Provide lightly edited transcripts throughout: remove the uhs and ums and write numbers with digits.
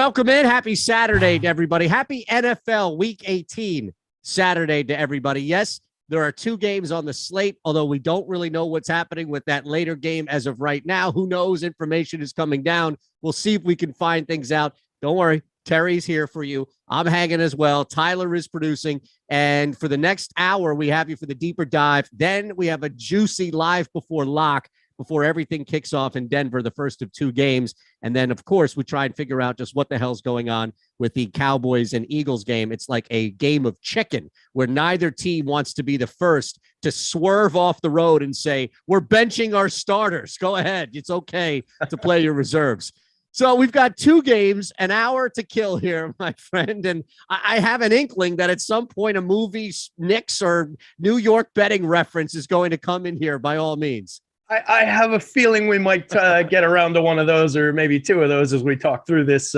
Welcome in. Happy Saturday to everybody. Happy NFL Week 18 Saturday to everybody. Yes, there are two games on the slate, although we don't really know what's happening with that later game as of right now. Who knows? Information is coming down. We'll see if we can find things out. Don't worry. Terry's here for you. I'm hanging as well. Tyler is producing. And for the next hour, we have you for the deeper dive. Then we have a juicy live before lock before everything kicks off in Denver, the first of two games. And then, of course, we try and figure out just what the hell's going on with the Cowboys and Eagles game. It's like a game of chicken where neither team wants to be the first to swerve off the road and say, we're benching our starters. Go ahead. It's okay to play your reserves. So we've got two games, an hour to kill here, my friend. And I have an inkling that at some point a movie, Knicks or New York betting reference is going to come in here by all means. I have a feeling we might get around to one of those or maybe two of those as we talk through this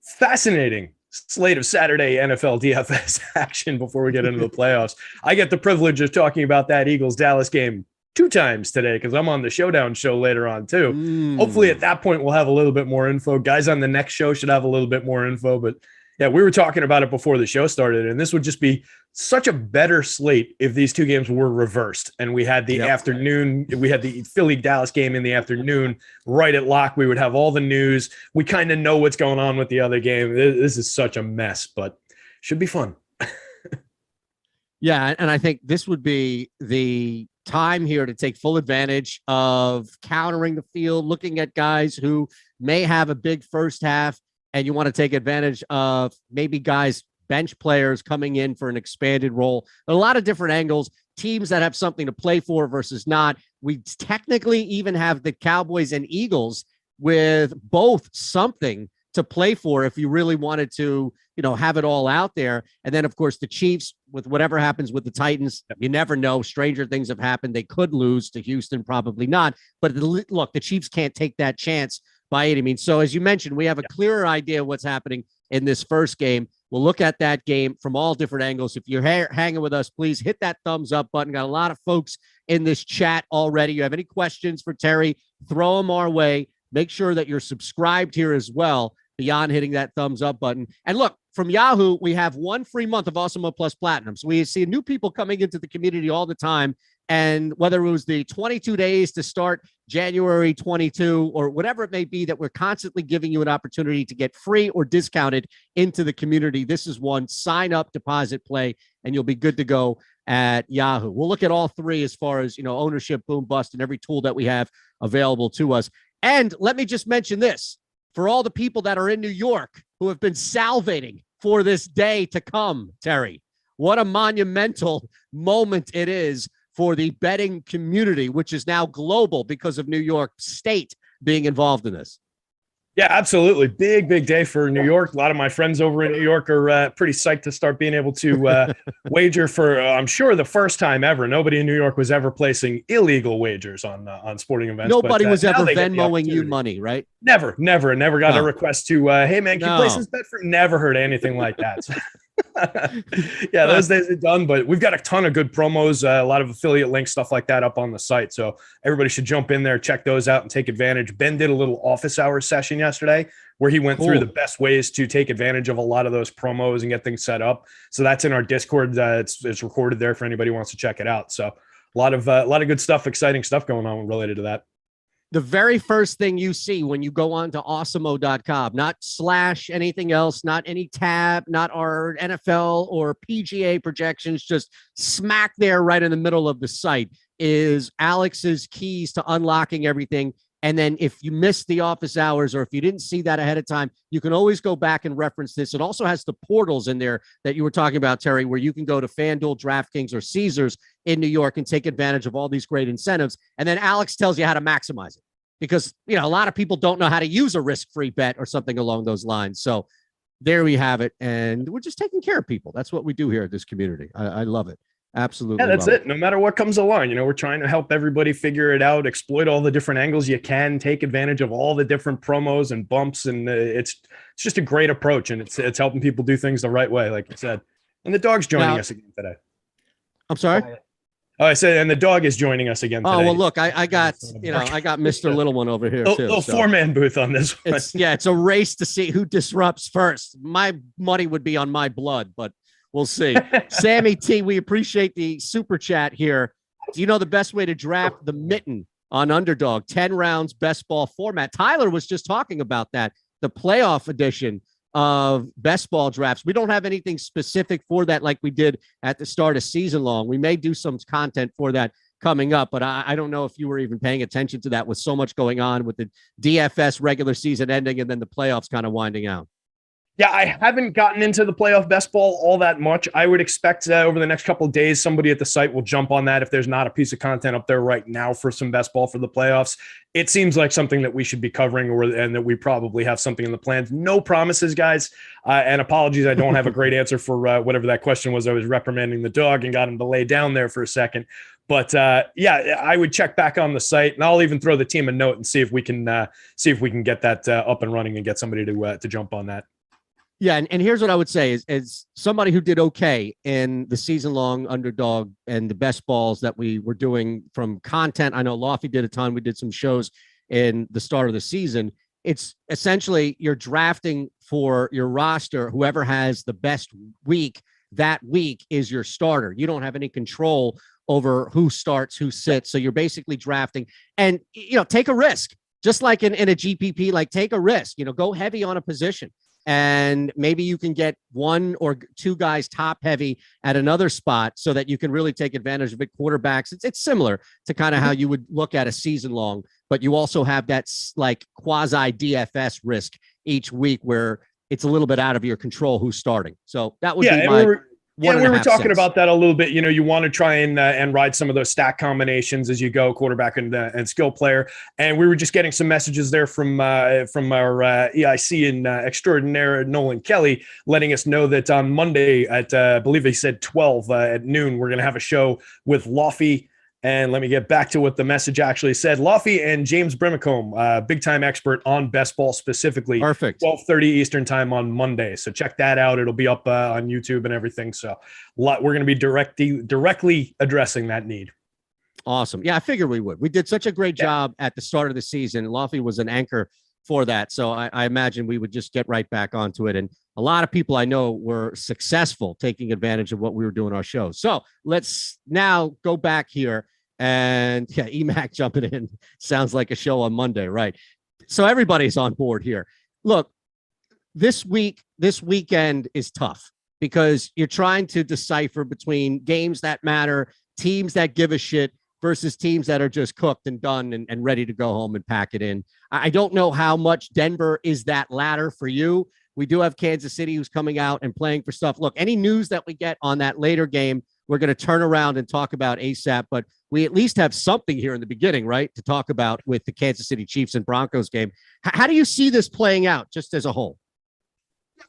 fascinating slate of Saturday NFL DFS action before we get into the playoffs. I get the privilege of talking about that Eagles-Dallas game 2 times today because I'm on the Showdown show later on too. Hopefully at that point we'll have a little bit more info. Guys on the next show should have a little bit more info, but yeah, we were talking about it before the show started, and this would just be such a better slate if these two games were reversed and we had the afternoon, we had the Philly-Dallas game in the afternoon right at lock. We would have all the news. We kind of know what's going on with the other game. This is such a mess, but should be fun. Yeah, and I think this would be the time here to take full advantage of countering the field, looking at guys who may have a big first half, and you want to take advantage of maybe guys, bench players coming in for an expanded role. A lot of different angles, teams that have something to play for versus not. We technically even have the Cowboys and Eagles with both something to play for if you really wanted to, have it all out there. And then, of course, the Chiefs, with whatever happens with the Titans, you never know. Stranger things have happened. They could lose to Houston, probably not. But look, the Chiefs can't take that chance by any means. So as you mentioned, we have a clearer idea of what's happening in this first game. We'll look at that game from all different angles. If you're hanging with us, please hit that thumbs up button. Got a lot of folks in this chat already. You have any questions for Terry, throw them our way. Make sure that you're subscribed here as well, beyond hitting that thumbs up button. And look, from Yahoo, we have 1 free month of Awesemo Plus Platinum. So we see new people coming into the community all the time. And whether it was the 22 days to start January 22 or whatever it may be, that we're constantly giving you an opportunity to get free or discounted into the community. This is one. Sign up, deposit, play, and you'll be good to go at Yahoo. We'll look at all three as far as, ownership, boom, bust, and every tool that we have available to us. And let me just mention this for all the people that are in New York who have been salivating for this day to come, Terry. What a monumental moment it is for the betting community, which is now global because of New York State being involved in this. Yeah, absolutely. Big day for New York. A lot of my friends over in New York are pretty psyched to start being able to wager for, I'm sure, the first time ever. Nobody in New York was ever placing illegal wagers on sporting events. Nobody was ever Venmoing you money, right? Never got a request to, hey, man, can you place this bet for? Never heard anything like that. So. Yeah, those days are done, but we've got a ton of good promos, a lot of affiliate links, stuff like that up on the site. So everybody should jump in there, check those out and take advantage. Ben did a little office hours session yesterday where he went through the best ways to take advantage of a lot of those promos and get things set up. So that's in our Discord. It's recorded there for anybody who wants to check it out. So a lot of good stuff, exciting stuff going on related to that. The very first thing you see when you go on to awesemo.com, not / anything else, not any tab, not our NFL or PGA projections, just smack there right in the middle of the site is Alex's keys to unlocking everything. And then if you missed the office hours or if you didn't see that ahead of time, you can always go back and reference this. It also has the portals in there that you were talking about, Terry, where you can go to FanDuel, DraftKings, or Caesars in New York and take advantage of all these great incentives. And then Alex tells you how to maximize it because, a lot of people don't know how to use a risk-free bet or something along those lines. So there we have it. And we're just taking care of people. That's what we do here at this community. I love it. Absolutely. Yeah, that's it. No matter what comes along, we're trying to help everybody figure it out, exploit all the different angles you can, take advantage of all the different promos and bumps. And it's just a great approach. And it's helping people do things the right way, like you said. And the dog's joining us again today. I'm sorry? Oh, I said, and the dog is joining us again today. Oh, well, look, I got Mr. Little One over here, too. Little four-man booth on this one. It's a race to see who disrupts first. My money would be on my blood, but we'll see. Sammy T, we appreciate the super chat here. Do you know the best way to draft the mitten on Underdog? 10 rounds, best ball format. Tyler was just talking about that, the playoff edition of best ball drafts. We don't have anything specific for that like we did at the start of season long. We may do some content for that coming up, but I don't know if you were even paying attention to that with so much going on with the DFS regular season ending and then the playoffs kind of winding out. Yeah, I haven't gotten into the playoff best ball all that much. I would expect over the next couple of days, somebody at the site will jump on that if there's not a piece of content up there right now for some best ball for the playoffs. It seems like something that we should be covering and that we probably have something in the plans. No promises, guys. And apologies, I don't have a great answer for whatever that question was. I was reprimanding the dog and got him to lay down there for a second. But yeah, I would check back on the site, and I'll even throw the team a note and see if we can get that up and running and get somebody to jump on that. Yeah, and here's what I would say is somebody who did okay in the season-long Underdog and the best balls that we were doing from content. I know Lofty did a ton. We did some shows in the start of the season. It's essentially you're drafting for your roster. Whoever has the best week that week is your starter. You don't have any control over who starts, who sits. So you're basically drafting and, take a risk. Just like in a GPP, like take a risk, go heavy on a position. And maybe you can get one or two guys top heavy at another spot so that you can really take advantage of it. Quarterbacks, it's similar to kind of how you would look at a season long, but you also have that like quasi DFS risk each week where it's a little bit out of your control who's starting. So that would be my we were talking about that a little bit. You want to try and ride some of those stack combinations as you go, quarterback and skill player. And we were just getting some messages there from our EIC and extraordinaire Nolan Kelly, letting us know that on Monday at I believe he said 12 at noon, we're going to have a show with Lofty. And let me get back to what the message actually said. Lofty and James Brimacombe, big-time expert on best ball specifically. Perfect. 12:30 Eastern time on Monday. So check that out. It'll be up on YouTube and everything. So we're going to be directly addressing that need. Awesome. Yeah, I figured we would. We did such a great job at the start of the season. Lofty was an anchor for that. So I imagine we would just get right back onto it. And a lot of people I know were successful taking advantage of what we were doing our show. So let's now go back here and EMAC jumping in. Sounds like a show on Monday, right? So everybody's on board here. Look, this weekend is tough because you're trying to decipher between games that matter, teams that give a shit versus teams that are just cooked and done and ready to go home and pack it in. I don't know how much Denver is that latter for you. We do have Kansas City who's coming out and playing for stuff. Look, any news that we get on that later game, we're going to turn around and talk about ASAP, but we at least have something here in the beginning, right, to talk about with the Kansas City Chiefs and Broncos game. How do you see this playing out just as a whole?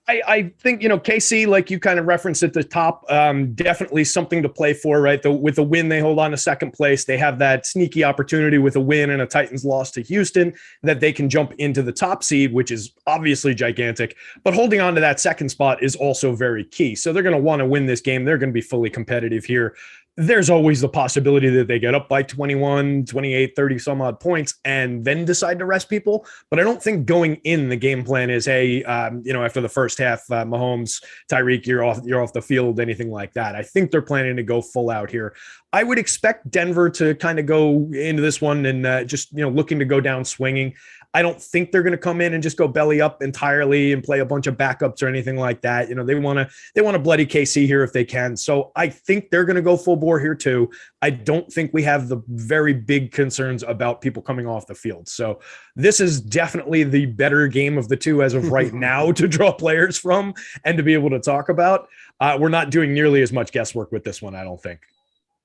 I think, KC, like you kind of referenced at the top, definitely something to play for, right? With a win, they hold on to second place. They have that sneaky opportunity with a win and a Titans loss to Houston that they can jump into the top seed, which is obviously gigantic. But holding on to that second spot is also very key. So they're going to want to win this game. They're going to be fully competitive here. There's always the possibility that they get up by 21, 28, 30 some odd points and then decide to rest people. But I don't think going in the game plan is, hey, after the first half, Mahomes, Tyreek, you're off the field, anything like that. I think they're planning to go full out here. I would expect Denver to kind of go into this one and just looking to go down swinging. I don't think they're going to come in and just go belly up entirely and play a bunch of backups or anything like that. They want to bloody KC here if they can. So I think they're going to go full bore here too. I don't think we have the very big concerns about people coming off the field. So this is definitely the better game of the two as of right now to draw players from and to be able to talk about. We're not doing nearly as much guesswork with this one, I don't think.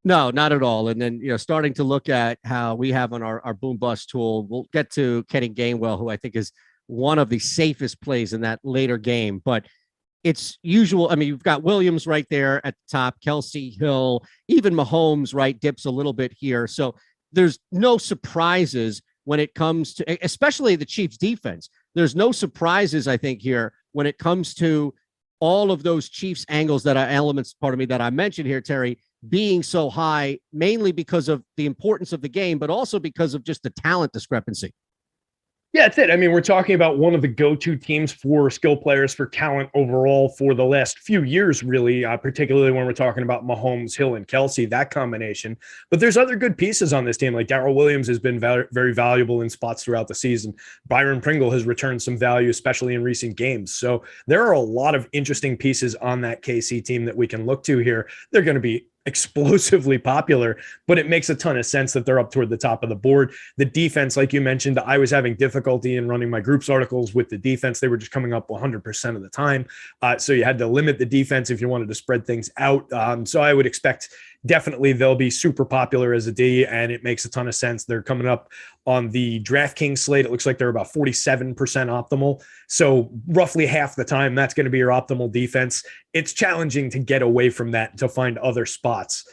No, not at all. And then, starting to look at how we have on our boom bust tool, we'll get to Kenny Gainwell, who I think is one of the safest plays in that later game. But it's usual. I mean, you've got Williams right there at the top, Kelsey, Hill, even Mahomes, right, dips a little bit here. So there's no surprises when it comes to, especially the Chiefs defense. There's no surprises, I think, here when it comes to all of those Chiefs angles that I mentioned here, Terry, being so high, mainly because of the importance of the game, but also because of just the talent discrepancy. Yeah, that's it. I mean, we're talking about one of the go-to teams for skill players, for talent overall for the last few years, really, particularly when we're talking about Mahomes, Hill, and Kelsey, that combination. But there's other good pieces on this team. Like Darrell Williams has been very valuable in spots throughout the season. Byron Pringle has returned some value, especially in recent games. So there are a lot of interesting pieces on that KC team that we can look to here. They're going to be explosively popular, but it makes a ton of sense that they're up toward the top of the board. The defense, like you mentioned, I was having difficulty in running my groups articles with the defense. They were just coming up 100% of the time. So you had to limit the defense if you wanted to spread things out. So I would expect definitely they'll be super popular as a D, and it makes a ton of sense. They're coming up on the DraftKings slate. It looks like they're about 47% optimal. So roughly half the time, that's going to be your optimal defense. It's challenging to get away from that to find other spots.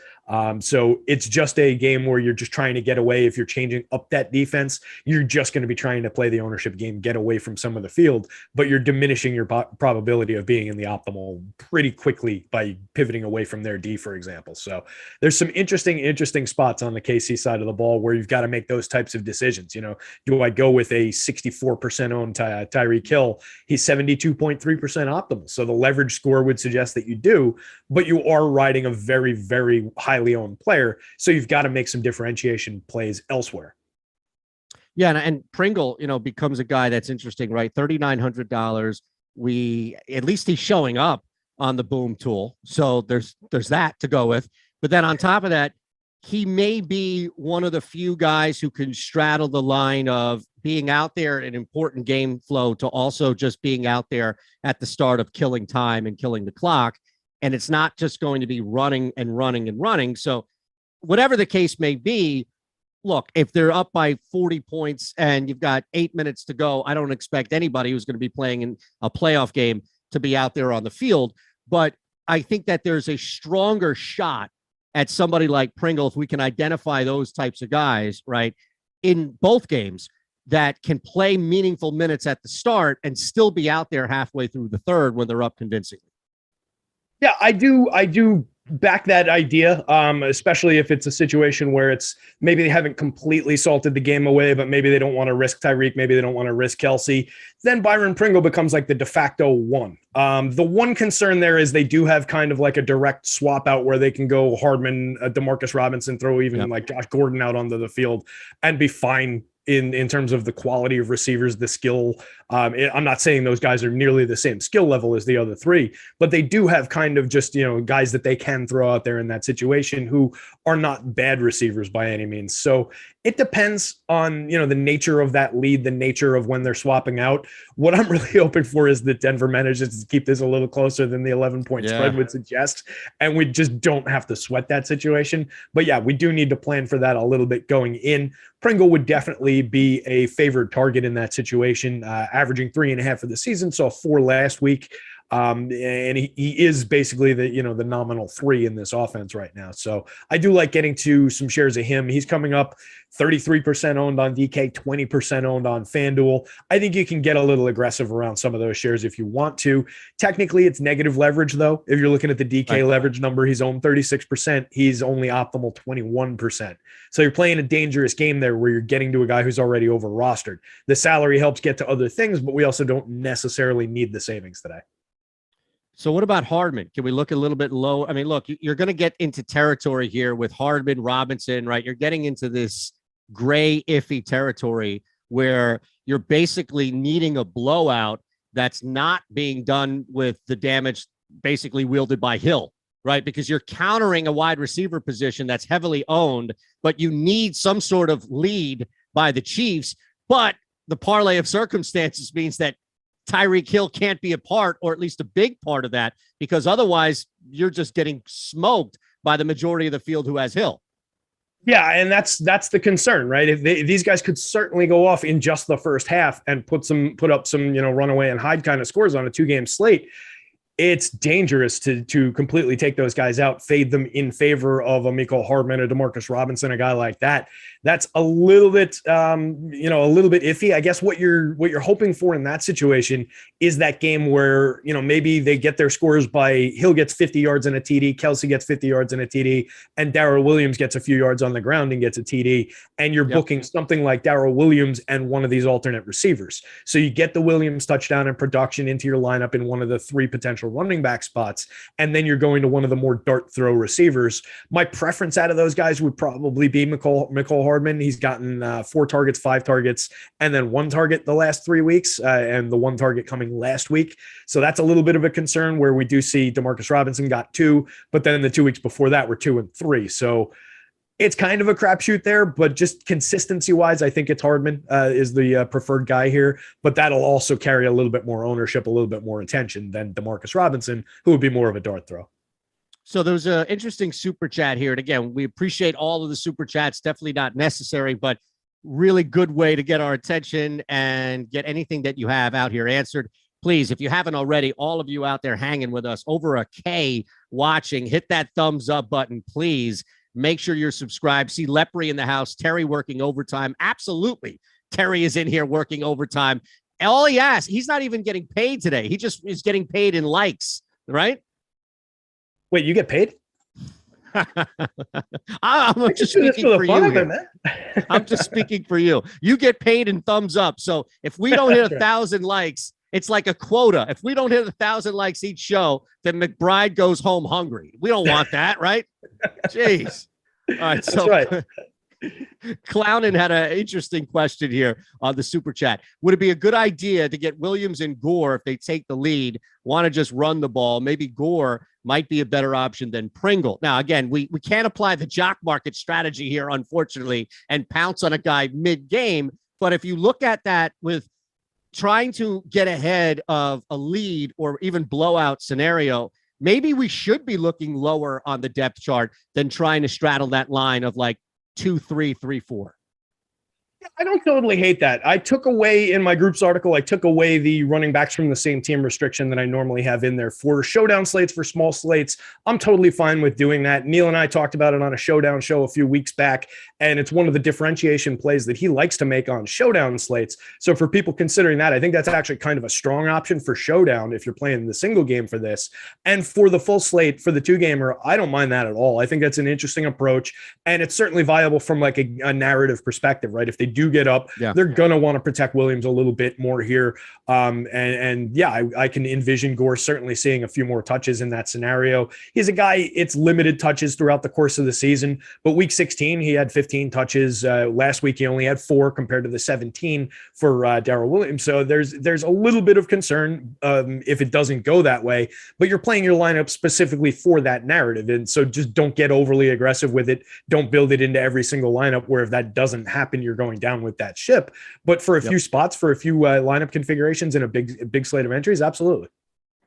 So it's just a game where you're just trying to get away. If you're changing up that defense, you're just going to be trying to play the ownership game, get away from some of the field, but you're diminishing your probability of being in the optimal pretty quickly by pivoting away from their D, for example. So there's some interesting spots on the KC side of the ball where you've got to make those types of decisions. You know, do I go with a 64% owned Tyreek Hill? He's 72.3% optimal. So the leverage score would suggest that you do, but you are riding a very, very highly owned player. So you've got to make some differentiation plays elsewhere. Yeah. And Pringle, becomes a guy that's interesting, right? $3,900. At least he's showing up on the boom tool. So there's that to go with. But then on top of that, he may be one of the few guys who can straddle the line of being out there in important game flow to also just being out there at the start of killing time and killing the clock. And it's not just going to be running and running and running. So whatever the case may be, look, if they're up by 40 points and you've got 8 minutes to go, I don't expect anybody who's going to be playing in a playoff game to be out there on the field. But I think that there's a stronger shot at somebody like Pringle, if we can identify those types of guys, right, in both games that can play meaningful minutes at the start and still be out there halfway through the third when they're up convincingly. Yeah, I do back that idea, especially if it's a situation where it's maybe they haven't completely salted the game away, but maybe they don't want to risk Tyreek, maybe they don't want to risk Kelsey. Then Byron Pringle becomes like the de facto one. The one concern there is they do have kind of like a direct swap out where they can go Hardman, Demarcus Robinson, throw even like Josh Gordon out onto the field and be fine in terms of the quality of receivers, the skill. I'm not saying those guys are nearly the same skill level as the other three, but they do have kind of just, guys that they can throw out there in that situation who are not bad receivers by any means. So it depends on, the nature of that lead, the nature of when they're swapping out. What I'm really hoping for is that Denver manages to keep this a little closer than the 11-point spread would suggest. And we just don't have to sweat that situation. But yeah, we do need to plan for that a little bit going in. Pringle would definitely be a favored target in that situation, averaging 3.5 for the season. So 4 last week. And he is basically the nominal 3 in this offense right now. So I do like getting to some shares of him. He's coming up 33% owned on DK, 20% owned on FanDuel. I think you can get a little aggressive around some of those shares if you want to. Technically, it's negative leverage, though. If you're looking at the DK leverage number, he's owned 36%. He's only optimal 21%. So you're playing a dangerous game there where you're getting to a guy who's already over rostered. The salary helps get to other things, but we also don't necessarily need the savings today. So what about Hardman? Can we look a little bit low? I mean, look, you're going to get into territory here with Hardman, Robinson, right? You're getting into this gray, iffy territory where you're basically needing a blowout that's not being done with the damage basically wielded by Hill, right? Because you're countering a wide receiver position that's heavily owned, but you need some sort of lead by the Chiefs. But the parlay of circumstances means that Tyreek Hill can't be a part, or at least a big part of that, because otherwise you're just getting smoked by the majority of the field who has Hill. Yeah, and that's the concern, right? If these guys could certainly go off in just the first half and put up some runaway and hide kind of scores on a 2-game slate, it's dangerous to completely take those guys out, fade them in favor of a Mecole Hardman, a Demarcus Robinson, a guy like that. That's a little bit, a little bit iffy. I guess what you're hoping for in that situation is that game where, maybe they get their scores by Hill gets 50 yards and a TD, Kelsey gets 50 yards and a TD, and Darrell Williams gets a few yards on the ground and gets a TD, and you're booking something like Darrell Williams and one of these alternate receivers. So you get the Williams touchdown and production into your lineup in one of the 3 potential running back spots, and then you're going to one of the more dart throw receivers. My preference out of those guys would probably be Mecole Hardman. He's gotten 4 targets, 5 targets, and then 1 target the last 3 weeks, and the 1 target coming last week. So that's a little bit of a concern, where we do see Demarcus Robinson got 2, but then the 2 weeks before that were 2 and 3. So it's kind of a crapshoot there, but just consistency-wise, I think it's Hardman is the preferred guy here. But that'll also carry a little bit more ownership, a little bit more attention than Demarcus Robinson, who would be more of a dart throw. So there's an interesting super chat here. And again, we appreciate all of the super chats. Definitely not necessary, but really good way to get our attention and get anything that you have out here answered. Please, if you haven't already, all of you out there hanging with us, over a K watching, hit that thumbs up button, please. Make sure you're subscribed. See Lepre in the house. Terry working overtime. Absolutely. Terry is in here working overtime. All he asks, he's not even getting paid today. He just is getting paid in likes, right? Wait, you get paid? I'm just speaking for you. I'm just speaking for you. You get paid in thumbs up. So if we don't hit 1,000 likes, it's like a quota. If we don't hit 1,000 likes each show, then McBride goes home hungry. We don't want that, right? Jeez. All right. So that's right. Clownin had an interesting question here on the super chat. Would it be a good idea to get Williams and Gore if they take the lead, want to just run the ball? Maybe Gore might be a better option than Pringle. Now, again, we can't apply the jock market strategy here, unfortunately, and pounce on a guy mid-game. But if you look at that with trying to get ahead of a lead or even blowout scenario, maybe we should be looking lower on the depth chart than trying to straddle that line of like 2, 3, 3, 4. I don't totally hate that. I took away in my group's article, I took away the running backs from the same team restriction that I normally have in there for showdown slates, for small slates. I'm totally fine with doing that. Neil and I talked about it on a showdown show a few weeks back, and it's one of the differentiation plays that he likes to make on showdown slates. So for people considering that, I think that's actually kind of a strong option for showdown if you're playing the single game for this. And for the full slate, for the 2-gamer, I don't mind that at all. I think that's an interesting approach, and it's certainly viable from like a narrative perspective, right? If they do get up, they're going to want to protect Williams a little bit more here. And yeah, I can envision Gore certainly seeing a few more touches in that scenario. He's a guy, it's limited touches throughout the course of the season, but week 16, he had 15 touches. Last week, he only had 4 compared to the 17 for Darrell Williams. So there's a little bit of concern if it doesn't go that way, but you're playing your lineup specifically for that narrative. And so just don't get overly aggressive with it. Don't build it into every single lineup where if that doesn't happen, you're going down with that ship. But for a few spots, for a few lineup configurations in a big slate of entries, absolutely.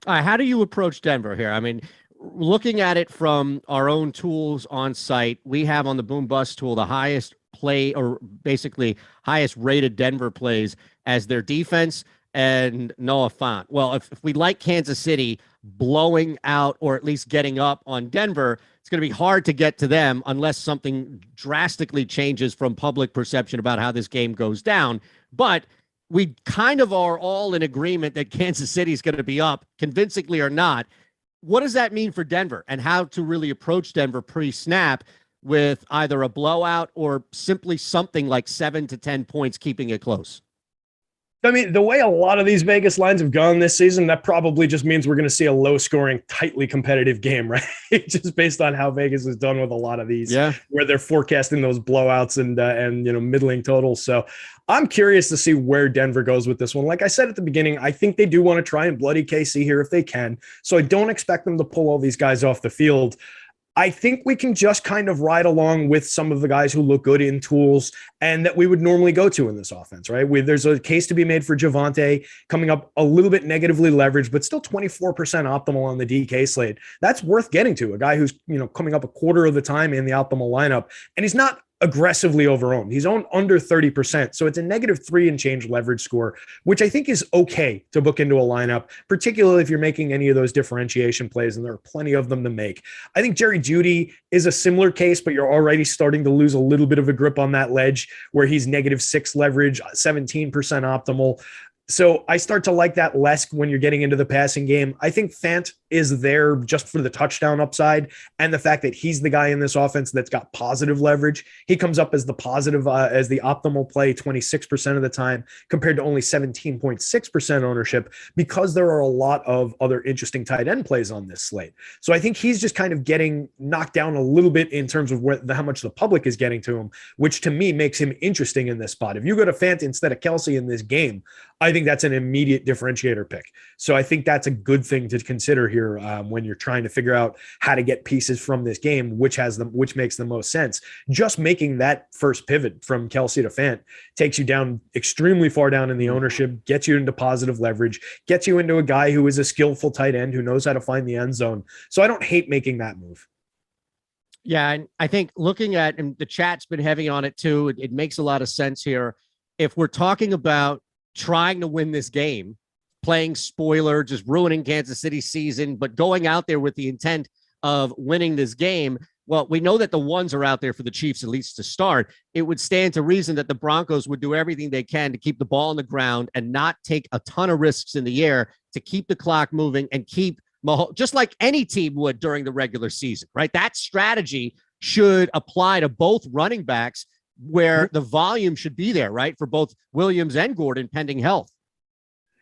All right, how do you approach Denver here? I mean, looking at it from our own tools on site, we have on the Boom Bust tool the highest play, or basically highest rated Denver plays as their defense and Noah Fant. Well, if we like Kansas City blowing out or at least getting up on Denver, it's going to be hard to get to them unless something drastically changes from public perception about how this game goes down. But we kind of are all in agreement that Kansas City is going to be up, convincingly or not. What does that mean for Denver and how to really approach Denver pre-snap with either a blowout or simply something like 7 to 10 points, keeping it close? I mean, the way a lot of these Vegas lines have gone this season, that probably just means we're going to see a low-scoring, tightly competitive game, right? Just based on how Vegas has done with a lot of these, where they're forecasting those blowouts and middling totals. So I'm curious to see where Denver goes with this one. Like I said at the beginning, I think they do want to try and bloody KC here if they can. So I don't expect them to pull all these guys off the field. I think we can just kind of ride along with some of the guys who look good in tools and that we would normally go to in this offense, right? There's a case to be made for Javonte coming up a little bit negatively leveraged, but still 24% optimal on the DK slate. That's worth getting to, a guy who's, coming up a quarter of the time in the optimal lineup, and he's not aggressively over-owned. He's owned under 30%. So it's a -3 and change leverage score, which I think is okay to book into a lineup, particularly if you're making any of those differentiation plays, and there are plenty of them to make. I think Jerry Jeudy is a similar case, but you're already starting to lose a little bit of a grip on that ledge where he's -6 leverage, 17% optimal. So I start to like that less when you're getting into the passing game. I think Fant is there just for the touchdown upside and the fact that he's the guy in this offense that's got positive leverage. He comes up as the positive, as the optimal play 26% of the time compared to only 17.6% ownership, because there are a lot of other interesting tight end plays on this slate. So I think he's just kind of getting knocked down a little bit in terms of how much the public is getting to him, which to me makes him interesting in this spot. If you go to Fant instead of Kelsey in this game, I think that's an immediate differentiator pick. So I think that's a good thing to consider here when you're trying to figure out how to get pieces from this game, which makes the most sense. Just making that first pivot from Kelsey to Fant takes you down extremely far down in the ownership, gets you into positive leverage, gets you into a guy who is a skillful tight end who knows how to find the end zone. So I don't hate making that move. Yeah, and I think looking at, and the chat's been heavy on it too, it makes a lot of sense here. If we're talking about trying to win this game, playing spoiler, just ruining Kansas City's season, but going out there with the intent of winning this game, well, we know that the ones are out there for the Chiefs, at least to start. It would stand to reason that the Broncos would do everything they can to keep the ball on the ground and not take a ton of risks in the air to keep the clock moving and keep Mahomes, just like any team would during the regular season, right? That strategy should apply to both running backs, where the volume should be there, right? For both Williams and Gordon, pending health.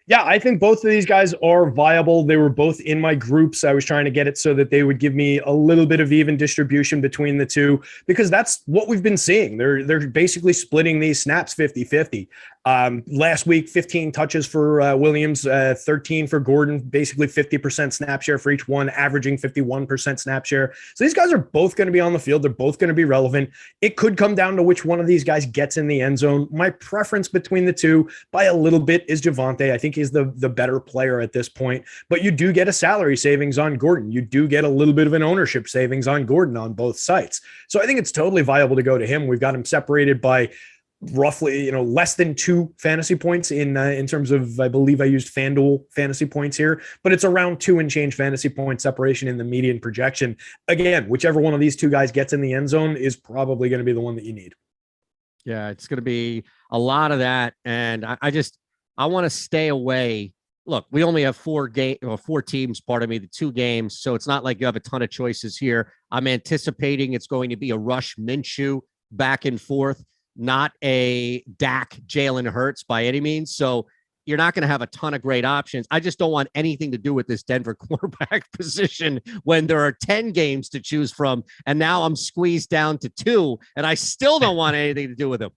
Yeah, I think both of these guys are viable. They were both in my groups. I was trying to get it so that they would give me a little bit of even distribution between the two, because that's what we've been seeing. They're basically splitting these snaps 50-50. Last week, 15 touches for Williams, 13 for Gordon, basically 50% snap share for each one, averaging 51% snap share. So these guys are both going to be on the field. They're both going to be relevant. It could come down to which one of these guys gets in the end zone. My preference between the two by a little bit is Javonte. I think he's the better player at this point, but you do get a salary savings on Gordon. You do get a little bit of an ownership savings on Gordon on both sites. So I think it's totally viable to go to him. We've got him separated by roughly, less than 2 fantasy points in terms of, I believe I used FanDuel fantasy points here, but it's around 2 and change fantasy point separation in the median projection. Again, whichever one of these two guys gets in the end zone is probably going to be the one that you need. Yeah, it's going to be a lot of that. And I want to stay away. Look, we only have 4 teams, the 2 games. So it's not like you have a ton of choices here. I'm anticipating it's going to be a Rush Minshew back and forth, not a Dak Jalen Hurts by any means. So you're not going to have a ton of great options. I just don't want anything to do with this Denver quarterback position when there are 10 games to choose from. And now I'm squeezed down to 2, and I still don't want anything to do with him.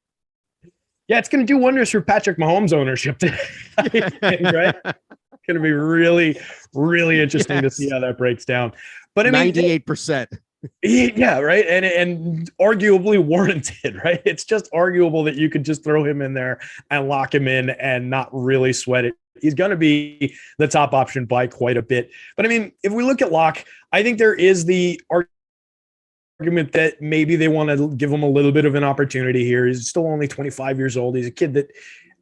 Yeah, it's going to do wonders for Patrick Mahomes ownership, right? It's going to be really, really interesting to see how that breaks down. But I mean, 98%. Yeah, right. And arguably warranted, right? It's just arguable that you could just throw him in there and lock him in and not really sweat it. He's going to be the top option by quite a bit. But I mean, if we look at Locke, I think there is the argument that maybe they want to give him a little bit of an opportunity here. He's still only 25 years old. He's a kid that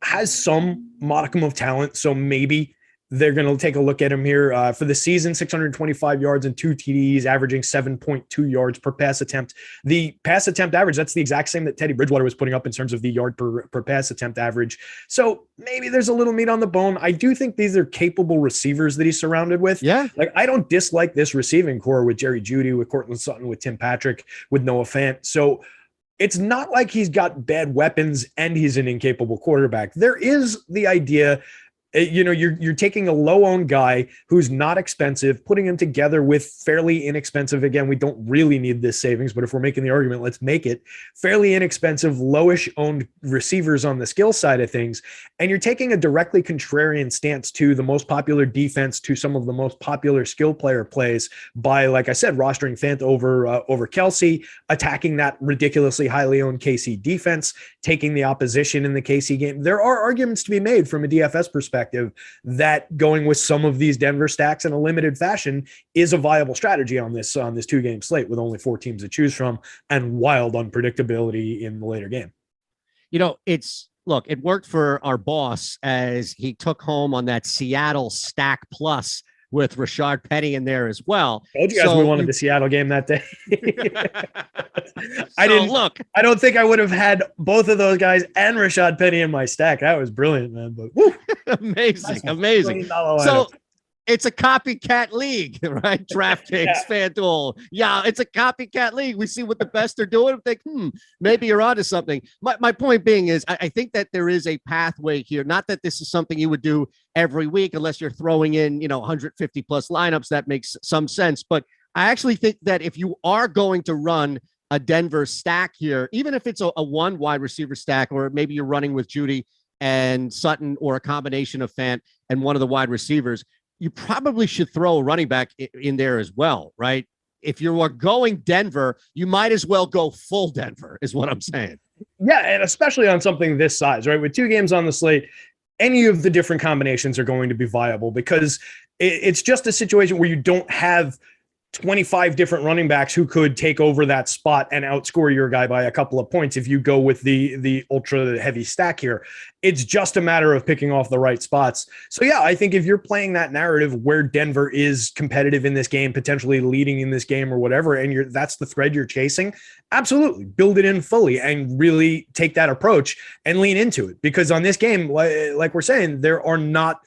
has some modicum of talent. So maybe they're going to take a look at him here for the season. 625 yards and 2 TDs, averaging 7.2 yards per pass attempt. The pass attempt average, that's the exact same that Teddy Bridgewater was putting up in terms of the yard per pass attempt average. So maybe there's a little meat on the bone. I do think these are capable receivers that he's surrounded with. Yeah. Like, I don't dislike this receiving core with Jerry Jeudy, with Cortland Sutton, with Tim Patrick, with Noah Fant. So it's not like he's got bad weapons and he's an incapable quarterback. There is the idea, you're taking a low-owned guy who's not expensive, putting him together with fairly inexpensive. Again, we don't really need this savings, but if we're making the argument, let's make it fairly inexpensive, lowish owned receivers on the skill side of things. And you're taking a directly contrarian stance to the most popular defense, to some of the most popular skill player plays by, like I said, rostering Fant over Kelsey, attacking that ridiculously highly owned KC defense, taking the opposition in the KC game. There are arguments to be made from a DFS perspective that going with some of these Denver stacks in a limited fashion is a viable strategy on this 2-game slate with only 4 teams to choose from and wild unpredictability in the later game. It worked for our boss as he took home on that Seattle stack plus with Rashard Penny in there as well. I told you guys we wanted the Seattle game that day. I don't think I would have had both of those guys and Rashard Penny in my stack. That was brilliant, man. But woo, amazing. So It's a copycat league, right? DraftKings, FanDuel. Yeah, it's a copycat league. We see what the best are doing. Think, maybe you're onto something. My point being is, I think that there is a pathway here. Not that this is something you would do every week, unless you're throwing in, 150 plus lineups. That makes some sense. But I actually think that if you are going to run a Denver stack here, even if it's a one wide receiver stack, or maybe you're running with Judy and Sutton, or a combination of Fant and one of the wide receivers, you probably should throw a running back in there as well, right? If you are going Denver, you might as well go full Denver, is what I'm saying. Yeah, and especially on something this size, right? With 2 games on the slate, any of the different combinations are going to be viable, because it's just a situation where you don't have 25 different running backs who could take over that spot and outscore your guy by a couple of points if you go with the ultra heavy stack here. It's just a matter of picking off the right spots. So yeah, I think if you're playing that narrative where Denver is competitive in this game, potentially leading in this game or whatever, and that's the thread you're chasing, absolutely build it in fully and really take that approach and lean into it. Because on this game, like we're saying, there are not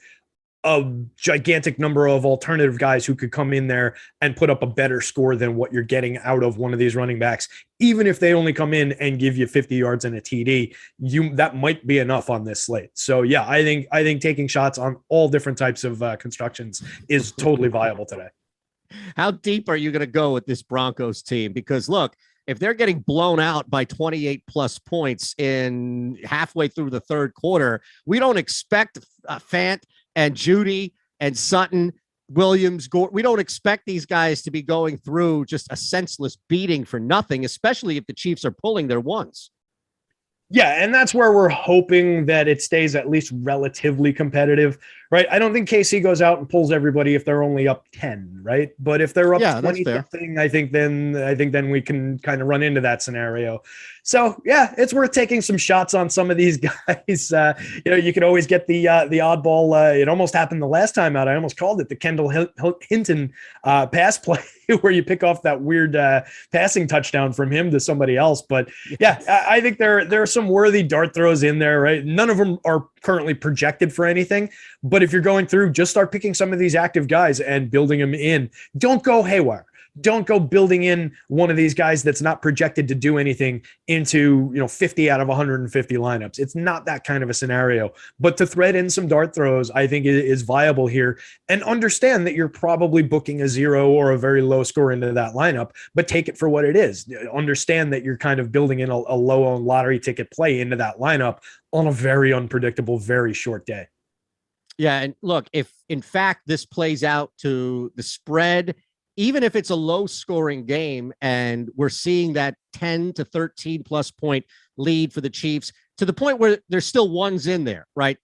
a gigantic number of alternative guys who could come in there and put up a better score than what you're getting out of one of these running backs. Even if they only come in and give you 50 yards and a TD, that might be enough on this slate. So yeah, I think taking shots on all different types of constructions is totally viable today. How deep are you going to go with this Broncos team? Because look, if they're getting blown out by 28 plus points in halfway through the third quarter, we don't expect Fant and Judy and Sutton, Williams, Gore. We don't expect these guys to be going through just a senseless beating for nothing, especially if the Chiefs are pulling their ones. Yeah, and that's where we're hoping that it stays at least relatively competitive, right? I don't think KC goes out and pulls everybody if they're only up 10, right? But if they're up 20 something, I think then we can kind of run into that scenario. So yeah, it's worth taking some shots on some of these guys. You can always get the oddball. It almost happened the last time out. I almost called it the Kendall Hinton pass play, where you pick off that weird passing touchdown from him to somebody else. But yeah, I think there are some worthy dart throws in there, right? None of them are currently projected for anything, but if you're going through, just start picking some of these active guys and building them in. Don't go haywire. Don't go building in one of these guys that's not projected to do anything into 50 out of 150 lineups. It's not that kind of a scenario. But to thread in some dart throws, I think is viable here. And understand that you're probably booking a 0 or a very low score into that lineup, but take it for what it is. Understand that you're kind of building in a low-owned lottery ticket play into that lineup on a very unpredictable, very short day. Yeah, and look, if in fact this plays out to the spread, even if it's a low scoring game and we're seeing that 10 to 13 plus point lead for the Chiefs, to the point where there's still ones in there, right?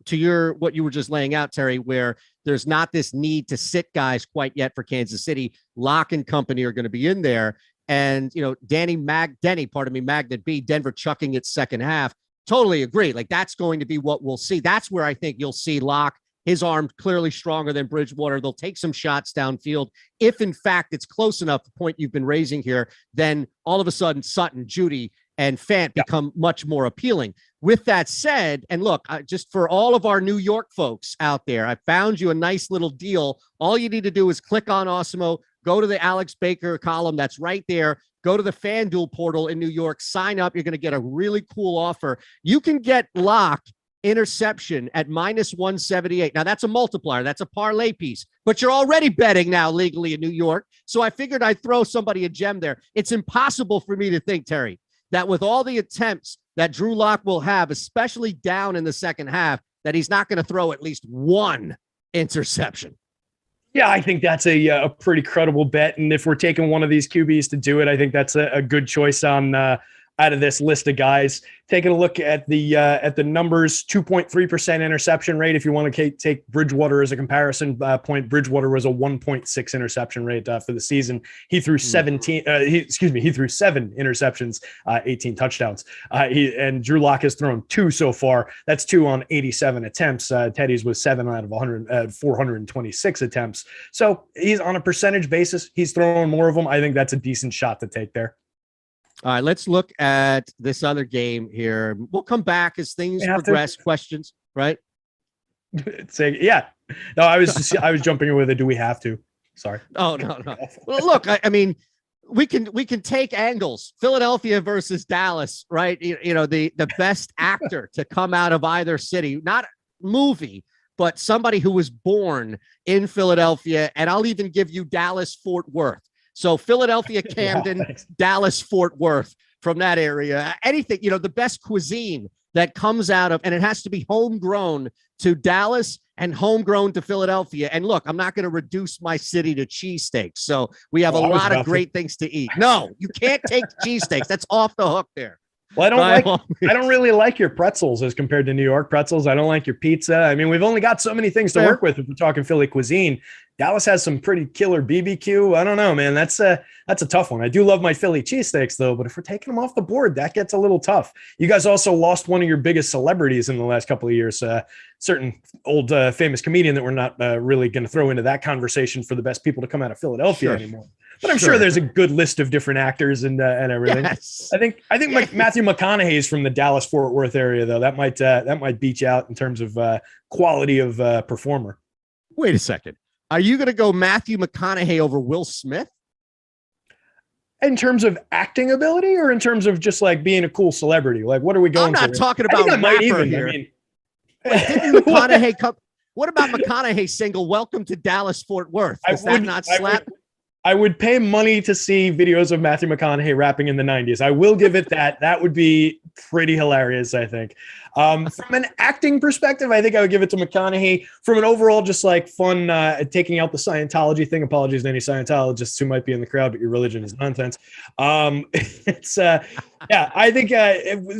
To what you were just laying out, Terry, where there's not this need to sit guys quite yet for Kansas City. Locke and company are going to be in there. And, Magnet B, Denver chucking its second half. Totally agree. Like, that's going to be what we'll see. That's where I think you'll see Locke. His arm clearly stronger than Bridgewater. They'll take some shots downfield. If, in fact, it's close enough, the point you've been raising here, then all of a sudden Sutton, Judy, and Fant become much more appealing. With that said, and look, just for all of our New York folks out there, I found you a nice little deal. All you need to do is click on Awesemo, go to the Alex Baker column that's right there, go to the FanDuel portal in New York, sign up. You're going to get a really cool offer. You can get Locke interception at -178. Now that's a multiplier. That's a parlay piece, but you're already betting now legally in New York. So I figured I'd throw somebody a gem there. It's impossible for me to think, Terry, that with all the attempts that Drew Lock will have, especially down in the second half, that he's not going to throw at least one interception. Yeah, I think that's a pretty credible bet. And if we're taking one of these QBs to do it, I think that's a good choice on out of this list of guys. Taking a look at the numbers, 2.3% interception rate. If you want to take Bridgewater as a comparison point, Bridgewater was a 1.6 interception rate for the season. He threw 17. He threw 7 interceptions, 18 touchdowns. And Drew Lock has thrown 2 so far. That's 2 on 87 attempts. Teddy's was 7 out of 426 attempts. So he's on a percentage basis. He's throwing more of them. I think that's a decent shot to take there. All right, let's look at this other game here. We'll come back as things progress. Questions, right? Yeah, No, I was jumping in with it. Do we have to? Sorry. Oh, no. Well, look, I mean, we can take angles. Philadelphia versus Dallas, right? You know, the best actor to come out of either city, not movie, but somebody who was born in Philadelphia. And I'll even give you Dallas Fort Worth. So Philadelphia, Camden, Wow, Dallas Fort Worth, from that area. Anything, you know, the best cuisine that comes out of, and it has to be homegrown to Dallas and homegrown to Philadelphia. And look, I'm not going to reduce my city to cheesesteaks. So we have a lot of great things to eat. No, you can't take cheesesteaks. That's off the hook there. Well, I don't really like your pretzels as compared to New York pretzels. I don't like your pizza. I mean, we've only got so many things to work with if we're talking Philly cuisine. Dallas has some pretty killer BBQ. I don't know, man. That's a tough one. I do love my Philly cheesesteaks though, but if we're taking them off the board, that gets a little tough. You guys also lost one of your biggest celebrities in the last couple of years, certain old famous comedian that we're not really going to throw into that conversation for the best people to come out of Philadelphia anymore. But I'm sure there's a good list of different actors and everything. Yes. I think Matthew McConaughey is from the Dallas Fort Worth area though. That might beat you out in terms of quality of performer. Wait a second. Are you going to go Matthew McConaughey over Will Smith? In terms of acting ability or in terms of just like being a cool celebrity? Like, what are we going I'm not talking about rapper here. I mean, didn't McConaughey come? What about McConaughey single "Welcome to Dallas Fort Worth"? Does that not slap? I would pay money to see videos of Matthew McConaughey rapping in the 90s. I will give it that. That would be pretty hilarious, I think. From an acting perspective, I think I would give it to McConaughey. From an overall just like fun, taking out the Scientology thing. Apologies to any Scientologists who might be in the crowd, but your religion is nonsense. It's I think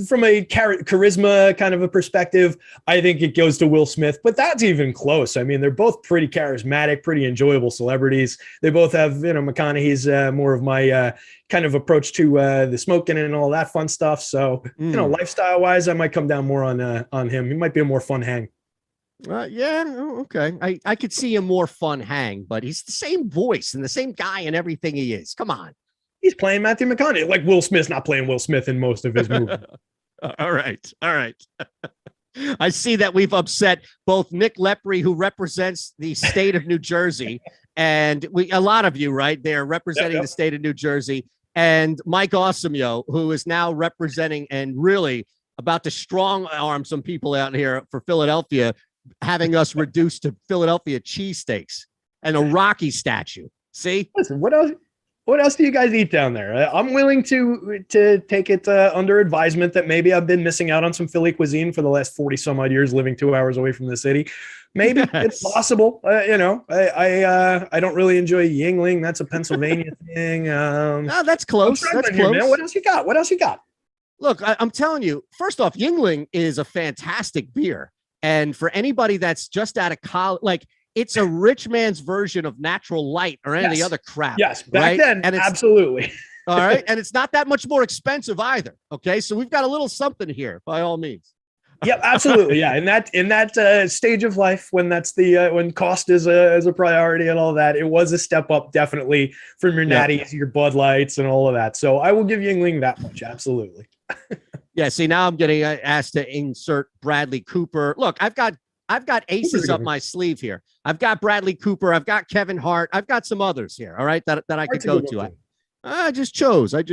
from a charisma kind of a perspective, I think it goes to Will Smith, but that's even close. I mean, they're both pretty charismatic, pretty enjoyable celebrities. They both have, McConaughey's more of my kind of approach to the smoking and all that fun stuff. So, lifestyle wise, I might come down more on him. He might be a more fun hang. Okay. I could see a more fun hang, but he's the same voice and the same guy and everything he is. Come on. He's playing Matthew McConaughey. Like Will Smith's not playing Will Smith in most of his movies. All right. I see that we've upset both Nick Lepre, who represents the state of New Jersey, and a lot of you, right? They're representing the state of New Jersey, and Mike Awesemo, who is now representing and really about to strong arm some people out here for Philadelphia, having us reduced to Philadelphia cheesesteaks and a Rocky statue. See? Listen, what else do you guys eat down there? I'm willing to take it under advisement that maybe I've been missing out on some Philly cuisine for the last 40 some odd years living 2 hours away from the city. Maybe it's possible. I don't really enjoy Yingling. That's a Pennsylvania thing. No, that's close. That's close. Man. What else you got? Look, I'm telling you, first off, Yingling is a fantastic beer. And for anybody that's just out of college, like, it's a rich man's version of Natural Light or any of the other crap. Yes, back then, and absolutely. All right, and it's not that much more expensive either. Okay, so we've got a little something here, by all means. Yeah, absolutely. Yeah, in that stage of life when that's when cost is a priority and all that, it was a step up definitely from your Natties, your Bud Lights, and all of that. So I will give Yingling that much. Absolutely. Yeah. See, now I'm getting asked to insert Bradley Cooper. Look, I've got aces up my sleeve here. I've got Bradley Cooper. I've got Kevin Hart. I've got some others here. All right. That I could go to. I just chose. All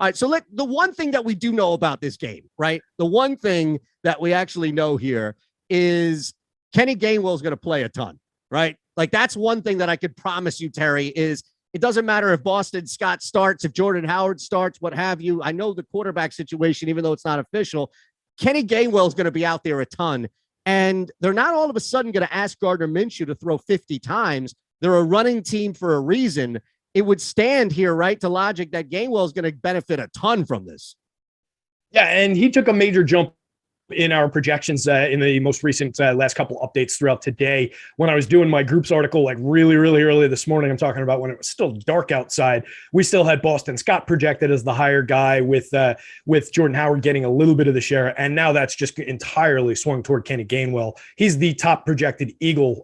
right. So the one thing that we do know about this game, right? The one thing that we actually know here is Kenny Gainwell is going to play a ton, right? Like, that's one thing that I could promise you, Terry, is it doesn't matter if Boston Scott starts, if Jordan Howard starts, what have you. I know the quarterback situation, even though it's not official, Kenny Gainwell is going to be out there a ton. And they're not all of a sudden going to ask Gardner Minshew to throw 50 times. They're a running team for a reason. It would stand here, right, to logic that Gainwell is going to benefit a ton from this. Yeah, and he took a major jump in our projections in the most recent last couple updates throughout today. When I was doing my groups article, like really, really early this morning, I'm talking about when it was still dark outside, we still had Boston Scott projected as the higher guy with Jordan Howard getting a little bit of the share. And now that's just entirely swung toward Kenny Gainwell. He's the top projected Eagle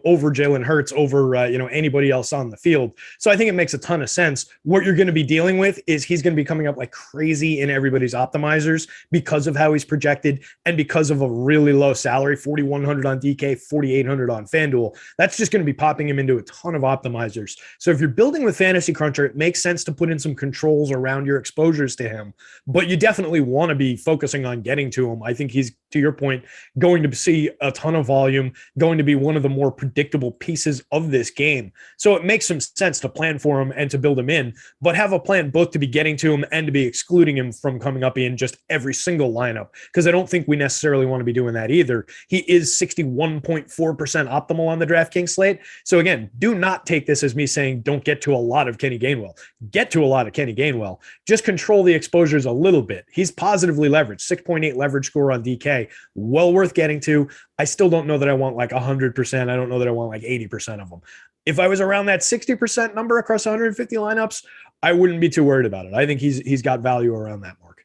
over Jalen Hurts, over anybody else on the field. So I think it makes a ton of sense. What you're going to be dealing with is he's going to be coming up like crazy in everybody's optimizers because of how he's projected. limited and because of a really low salary, 4,100 on DK, 4,800 on FanDuel, that's just going to be popping him into a ton of optimizers. So if you're building with Fantasy Cruncher, it makes sense to put in some controls around your exposures to him, but you definitely want to be focusing on getting to him. I think he's, to your point, going to see a ton of volume, going to be one of the more predictable pieces of this game. So it makes some sense to plan for him and to build him in, but have a plan both to be getting to him and to be excluding him from coming up in just every single lineup, because I don't think we necessarily want to be doing that either. He is 61.4% optimal on the DraftKings slate. So again, do not take this as me saying don't get to a lot of Kenny Gainwell. Get to a lot of Kenny Gainwell. Just control the exposures a little bit. He's positively leveraged, 6.8 leverage score on DK. Well worth getting to. I still don't know that I want like 100%. I don't know that I want like 80% of them. If I was around that 60% number across 150 lineups, I wouldn't be too worried about it. I think he's got value around that mark.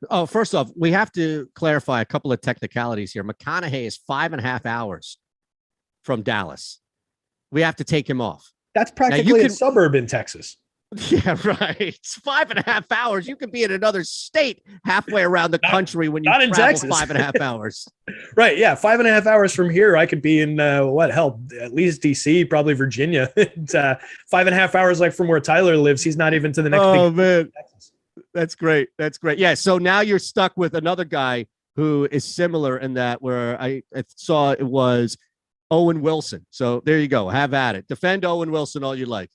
Oh, first off, we have to clarify a couple of technicalities here. McConaughey is 5.5 hours from Dallas. We have to take him off. That's practically a suburb in Texas. Yeah, right. It's 5.5 hours. You could be in another state halfway around the country when you travel Texas. 5.5 hours. Right. Yeah. 5.5 hours from here, I could be in at least DC, probably Virginia. 5.5 hours like from where Tyler lives. He's not even to the next. Oh, man. Texas. That's great. That's great. Yeah. So now you're stuck with another guy who is similar in that where I saw it was Owen Wilson. So there you go. Have at it. Defend Owen Wilson all you like.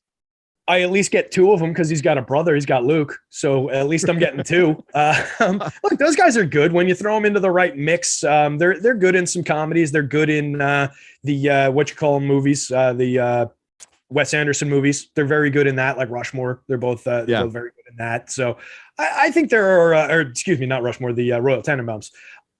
I at least get two of them because he's got a brother. He's got Luke. So at least I'm getting two. Look, those guys are good when you throw them into the right mix. They're good in some comedies. They're good in the what you call them movies, the Wes Anderson movies. They're very good in that, like Rushmore. They're both very good in that. So I think there are, not Rushmore, the Royal Tenenbaums.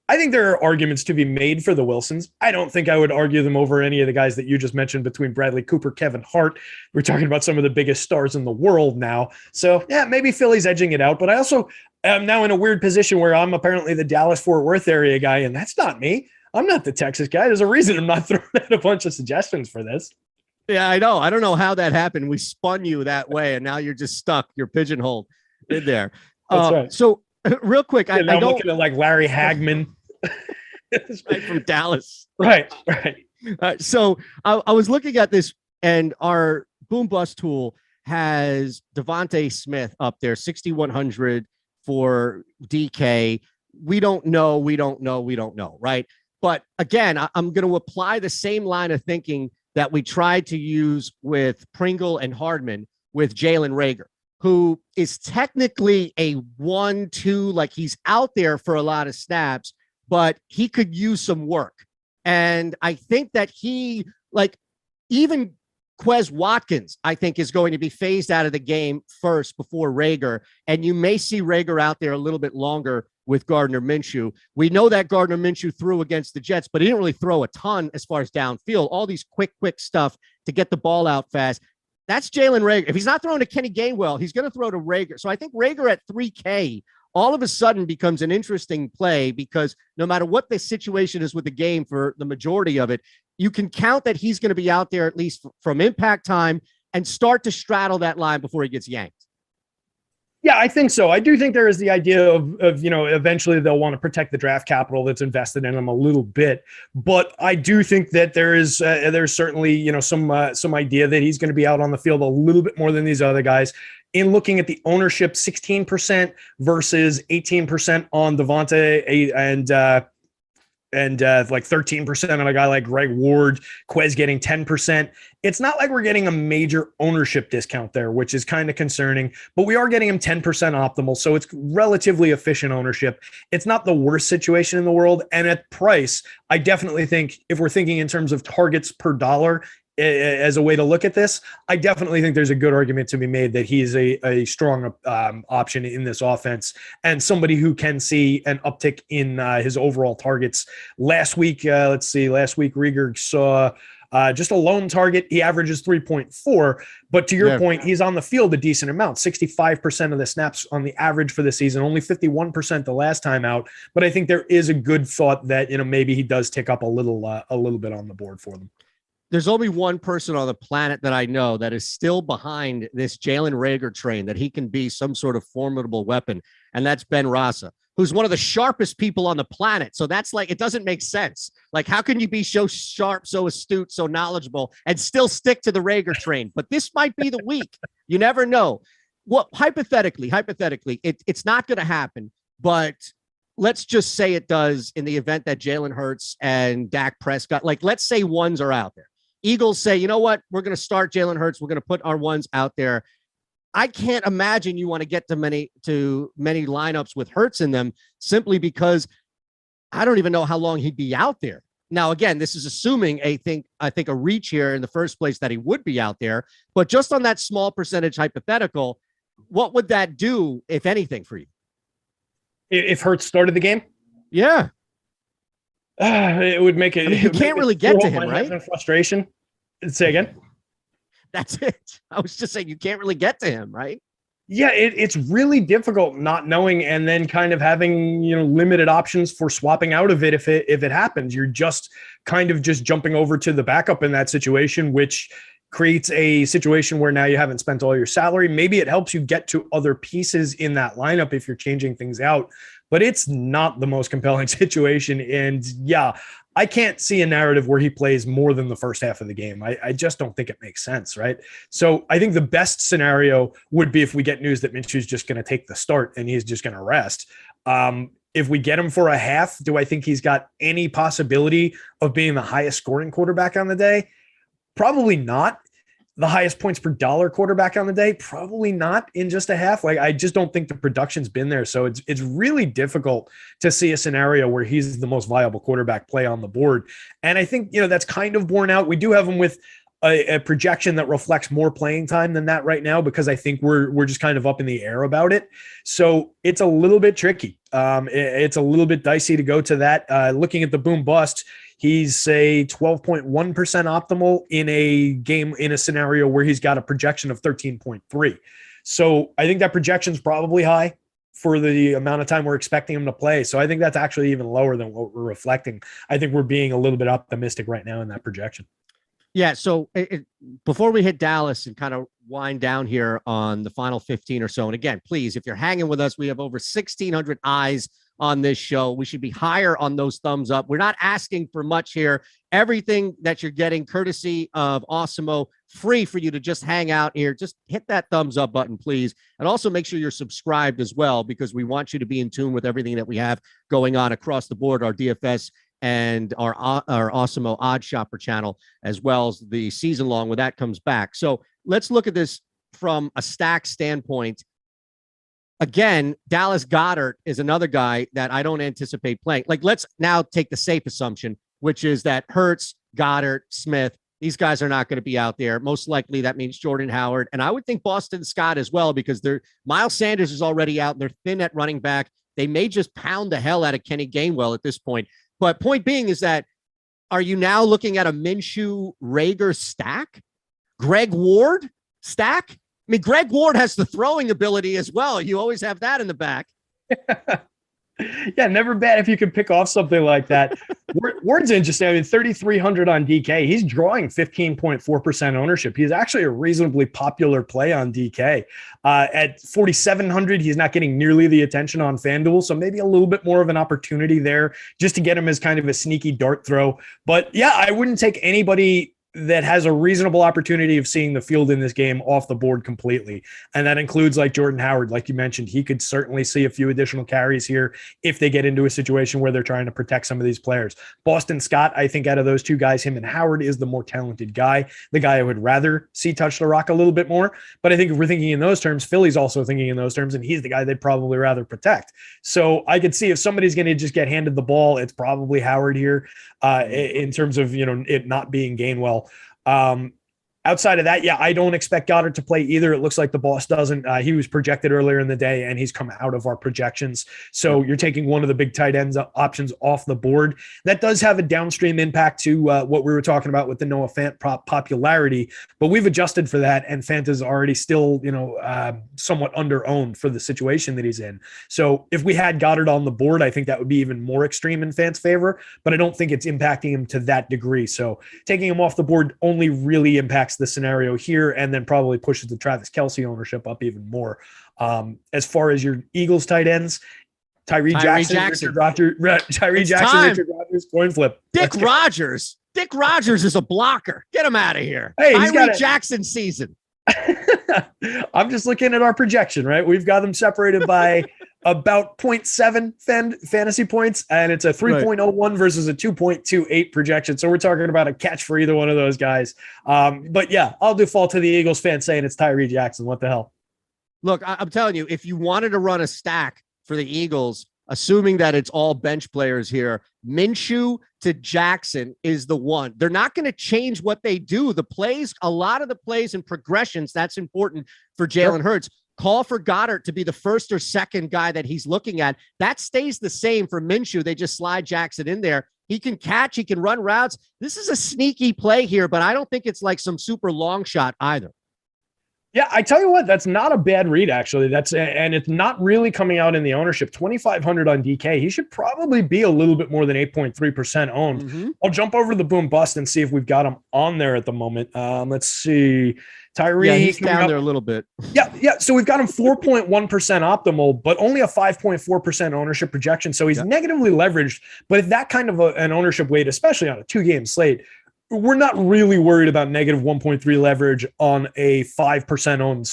I think there are arguments to be made for the Wilsons. I don't think I would argue them over any of the guys that you just mentioned between Bradley Cooper, Kevin Hart. We're talking about some of the biggest stars in the world now. So yeah, maybe Philly's edging it out, but I also am now in a weird position where I'm apparently the Dallas-Fort Worth area guy, and that's not me. I'm not the Texas guy. There's a reason I'm not throwing out a bunch of suggestions for this. Yeah, I know. I don't know how that happened. We spun you that way, and now you're just stuck. You're pigeonholed in there. That's right. So real quick, I'm looking at like Larry Hagman. Right from Dallas. Right. So I was looking at this, and our Boom Bust tool has Devontae Smith up there, 6,100 for DK. We don't know, right? But again, I'm going to apply the same line of thinking that we tried to use with Pringle and Hardman with Jalen Reagor, who is technically a 1-2, like he's out there for a lot of snaps, but he could use some work. And I think that even Quez Watkins, I think, is going to be phased out of the game first before Reagor. And you may see Reagor out there a little bit longer with Gardner Minshew. We know that Gardner Minshew threw against the Jets, but he didn't really throw a ton as far as downfield. All these quick stuff to get the ball out fast. That's Jalen Reagor. If he's not throwing to Kenny Gainwell, he's going to throw to Reagor. So I think Reagor at 3K all of a sudden becomes an interesting play, because no matter what the situation is with the game for the majority of it, you can count that he's going to be out there at least from impact time and start to straddle that line before he gets yanked. Yeah, I think so. I do think there is the idea of eventually they'll want to protect the draft capital that's invested in them a little bit. But I do think that there's certainly, some idea that he's going to be out on the field a little bit more than these other guys. In looking at the ownership, 16% versus 18% on Devontae and like 13% on a guy like Greg Ward, Quez getting 10%. It's not like we're getting a major ownership discount there, which is kind of concerning, but we are getting him 10% optimal. So it's relatively efficient ownership. It's not the worst situation in the world. And at price, I definitely think if we're thinking in terms of targets per dollar, as a way to look at this, I definitely think there's a good argument to be made that he's a strong option in this offense and somebody who can see an uptick in his overall targets. Last week, Reagor saw just a lone target. He averages 3.4, but to your point, he's on the field a decent amount, 65% of the snaps on the average for the season, only 51% the last time out. But I think there is a good thought that, maybe he does tick up a little bit on the board for them. There's only one person on the planet that I know that is still behind this Jalen Reagor train, that he can be some sort of formidable weapon, and that's Ben Rasa. who's one of the sharpest people on the planet. So that's like, it doesn't make sense. Like, how can you be so sharp, so astute, so knowledgeable, and still stick to the Rager train? But this might be the week. You never know. Well, hypothetically, it's not going to happen, but let's just say it does in the event that Jalen Hurts and Dak Prescott, like, let's say ones are out there. Eagles say, you know what? We're going to start Jalen Hurts. We're going to put our ones out there. I can't imagine you want to get to many lineups with Hurts in them, simply because I don't even know how long he'd be out there. Now, again, this is assuming I think a reach here in the first place that he would be out there, but just on that small percentage hypothetical, what would that do, if anything, for you? If Hurts started the game? Yeah. It would make it. I mean, you can't really get to him, right? Frustration. Say again. That's it. I was just saying, you can't really get to him, right? Yeah, it's really difficult not knowing, and then kind of having, limited options for swapping out of it if it happens. You're just kind of just jumping over to the backup in that situation, which creates a situation where now you haven't spent all your salary. Maybe it helps you get to other pieces in that lineup if you're changing things out, but it's not the most compelling situation. And yeah, I can't see a narrative where he plays more than the first half of the game. I just don't think it makes sense, right? So I think the best scenario would be if we get news that Minshew's just going to take the start and he's just going to rest. If we get him for a half, do I think he's got any possibility of being the highest scoring quarterback on the day? Probably not. The highest points per dollar quarterback on the day? Probably not in just a half. Like, I just don't think the production's been there. So it's really difficult to see a scenario where he's the most viable quarterback play on the board. And I think, that's kind of borne out. We do have him with a projection that reflects more playing time than that right now, because I think we're just kind of up in the air about it. So it's a little bit tricky. It's a little bit dicey to go to that. Looking at the boom bust, he's a 12.1% optimal in a game, in a scenario where he's got a projection of 13.3. So I think that projection is probably high for the amount of time we're expecting him to play. So I think that's actually even lower than what we're reflecting. I think we're being a little bit optimistic right now in that projection. Yeah. So before we hit Dallas and kind of wind down here on the final 15 or so, and again, please, if you're hanging with us, we have over 1,600 eyes on this show. We should be higher on those thumbs up. We're not asking for much here. Everything that you're getting courtesy of Awesemo, free for you to just hang out here. Just hit that thumbs up button, please. And also make sure you're subscribed as well, because we want you to be in tune with everything that we have going on across the board, our DFS and our Awesemo Odd Shopper channel, as well as the season long when that comes back. So let's look at this from a stack standpoint. Again, Dallas Goedert is another guy that I don't anticipate playing. Like, let's now take the safe assumption, which is that Hurts, Goedert, Smith, these guys are not going to be out there. Most likely that means Jordan Howard. And I would think Boston Scott as well, because Miles Sanders is already out and they're thin at running back. They may just pound the hell out of Kenny Gainwell at this point. But point being is that, are you now looking at a Minshew Rager stack? Greg Ward stack? I mean, Greg Ward has the throwing ability as well. You always have that in the back. Yeah, never bad if you could pick off something like that. Ward's interesting. I mean, 3,300 on DK. He's drawing 15.4% ownership. He's actually a reasonably popular play on DK. At 4,700, he's not getting nearly the attention on FanDuel, so maybe a little bit more of an opportunity there just to get him as kind of a sneaky dart throw. But yeah, I wouldn't take anybody that has a reasonable opportunity of seeing the field in this game off the board completely. And that includes like Jordan Howard, like you mentioned. He could certainly see a few additional carries here if they get into a situation where they're trying to protect some of these players. Boston Scott, I think out of those two guys, him and Howard is the more talented guy, the guy I would rather see touch the rock a little bit more. But I think if we're thinking in those terms, Philly's also thinking in those terms, and he's the guy they'd probably rather protect. So I could see if somebody's going to just get handed the ball, it's probably Howard here in terms of, it not being Gainwell. Outside of that, yeah, I don't expect Goddard to play either. It looks like the boss doesn't. He was projected earlier in the day, and he's come out of our projections. So you're taking one of the big tight ends options off the board. That does have a downstream impact to what we were talking about with the Noah Fant popularity, but we've adjusted for that, and Fant is already still, somewhat under-owned for the situation that he's in. So if we had Goddard on the board, I think that would be even more extreme in Fant's favor, but I don't think it's impacting him to that degree. So taking him off the board only really impacts the scenario here, and then probably pushes the Travis Kelce ownership up even more. As far as your Eagles tight ends, Tyree Jackson. Tyree Jackson, Richard Rodgers, coin flip. Dick Rogers. Dick Rogers is a blocker. Get him out of here. Hey, Tyree Jackson season. I'm just looking at our projection, right? We've got them separated by about 0.7 fantasy points, and it's a 3.01 versus a 2.28 projection. So we're talking about a catch for either one of those guys. But yeah, I'll default to the Eagles fan saying it's Tyree Jackson. What the hell? Look, I'm telling you, if you wanted to run a stack for the Eagles, assuming that it's all bench players here, Minshew to Jackson is the one. They're not going to change what they do. The plays, a lot of the plays and progressions, that's important for Jalen Hurts. Call for Goddard to be the first or second guy that he's looking at. That stays the same for Minshew. They just slide Jackson in there. He can catch, he can run routes. This is a sneaky play here, but I don't think it's like some super long shot either. Yeah, I tell you what, that's not a bad read, actually. And it's not really coming out in the ownership. 2,500 on DK. He should probably be a little bit more than 8.3% owned. Mm-hmm. I'll jump over to the boom bust and see if we've got him on there at the moment. Let's see. Tyree. Yeah, he's down there a little bit. Yeah. So we've got him 4.1% optimal, but only a 5.4% ownership projection. So he's negatively leveraged. But if that kind of an ownership weight, especially on a 2-game slate, we're not really worried about negative 1.3 leverage on a 5% owned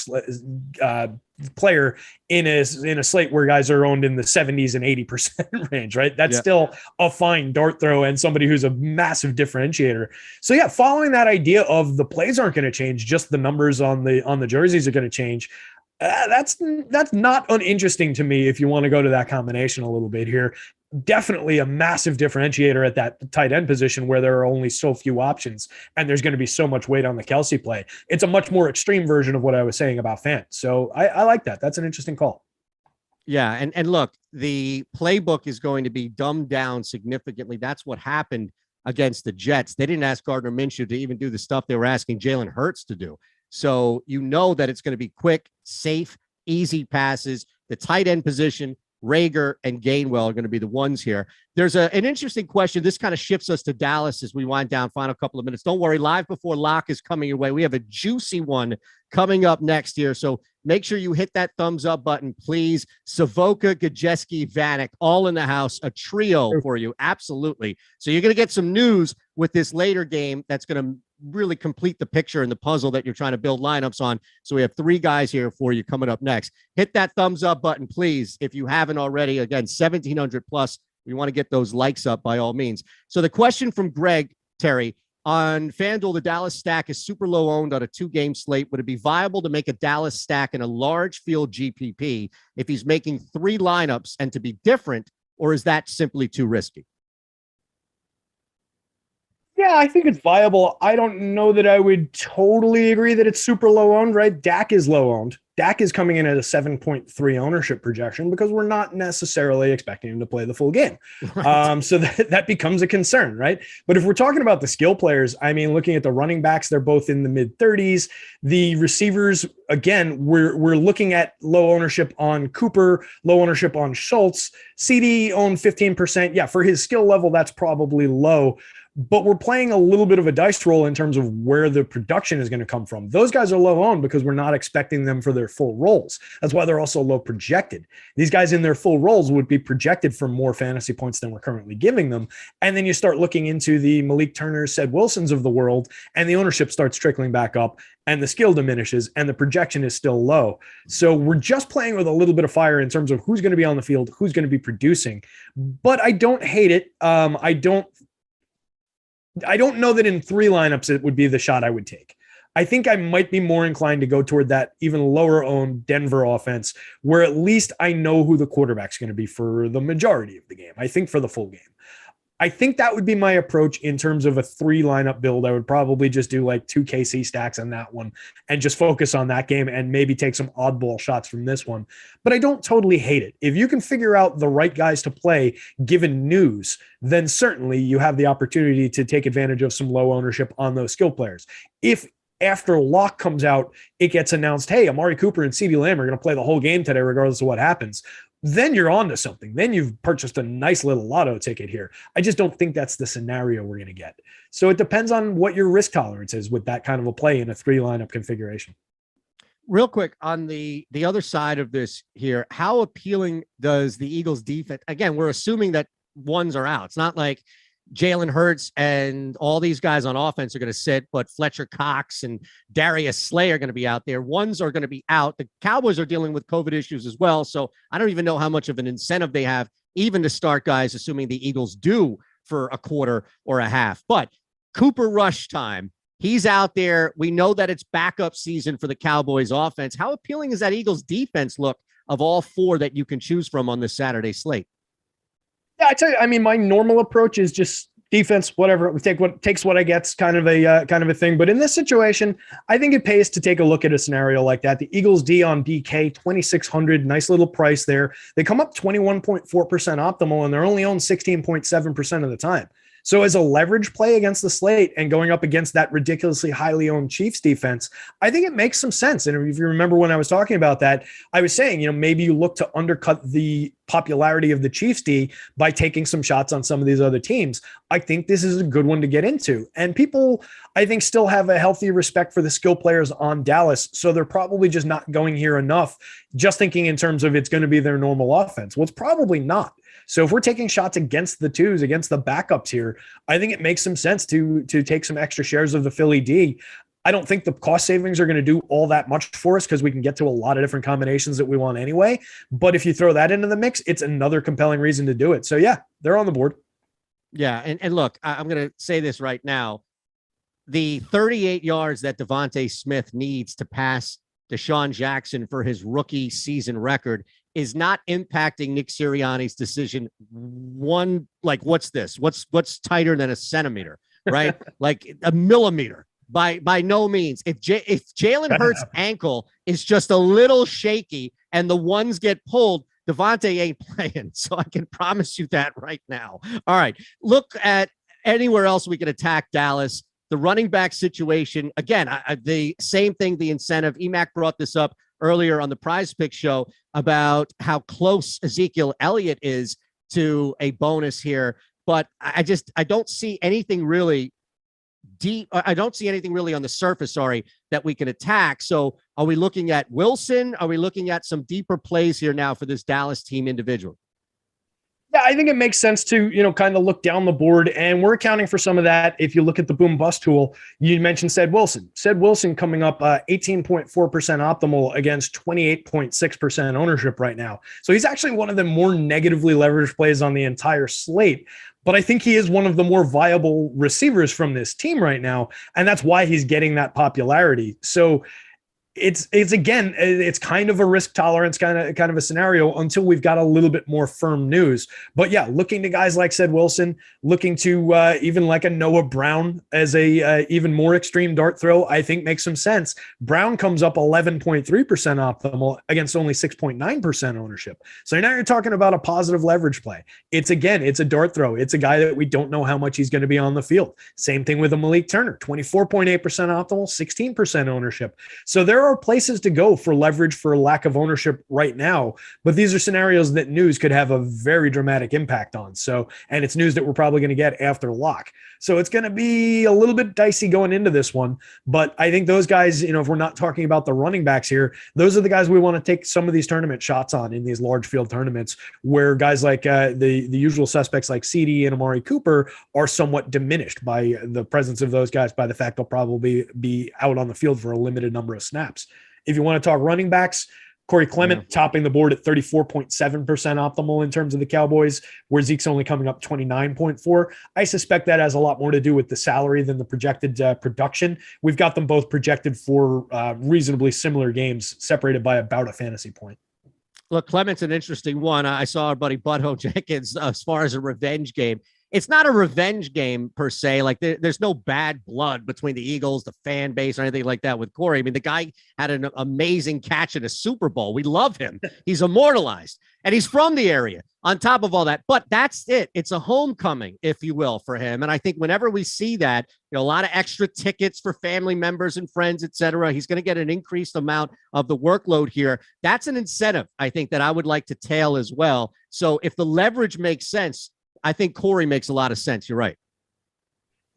player in a slate where guys are owned in the 70s and 80% range, right? That's still a fine dart throw and somebody who's a massive differentiator. So yeah, following that idea of the plays aren't going to change, just the numbers on the jerseys are going to change. That's not uninteresting to me if you want to go to that combination a little bit here. Definitely a massive differentiator at that tight end position where there are only so few options and there's going to be so much weight on the Kelsey play. It's a much more extreme version of what I was saying about Fant. So I like that. That's an interesting call. Yeah. And look, the playbook is going to be dumbed down significantly. That's what happened against the Jets. They didn't ask Gardner Minshew to even do the stuff they were asking Jalen Hurts to do. So you know that it's going to be quick, safe, easy passes. The tight end position, Rager and Gainwell are going to be the ones here. There's an interesting question. This kind of shifts us to Dallas as we wind down final couple of minutes. Don't worry, live before lock is coming your way. We have a juicy one coming up next here. So make sure you hit that thumbs up button, please. Savoca, Gajeski, Vanek, all in the house, a trio for you. Absolutely. So you're going to get some news with this later game that's going to really complete the picture and the puzzle that you're trying to build lineups on. So we have 3 guys here for you coming up next. Hit that thumbs up button, please, if you haven't already. Again, 1,700 plus. We want to get those likes up by all means. So the question from Greg, Terry, on FanDuel, the Dallas stack is super low owned on a 2-game slate. Would it be viable to make a Dallas stack in a large field GPP if he's making 3 lineups and to be different, or is that simply too risky? Yeah, I think it's viable. I don't know that I would totally agree that it's super low owned, right? Dak is low owned. Dak is coming in at a 7.3 ownership projection because we're not necessarily expecting him to play the full game. Right. So that becomes a concern, right? But if we're talking about the skill players, I mean, looking at the running backs, they're both in the mid 30s. The receivers, again, we're looking at low ownership on Cooper, low ownership on Schultz. CD owned 15%. Yeah, for his skill level, that's probably low. But we're playing a little bit of a dice roll in terms of where the production is going to come from. Those guys are low owned because we're not expecting them for their full roles. That's why they're also low projected. These guys in their full roles would be projected for more fantasy points than we're currently giving them. And then you start looking into the Malik Turners, Sed Wilsons of the world, and the ownership starts trickling back up and the skill diminishes and the projection is still low. So we're just playing with a little bit of fire in terms of who's going to be on the field, who's going to be producing. But I don't hate it. I don't know that in 3 lineups it would be the shot I would take. I think I might be more inclined to go toward that even lower owned Denver offense where at least I know who the quarterback's going to be for the majority of the game. I think for the full game. I think that would be my approach in terms of a 3 lineup build. I would probably just do like 2 KC stacks on that one and just focus on that game and maybe take some oddball shots from this one. But I don't totally hate it. If you can figure out the right guys to play given news, then certainly you have the opportunity to take advantage of some low ownership on those skill players. If after lock comes out, it gets announced, hey, Amari Cooper and CeeDee Lamb are going to play the whole game today, regardless of what happens. Then you're on to something. Then you've purchased a nice little lotto ticket here. I just don't think that's the scenario we're going to get. So it depends on what your risk tolerance is with that kind of a play in a 3 lineup configuration. Real quick on the other side of this here, how appealing does the Eagles defense? Again, we're assuming that ones are out. It's not like Jalen Hurts and all these guys on offense are going to sit, but Fletcher Cox and Darius Slay are going to be out there. Ones are going to be out. The Cowboys are dealing with COVID issues as well. So I don't even know how much of an incentive they have even to start guys, assuming the Eagles do for a quarter or a half. But Cooper Rush time. He's out there. We know that it's backup season for the Cowboys offense. How appealing is that Eagles defense look of all four that you can choose from on this Saturday slate? Yeah, I tell you, I mean, my normal approach is just defense, whatever. We take what takes what I get's kind of a thing. But in this situation, I think it pays to take a look at a scenario like that. The Eagles D on DK, 2,600, nice little price there. They come up 21.4% optimal, and they're only owned 16.7% of the time. So as a leverage play against the slate and going up against that ridiculously highly owned Chiefs defense, I think it makes some sense. And if you remember when I was talking about that, I was saying, maybe you look to undercut the popularity of the Chiefs D by taking some shots on some of these other teams. I think this is a good one to get into. And people, I think, still have a healthy respect for the skill players on Dallas. So they're probably just not going here enough, just thinking in terms of it's going to be their normal offense. Well, it's probably not. So if we're taking shots against the twos, against the backups here, I think it makes some sense to take some extra shares of the Philly D. I don't think the cost savings are going to do all that much for us because we can get to a lot of different combinations that we want anyway. But if you throw that into the mix, it's another compelling reason to do it. So yeah, they're on the board. Yeah. And look, I'm going to say this right now. The 38 yards that Devontae Smith needs to pass Deshaun Jackson for his rookie season record is not impacting Nick Sirianni's decision. What's this? What's tighter than a centimeter, right? Like a millimeter. By no means. If Jalen Hurts' ankle is just a little shaky and the ones get pulled, Devontae ain't playing. So I can promise you that right now. All right. Look at anywhere else we can attack Dallas. The running back situation, again, the same thing, the incentive. EMAC brought this up earlier on the Prize Pick show about how close Ezekiel Elliott is to a bonus here. But I don't see anything really deep. I don't see anything really on the surface, that we can attack. So are we looking at Wilson? Are we looking at some deeper plays here now for this Dallas team individual? Yeah, I think it makes sense to, kind of look down the board, and we're accounting for some of that. If you look at the boom bust tool, you mentioned Ced Wilson coming up 18.4% optimal against 28.6% ownership right now. So he's actually one of the more negatively leveraged plays on the entire slate. But I think he is one of the more viable receivers from this team right now, and that's why he's getting that popularity. So it's again, it's kind of a risk tolerance kind of a scenario until we've got a little bit more firm news. But yeah, looking to guys like Ced Wilson, looking to even like a Noah Brown as a even more extreme dart throw, I think makes some sense. Brown comes up 11.3% optimal against only 6.9% ownership. So now you're talking about a positive leverage play. It's a dart throw. It's a guy that we don't know how much he's going to be on the field. Same thing with a Malik Turner, 24.8% optimal, 16% ownership. So there are places to go for leverage for lack of ownership right now, but these are scenarios that news could have a very dramatic impact on. So, and it's news that we're probably going to get after lock. So it's going to be a little bit dicey going into this one, but I think those guys, if we're not talking about the running backs here, those are the guys we want to take some of these tournament shots on in these large field tournaments where guys like the usual suspects like CD and Amari Cooper are somewhat diminished by the presence of those guys, by the fact they'll probably be out on the field for a limited number of snaps. If you want to talk running backs, Corey Clement topping the board at 34.7% optimal in terms of the Cowboys, where Zeke's only coming up 29.4. I suspect that has a lot more to do with the salary than the projected production. We've got them both projected for reasonably similar games, separated by about a fantasy point. Look, Clement's an interesting one. I saw our buddy Butthole Jenkins as far as a revenge game. It's not a revenge game per se. Like there's no bad blood between the Eagles, the fan base, or anything like that with Corey. I mean, the guy had an amazing catch in a Super Bowl. We love him. He's immortalized, and he's from the area on top of all that. But that's it. It's a homecoming, if you will, for him. And I think whenever we see that, a lot of extra tickets for family members and friends, et cetera, he's going to get an increased amount of the workload here. That's an incentive, I think, that I would like to tail as well. So if the leverage makes sense, I think Corey makes a lot of sense. You're right.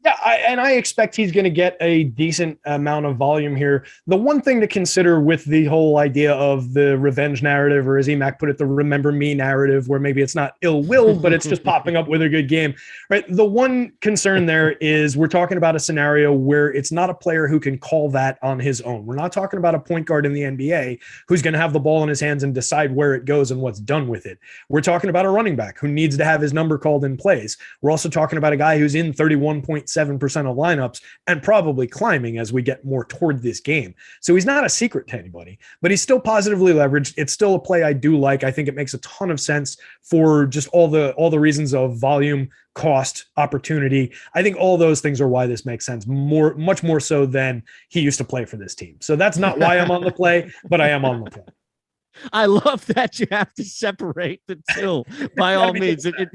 Yeah, I expect he's going to get a decent amount of volume here. The one thing to consider with the whole idea of the revenge narrative, or as Emac put it, the remember me narrative, where maybe it's not ill will, but it's just popping up with a good game, right? The one concern there is we're talking about a scenario where it's not a player who can call that on his own. We're not talking about a point guard in the NBA who's going to have the ball in his hands and decide where it goes and what's done with it. We're talking about a running back who needs to have his number called in plays. We're also talking about a guy who's in 31.7% of lineups and probably climbing as we get more toward this game. So he's not a secret to anybody, but he's still positively leveraged. It's still a play I do like. I think it makes a ton of sense for just all the reasons of volume, cost, opportunity. I think all those things are why this makes sense, much more so than he used to play for this team. So that's not why I'm on the play, but I am on the play. I love that you have to separate the two. By all means, it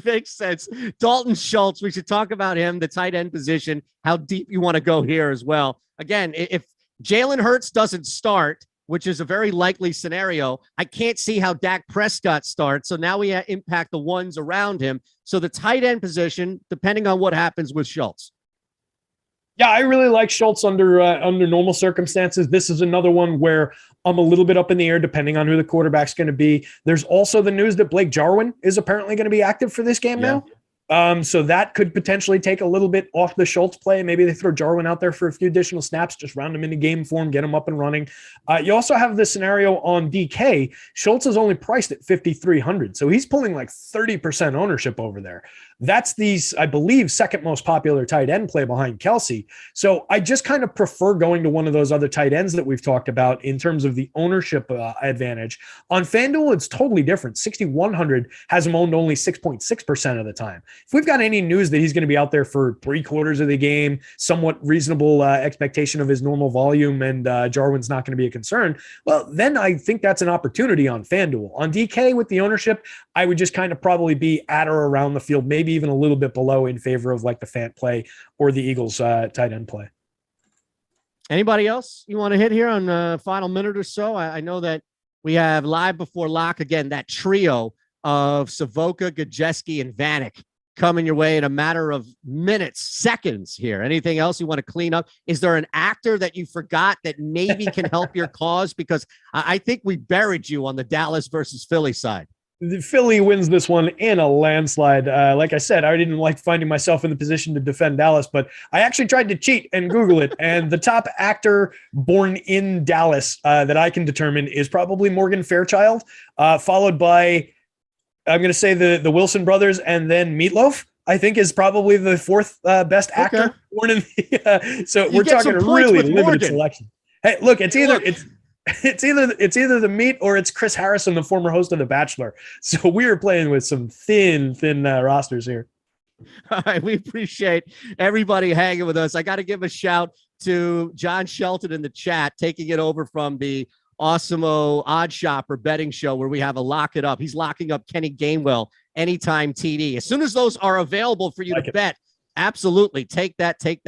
makes sense. Dalton Schultz, we should talk about him, the tight end position, how deep you want to go here as well. Again, if Jalen Hurts doesn't start, which is a very likely scenario, I can't see how Dak Prescott starts. So now we impact the ones around him. So the tight end position, depending on what happens with Schultz. Yeah, I really like Schultz under normal circumstances. This is another one where I'm a little bit up in the air depending on who the quarterback's going to be. There's also the news that Blake Jarwin is apparently going to be active for this game now. So that could potentially take a little bit off the Schultz play. Maybe they throw Jarwin out there for a few additional snaps, just round him into game form, get him up and running. You also have this scenario on DK. Schultz is only priced at 5,300. So he's pulling like 30% ownership over there. That's I believe, second most popular tight end play behind Kelsey. So I just kind of prefer going to one of those other tight ends that we've talked about in terms of the ownership advantage. On FanDuel, it's totally different. 6,100 has him owned only 6.6% of the time. If we've got any news that he's going to be out there for 3/4 of the game, somewhat reasonable expectation of his normal volume, and Jarwin's not going to be a concern, well, then I think that's an opportunity on FanDuel. On DK with the ownership, I would just kind of probably be at or around the field, maybe even a little bit below in favor of like the Fant play or the Eagles tight end play. Anybody else you want to hit here on the final minute or so? I know that we have live before lock again, that trio of Savoca, Gajeski, and Vanek coming your way in a matter of minutes, seconds here. Anything else you want to clean up? Is there an actor that you forgot that maybe can help your cause? Because I think we buried you on the Dallas versus Philly side. The Philly wins this one in a landslide. Like I said, I didn't like finding myself in the position to defend Dallas, but I actually tried to cheat and Google it. And the top actor born in Dallas that I can determine is probably Morgan Fairchild, followed by, I'm going to say the Wilson brothers, and then Meatloaf, I think, is probably the fourth best actor born in the, so we're talking a really limited selection. Hey, look, it's either the Meat or it's Chris Harrison, the former host of The Bachelor. So we are playing with some thin rosters here. All right, we appreciate everybody hanging with us. I got to give a shout to John Shelton in the chat, taking it over from the Awesemo Odd Shopper betting show where we have a lock it up. He's locking up Kenny Gainwell anytime TD. As soon as those are available for you to bet, absolutely take that. Hit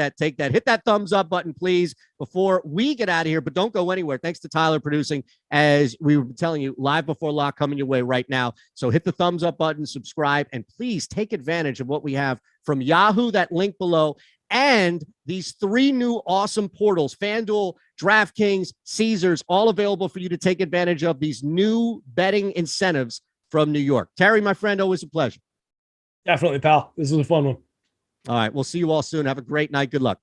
that thumbs up button, please, before we get out of here. But don't go anywhere. Thanks to Tyler producing, as we were telling you, live before lock coming your way right now. So hit the thumbs up button, subscribe, and please take advantage of what we have from Yahoo, that link below, and these three new awesome portals, FanDuel, DraftKings, Caesars, all available for you to take advantage of these new betting incentives from New York. Terry, my friend, always a pleasure. Definitely, pal. This was a fun one. All right, we'll see you all soon. Have a great night. Good luck.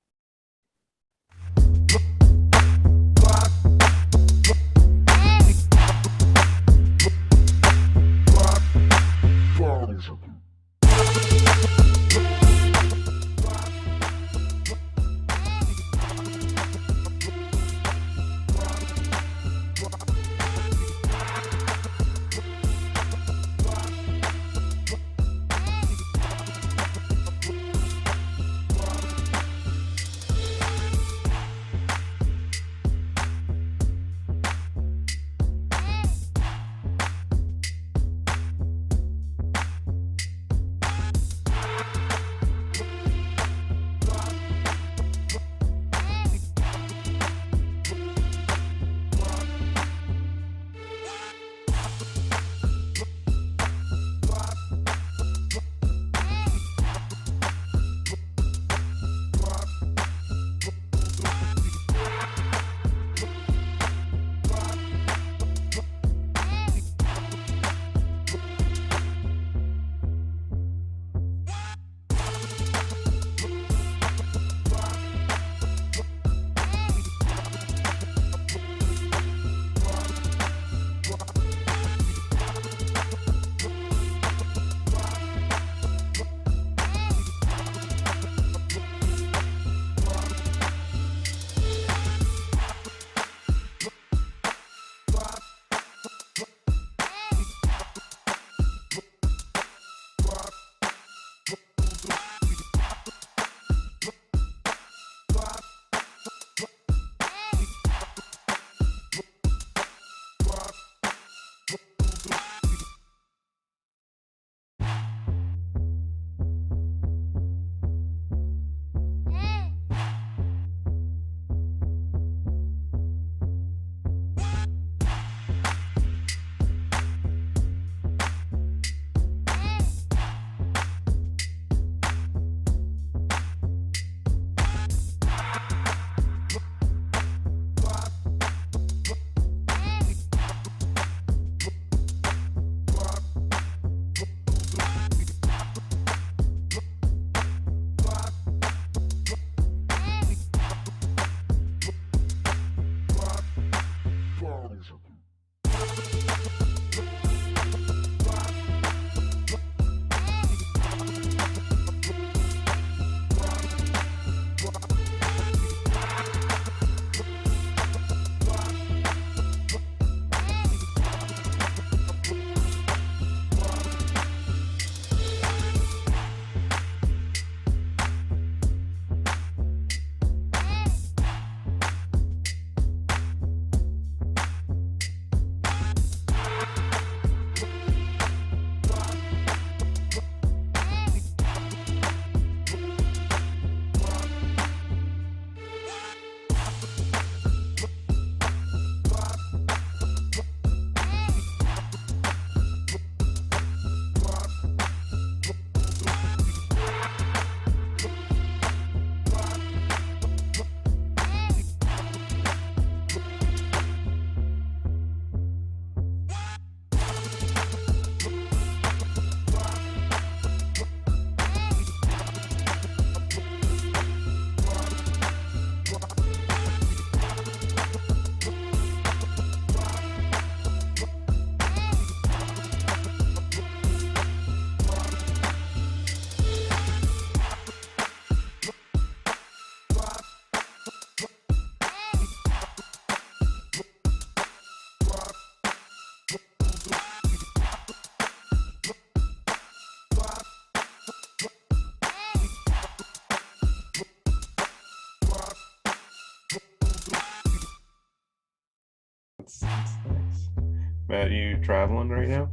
Matt, you traveling right now?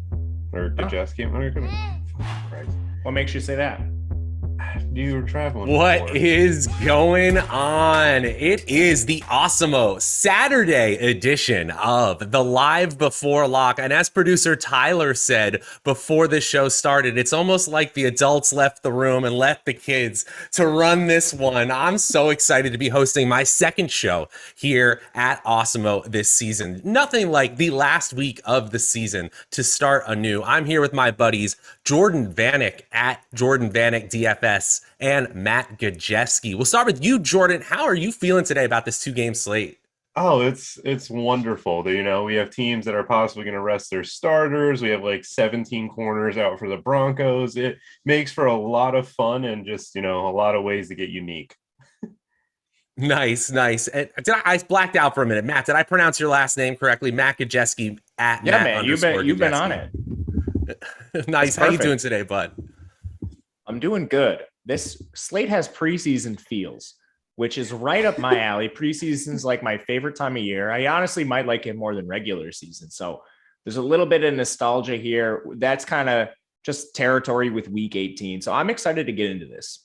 Or did Jess get American? Christ. What makes you say that? You were traveling. What before. is going on? It is the Awesemo Saturday edition of the Live Before Lock. And as producer Tyler said before the show started, it's almost like the adults left the room and left the kids to run this one. I'm so excited to be hosting my second show here at Awesemo this season. Nothing like the last week of the season to start anew. I'm here with my buddies, Jordan Vanek at Jordan Vanek DFS and Matt Gajeski. We'll start with you, Jordan. How are you feeling today about this 2-game slate? Oh, it's wonderful. We have teams that are possibly going to rest their starters. We have like 17 corners out for the Broncos. It makes for a lot of fun and just, a lot of ways to get unique. Nice. And I blacked out for a minute. Matt, did I pronounce your last name correctly? Matt Gajeski at Yeah, Matt man, you've been on it. Nice. How you doing today, bud? I'm doing good. This slate has preseason feels, which is right up my alley. Preseason's like my favorite time of year. I honestly might like it more than regular season. So there's a little bit of nostalgia here. That's kind of just territory with week 18. So I'm excited to get into this.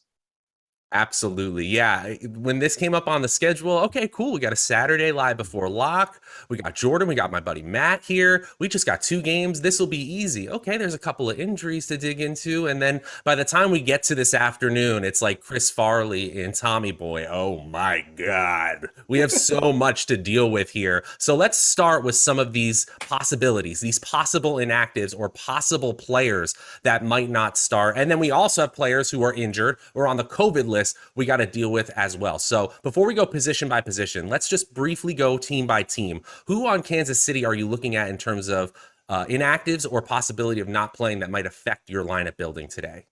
Absolutely. Yeah. When this came up on the schedule, okay, cool. We got a Saturday live before lock. We got Jordan. We got my buddy Matt here. We just got 2 games. This will be easy. Okay, there's a couple of injuries to dig into. And then by the time we get to this afternoon, it's like Chris Farley and Tommy Boy. Oh my God. We have so much to deal with here. So let's start with some of these possibilities, these possible inactives or possible players that might not start. And then we also have players who are injured or on the COVID list we got to deal with as well. So before we go position by position, let's just briefly go team by team. Who on Kansas City are you looking at in terms of inactives or possibility of not playing that might affect your lineup building today?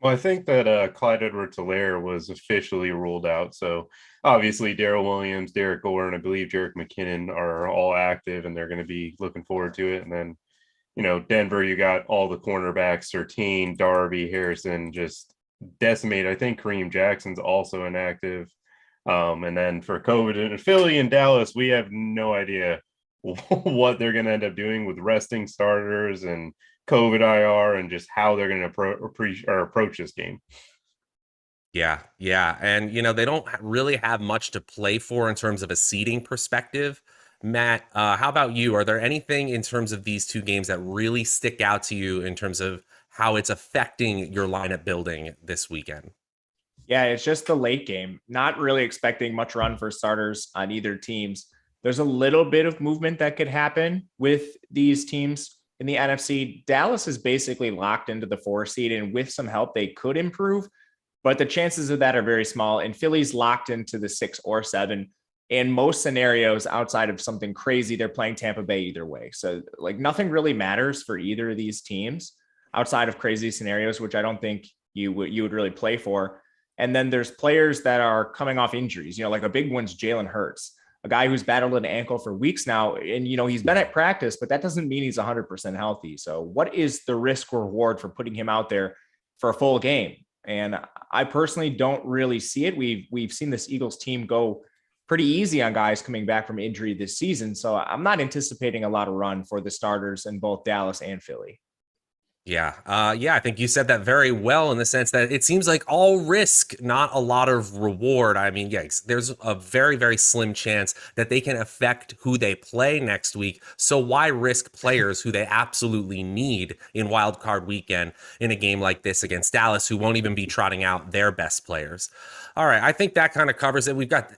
Well, I think that Clyde Edwards-Helaire was officially ruled out. So obviously Darrell Williams, Derek Gore, and I believe Jerick McKinnon are all active and they're going to be looking forward to it. And then, Denver, you got all the cornerbacks, Surtain, Darby, Harrison, just decimated. I think Kareem Jackson's also inactive. And then for COVID and Philly and Dallas, we have no idea what they're going to end up doing with resting starters and COVID IR and just how they're going to approach this game. Yeah. And, they don't really have much to play for in terms of a seeding perspective. Matt, how about you? Are there anything in terms of these 2 games that really stick out to you in terms of how it's affecting your lineup building this weekend? Yeah, it's just the late game. Not really expecting much run for starters on either teams. There's a little bit of movement that could happen with these teams in the NFC. Dallas is basically locked into the 4 seed, and with some help, they could improve, but the chances of that are very small. And Philly's locked into the 6 or 7. In most scenarios, outside of something crazy, they're playing Tampa Bay either way. So like nothing really matters for either of these teams outside of crazy scenarios, which I don't think you would really play for. And then there's players that are coming off injuries, like a big one's Jalen Hurts, a guy who's battled an ankle for weeks now. And, he's been at practice, but that doesn't mean he's 100% healthy. So what is the risk reward for putting him out there for a full game? And I personally don't really see it. We've seen this Eagles team go pretty easy on guys coming back from injury this season. So I'm not anticipating a lot of run for the starters in both Dallas and Philly. Yeah. I think you said that very well in the sense that it seems like all risk, not a lot of reward. I mean, there's a very, very slim chance that they can affect who they play next week. So why risk players who they absolutely need in wild card weekend in a game like this against Dallas, who won't even be trotting out their best players? All right. I think that kind of covers it. We've got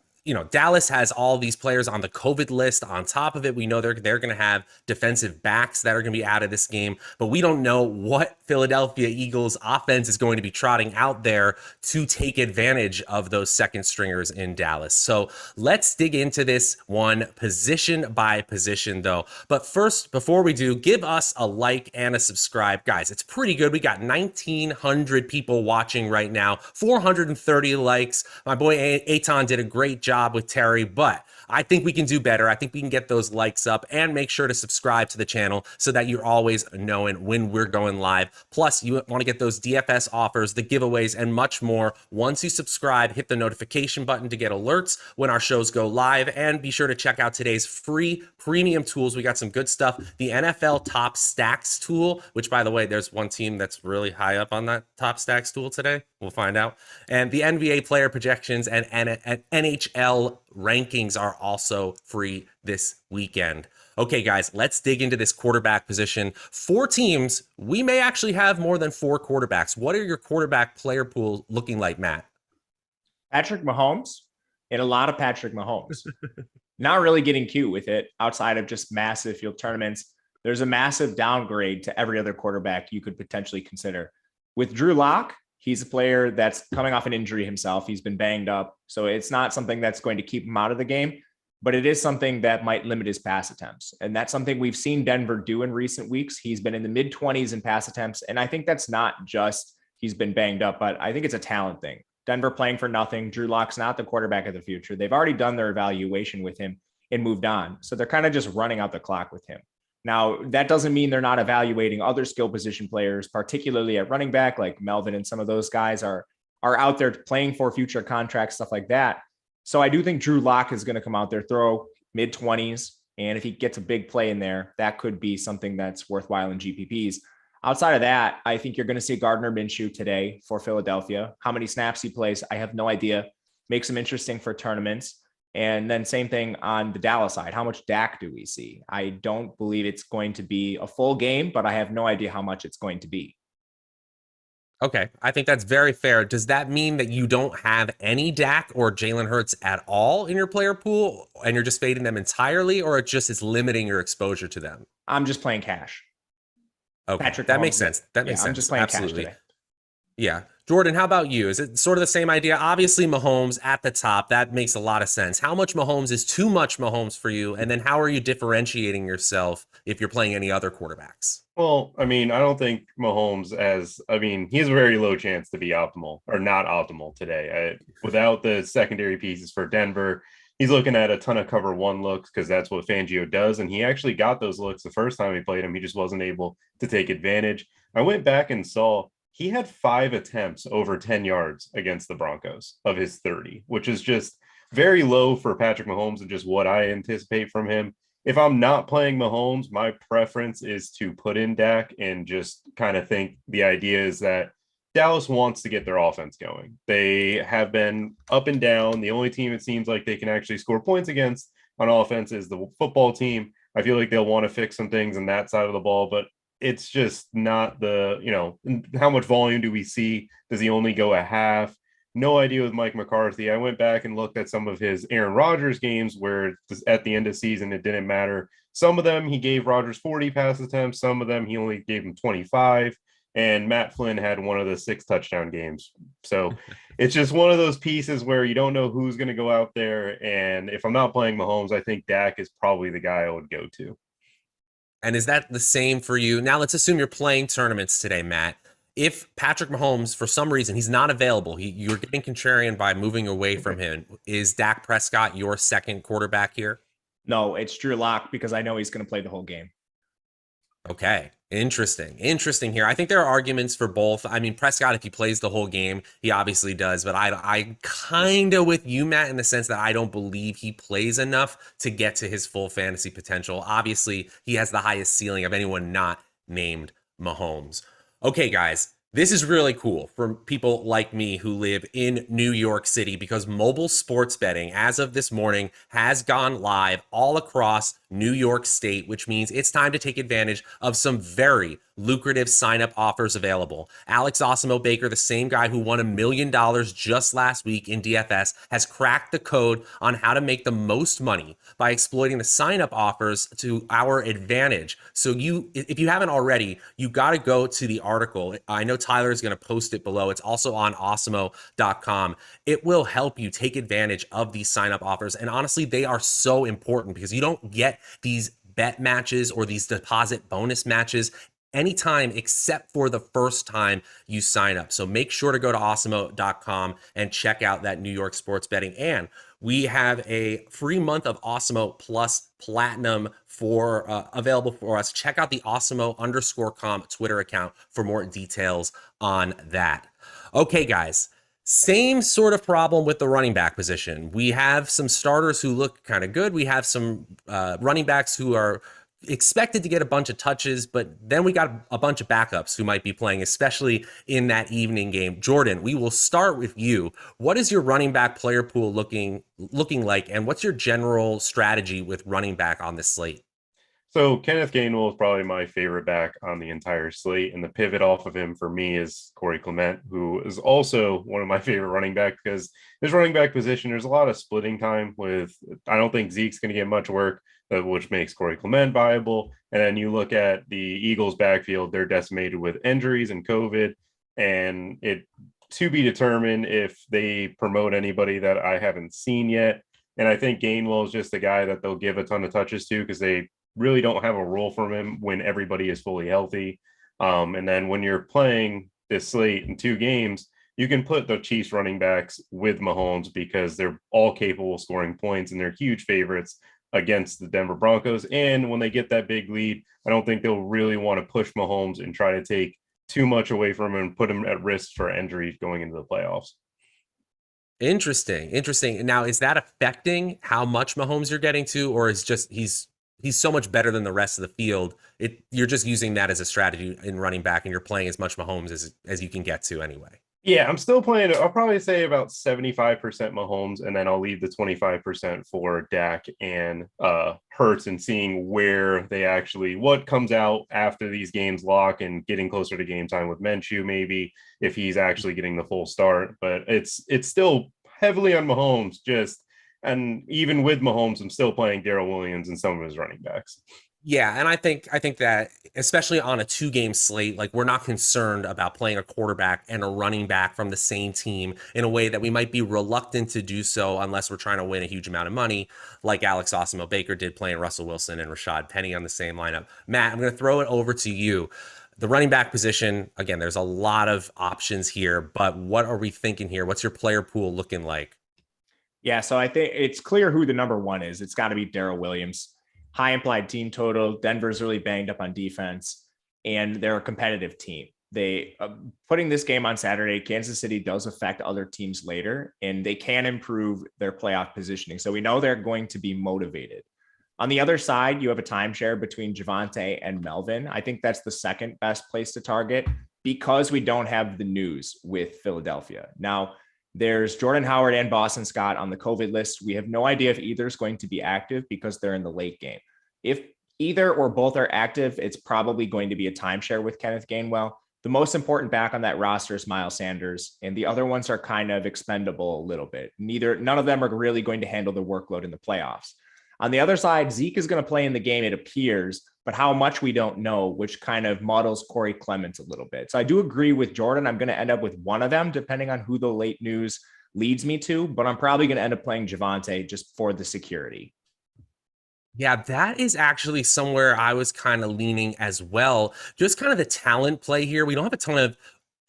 Dallas has all these players on the COVID list. On top of it, we know they're going to have defensive backs that are going to be out of this game, but we don't know what Philadelphia Eagles offense is going to be trotting out there to take advantage of those second stringers in Dallas. So let's dig into this one position by position though. But first, before we do, give us a like and a subscribe. Guys, it's pretty good. We got 1,900 people watching right now, 430 likes. My boy Eitan did a great job with Terry, but I think we can do better. I think we can get those likes up, and make sure to subscribe to the channel so that you're always knowing when we're going live. Plus, you want to get those DFS offers, the giveaways, and much more. Once you subscribe, hit the notification button to get alerts when our shows go live, and be sure to check out today's free premium tools. We got some good stuff. The NFL Top Stacks tool, which, by the way, there's one team that's really high up on that Top Stacks tool today. We'll find out. And the NBA player projections and NHL rankings are also free this weekend. Okay, guys, let's dig into this quarterback position. 4 teams, we may actually have more than 4 quarterbacks. What are your quarterback player pool looking like, Matt? Patrick Mahomes and a lot of Patrick Mahomes. Not really getting cute with it outside of just massive field tournaments. There's a massive downgrade to every other quarterback you could potentially consider. With Drew Lock, he's a player that's coming off an injury himself. He's been banged up. So it's not something that's going to keep him out of the game, but it is something that might limit his pass attempts. And that's something we've seen Denver do in recent weeks. He's been in the mid-20s in pass attempts. And I think that's not just he's been banged up, but I think it's a talent thing. Denver playing for nothing. Drew Lock's not the quarterback of the future. They've already done their evaluation with him and moved on. So they're kind of just running out the clock with him. Now, that doesn't mean they're not evaluating other skill position players, particularly at running back, like Melvin and some of those guys are out there playing for future contracts, stuff like that. So I do think Drew Lock is going to come out there, throw mid-20s, and if he gets a big play in there, that could be something that's worthwhile in GPPs. Outside of that, I think you're going to see Gardner Minshew today for Philadelphia. How many snaps he plays, I have no idea. Makes him interesting for tournaments. And then same thing on the Dallas side. How much Dak do we see? I don't believe it's going to be a full game, but I have no idea how much it's going to be. Okay, I think that's very fair. Does that mean that you don't have any Dak or Jalen Hurts at all in your player pool, and you're just fading them entirely, or it just is limiting your exposure to them? I'm just playing cash. Okay, Patrick that Mahomes. makes sense. That makes sense. I'm just playing Absolutely. cash today. Yeah. Jordan, how about you? Is it sort of the same idea? Obviously, Mahomes at the top. That makes a lot of sense. How much Mahomes is too much Mahomes for you? And then how are you differentiating yourself if you're playing any other quarterbacks? Well, I mean, I don't think Mahomes he has a very low chance to be optimal or not optimal today. Without the secondary pieces for Denver, he's looking at a ton of cover 1 looks because that's what Fangio does. And he actually got those looks the first time he played him. He just wasn't able to take advantage. I went back and saw he had 5 attempts over 10 yards against the Broncos of his 30, which is just very low for Patrick Mahomes and just what I anticipate from him. If I'm not playing Mahomes, my preference is to put in Dak and just kind of think the idea is that Dallas wants to get their offense going. They have been up and down. The only team it seems like they can actually score points against on offense is the football team. I feel like they'll want to fix some things on that side of the ball, but it's just not how much volume do we see? Does he only go a half? No idea with Mike McCarthy. I went back and looked at some of his Aaron Rodgers games where at the end of the season, it didn't matter. Some of them he gave Rodgers 40 pass attempts. Some of them he only gave him 25. And Matt Flynn had one of the 6 touchdown games. So it's just one of those pieces where you don't know who's going to go out there. And if I'm not playing Mahomes, I think Dak is probably the guy I would go to. And is that the same for you? Now, let's assume you're playing tournaments today, Matt. If Patrick Mahomes, for some reason, he's not available, you're getting contrarian by moving away from him. Is Dak Prescott your second quarterback here? No, it's Drew Lock because I know he's going to play the whole game. Okay. Interesting here. I think there are arguments for both. I mean, Prescott, if he plays the whole game, he obviously does. But I kind of with you, Matt, in the sense that I don't believe he plays enough to get to his full fantasy potential. Obviously, he has the highest ceiling of anyone not named Mahomes. Okay, guys, this is really cool for people like me who live in New York City because mobile sports betting, as of this morning, has gone live all across New York State, which means it's time to take advantage of some very lucrative sign-up offers available. Alex Awesemo Baker, the same guy who won $1 million just last week in DFS, has cracked the code on how to make the most money by exploiting the sign-up offers to our advantage. So if you haven't already, you got to go to the article. I know Tyler is going to post it below. It's also on awesemo.com. It will help you take advantage of these sign-up offers. And honestly, they are so important because you don't get these bet matches or these deposit bonus matches anytime except for the first time you sign up. So make sure to go to awesemo.com and check out that New York sports betting. And we have a free month of Awesemo Plus Platinum for available for us. Check out the Awesemo_com Twitter account for more details on that. Okay, guys. Same sort of problem with the running back position. We have some starters who look kind of good. We have some running backs who are expected to get a bunch of touches, but then we got a bunch of backups who might be playing, especially in that evening game. Jordan, we will start with you. What is your running back player pool looking like, and what's your general strategy with running back on this slate? So Kenneth Gainwell is probably my favorite back on the entire slate, and the pivot off of him for me is Corey Clement, who is also one of my favorite running backs because his running back position, there's a lot of splitting time with, I don't think Zeke's going to get much work, which makes Corey Clement viable. And then you look at the Eagles backfield, they're decimated with injuries and COVID, and it to be determined if they promote anybody that I haven't seen yet. And I think Gainwell is just the guy that they'll give a ton of touches to because they really don't have a role for him when everybody is fully healthy. And then when you're playing this slate in 2 games, you can put the Chiefs running backs with Mahomes because they're all capable of scoring points and they're huge favorites against the Denver Broncos. And when they get that big lead, I don't think they'll really want to push Mahomes and try to take too much away from him and put him at risk for injury going into the playoffs. Interesting. Now, is that affecting how much Mahomes you're getting to, or is just he's so much better than the rest of the field? You're just using that as a strategy in running back, and you're playing as much Mahomes as you can get to anyway. Yeah, I'm still playing. I'll probably say about 75% Mahomes, and then I'll leave the 25% for Dak and Hurts, and seeing where they actually, what comes out after these games lock and getting closer to game time with Minshew, maybe if he's actually getting the full start. But it's still heavily on Mahomes, and even with Mahomes, I'm still playing Darrell Williams and some of his running backs. Yeah, and I think that especially on a 2-game slate, like we're not concerned about playing a quarterback and a running back from the same team in a way that we might be reluctant to do so unless we're trying to win a huge amount of money, like Alex Awesemo Baker did playing Russell Wilson and Rashad Penny on the same lineup. Matt, I'm going to throw it over to you. The running back position, again, there's a lot of options here, but what are we thinking here? What's your player pool looking like? Yeah, so I think it's clear who the number one is. It's got to be Darrell Williams. High implied team total. Denver's really banged up on defense, and they're a competitive team. They putting this game on Saturday, Kansas City does affect other teams later, and they can improve their playoff positioning. So we know they're going to be motivated. On the other side, you have a timeshare between Javonte and Melvin. I think that's the second best place to target because we don't have the news with Philadelphia. Now, there's Jordan Howard and Boston Scott on the COVID list. We have no idea if either is going to be active because they're in the late game. If either or both are active, it's probably going to be a timeshare with Kenneth Gainwell. The most important back on that roster is Miles Sanders, and the other ones are kind of expendable a little bit. None of them are really going to handle the workload in the playoffs. On the other side, Zeke is going to play in the game, it appears, but how much we don't know, which kind of muddles Corey Clement a little bit. So I do agree with Jordan. I'm going to end up with one of them, depending on who the late news leads me to, but I'm probably going to end up playing Javonte just for the security. Yeah, that is actually somewhere I was kind of leaning as well. Just kind of the talent play here. We don't have a ton of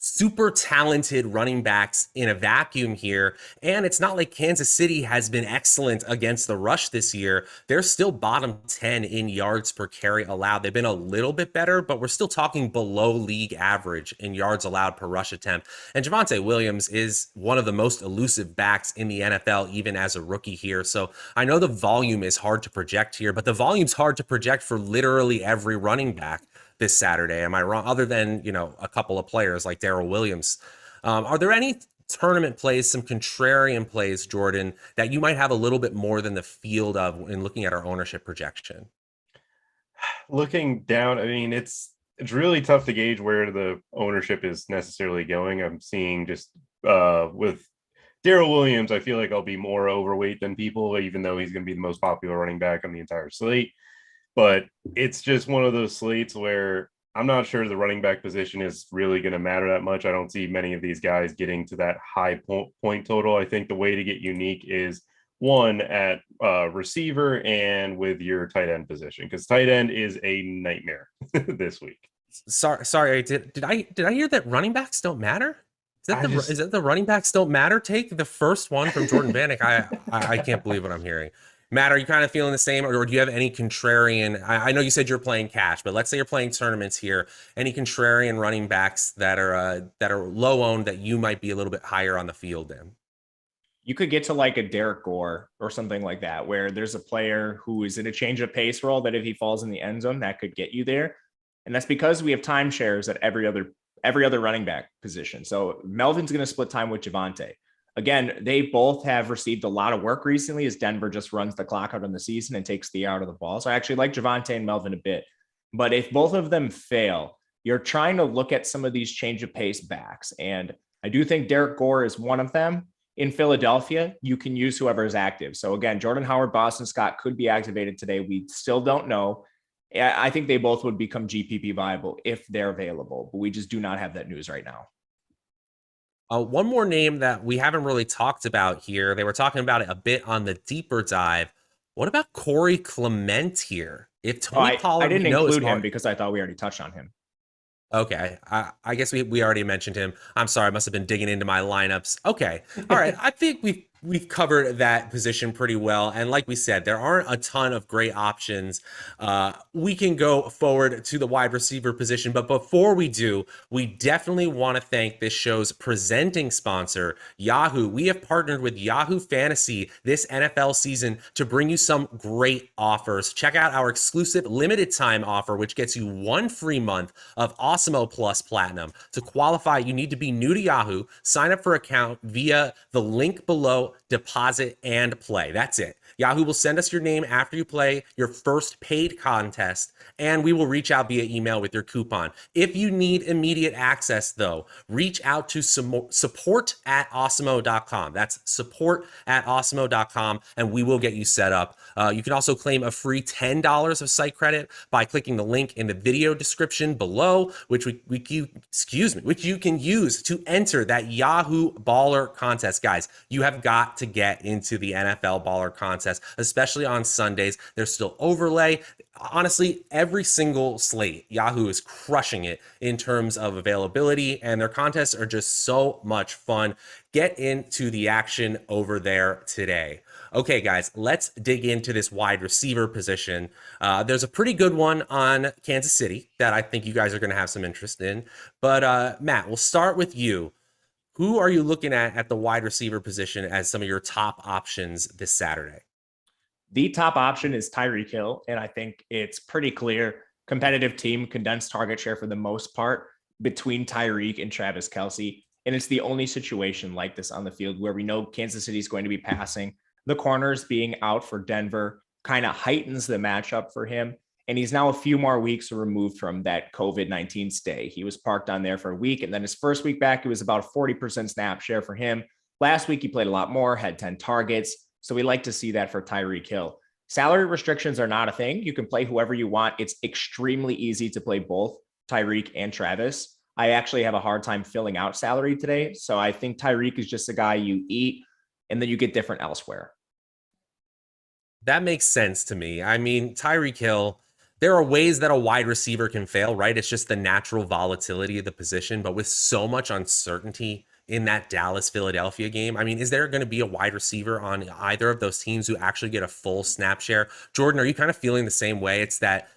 super talented running backs in a vacuum here. And it's not like Kansas City has been excellent against the rush this year. They're still bottom 10 in yards per carry allowed. They've been a little bit better, but we're still talking below league average in yards allowed per rush attempt. And Javonte Williams is one of the most elusive backs in the NFL, even as a rookie here. So I know the volume is hard to project here, but the volume's hard to project for literally every running back this Saturday. Am I wrong? Other than, a couple of players like Darrell Williams. Are there any tournament plays, some contrarian plays, Jordan, that you might have a little bit more than the field of in looking at our ownership projection? Looking down, I mean, it's really tough to gauge where the ownership is necessarily going. I'm seeing just with Darrell Williams, I feel like I'll be more overweight than people, even though he's going to be the most popular running back on the entire slate. But it's just one of those slates where I'm not sure the running back position is really going to matter that much. I don't see many of these guys getting to that high point total. I think the way to get unique is one at receiver and with your tight end position, because tight end is a nightmare this week. Sorry. Did I hear that running backs don't matter? Is that the running backs don't matter take? The first one from Jordan Bannock. I can't believe what I'm hearing. Matt, are you kind of feeling the same, or do you have any contrarian? I know you said you're playing cash, but let's say you're playing tournaments here. Any contrarian running backs that are low owned that you might be a little bit higher on the field in? You could get to like a Derek Gore or something like that, where there's a player who is in a change of pace role that if he falls in the end zone, that could get you there. And that's because we have timeshares at every other running back position. So Melvin's going to split time with Javonte. Again, they both have received a lot of work recently as Denver just runs the clock out on the season and takes the out of the ball. So I actually like Javonte and Melvin a bit. But if both of them fail, you're trying to look at some of these change of pace backs. And I do think Derek Gore is one of them. In Philadelphia, you can use whoever is active. So again, Jordan Howard, Boston Scott could be activated today. We still don't know. I think they both would become GPP viable if they're available, but we just do not have that news right now. One more name that we haven't really talked about here. They were talking about it a bit on the deeper dive. What about Corey Clement here? If Tony Pollard, I didn't include him because I thought we already touched on him. Okay, I guess we already mentioned him. I'm sorry, I must have been digging into my lineups. Okay, all right. I think we've covered that position pretty well. And like we said, there aren't a ton of great options. We can go forward to the wide receiver position. But before we do, we definitely want to thank this show's presenting sponsor, Yahoo. We have partnered with Yahoo Fantasy this NFL season to bring you some great offers. Check out our exclusive limited time offer, which gets you 1 free month of Awesemo Plus Platinum. To qualify, you need to be new to Yahoo, sign up for an account via the link below, deposit and play. That's it. Yahoo will send us your name after you play your first paid contest, and we will reach out via email with your coupon. If you need immediate access, though, reach out to support@awesemo.com. That's support@awesemo.com, and we will get you set up. You can also claim a free $10 of site credit by clicking the link in the video description below, which which you can use to enter that Yahoo Baller contest. Guys, you have got to get into the NFL Baller contest, especially on Sundays. There's still overlay. Honestly, every single slate, Yahoo is crushing it in terms of availability, and their contests are just so much fun. Get into the action over there today. Okay, guys, let's dig into this wide receiver position. There's a pretty good one on Kansas City that I think you guys are going to have some interest in. But Matt, we'll start with you. Who are you looking at the wide receiver position as some of your top options this Saturday? The top option is Tyreek Hill, and I think it's pretty clear. Competitive team, condensed target share for the most part between Tyreek and Travis Kelce. And it's the only situation like this on the field where we know Kansas City is going to be passing. The corners being out for Denver kind of heightens the matchup for him. And he's now a few more weeks removed from that COVID-19 stay. He was parked on there for a week. And then his first week back, it was about a 40% snap share for him. Last week, he played a lot more, had 10 targets. So we like to see that for Tyreek Hill. Salary restrictions are not a thing. You can play whoever you want. It's extremely easy to play both Tyreek and Travis. I actually have a hard time filling out salary today. So I think Tyreek is just a guy you eat and then you get different elsewhere. That makes sense to me. I mean, Tyreek Hill, there are ways that a wide receiver can fail, right? It's just the natural volatility of the position. But with so much uncertainty in that Dallas-Philadelphia game, I mean, is there going to be a wide receiver on either of those teams who actually get a full snap share? Jordan, are you kind of feeling the same way? It's that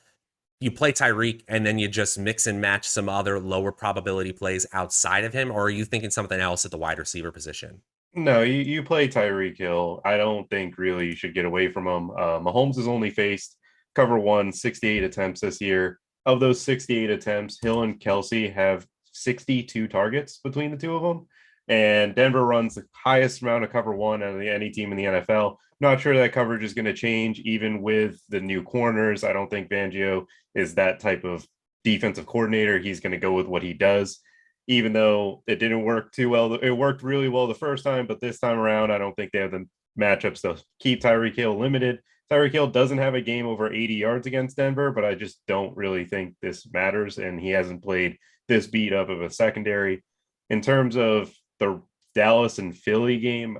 you play Tyreek and then you just mix and match some other lower probability plays outside of him? Or are you thinking something else at the wide receiver position? No, you play Tyreek Hill. I don't think really you should get away from him. Mahomes has only faced cover 1 68 attempts this year. Of those 68 attempts, Hill and Kelce have 62 targets between the two of them. And Denver runs the highest amount of cover 1 out of any team in the NFL. Not sure that coverage is going to change even with the new corners. I don't think Fangio is that type of defensive coordinator. He's going to go with what he does. Even though it didn't work too well. It worked really well the first time, but this time around, I don't think they have the matchups to keep Tyreek Hill limited. Tyreek Hill doesn't have a game over 80 yards against Denver, but I just don't really think this matters, and he hasn't played this beat up of a secondary. In terms of the Dallas and Philly game,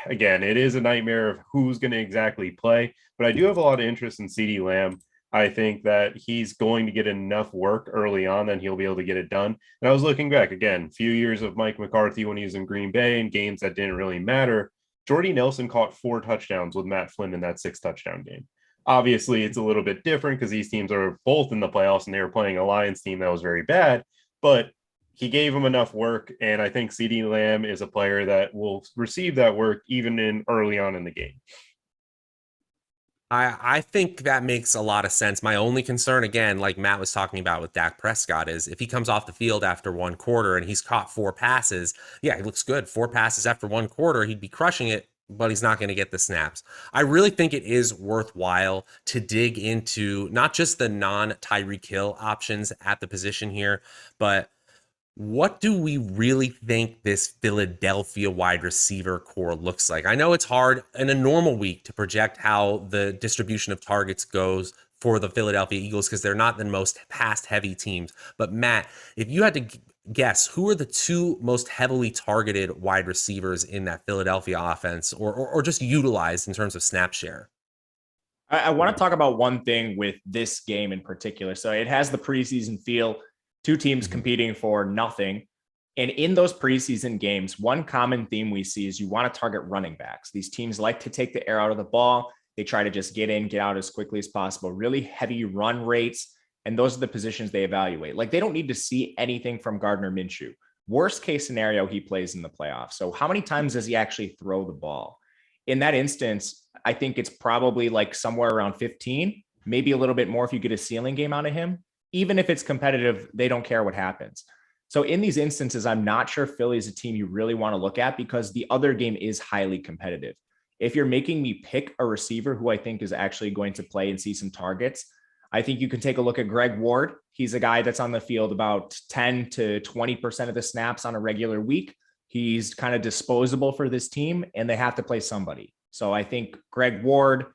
again, it is a nightmare of who's going to exactly play, but I do have a lot of interest in CeeDee Lamb. I think that he's going to get enough work early on, then he'll be able to get it done. And I was looking back again, a few years of Mike McCarthy when he was in Green Bay in games that didn't really matter. Jordy Nelson caught 4 touchdowns with Matt Flynn in that 6-touchdown game. Obviously, it's a little bit different because these teams are both in the playoffs and they were playing a Lions team that was very bad, but he gave him enough work. And I think CeeDee Lamb is a player that will receive that work even in early on in the game. I think that makes a lot of sense. My only concern, again, like Matt was talking about with Dak Prescott, is if he comes off the field after 1 quarter and he's caught 4 passes, yeah, he looks good. 4 passes after 1 quarter, he'd be crushing it, but he's not going to get the snaps. I really think it is worthwhile to dig into not just the non-Tyreek Hill options at the position here, but what do we really think this Philadelphia wide receiver core looks like? I know it's hard in a normal week to project how the distribution of targets goes for the Philadelphia Eagles because they're not the most pass-heavy teams. But Matt, if you had to guess, who are the 2 most heavily targeted wide receivers in that Philadelphia offense or just utilized in terms of snap share? I want to talk about one thing with this game in particular. So it has the preseason feel. 2 teams competing for nothing. And in those preseason games, one common theme we see is you want to target running backs. These teams like to take the air out of the ball. They try to just get in, get out as quickly as possible, really heavy run rates. And those are the positions they evaluate. Like they don't need to see anything from Gardner Minshew. Worst case scenario, he plays in the playoffs. So how many times does he actually throw the ball? In that instance, I think it's probably like somewhere around 15, maybe a little bit more if you get a ceiling game out of him. Even if it's competitive, they don't care what happens. So in these instances, I'm not sure Philly is a team you really want to look at because the other game is highly competitive. If you're making me pick a receiver who I think is actually going to play and see some targets, I think you can take a look at Greg Ward. He's a guy that's on the field about 10 to 20% of the snaps on a regular week. He's kind of disposable for this team and they have to play somebody. So I think Greg Ward,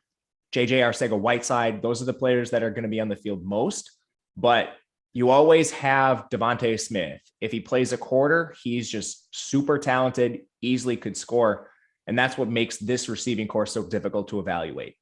JJ Arcega-Whiteside, those are the players that are going to be on the field most. But you always have Devontae Smith. If he plays a quarter, he's just super talented, easily could score. And that's what makes this receiving core so difficult to evaluate.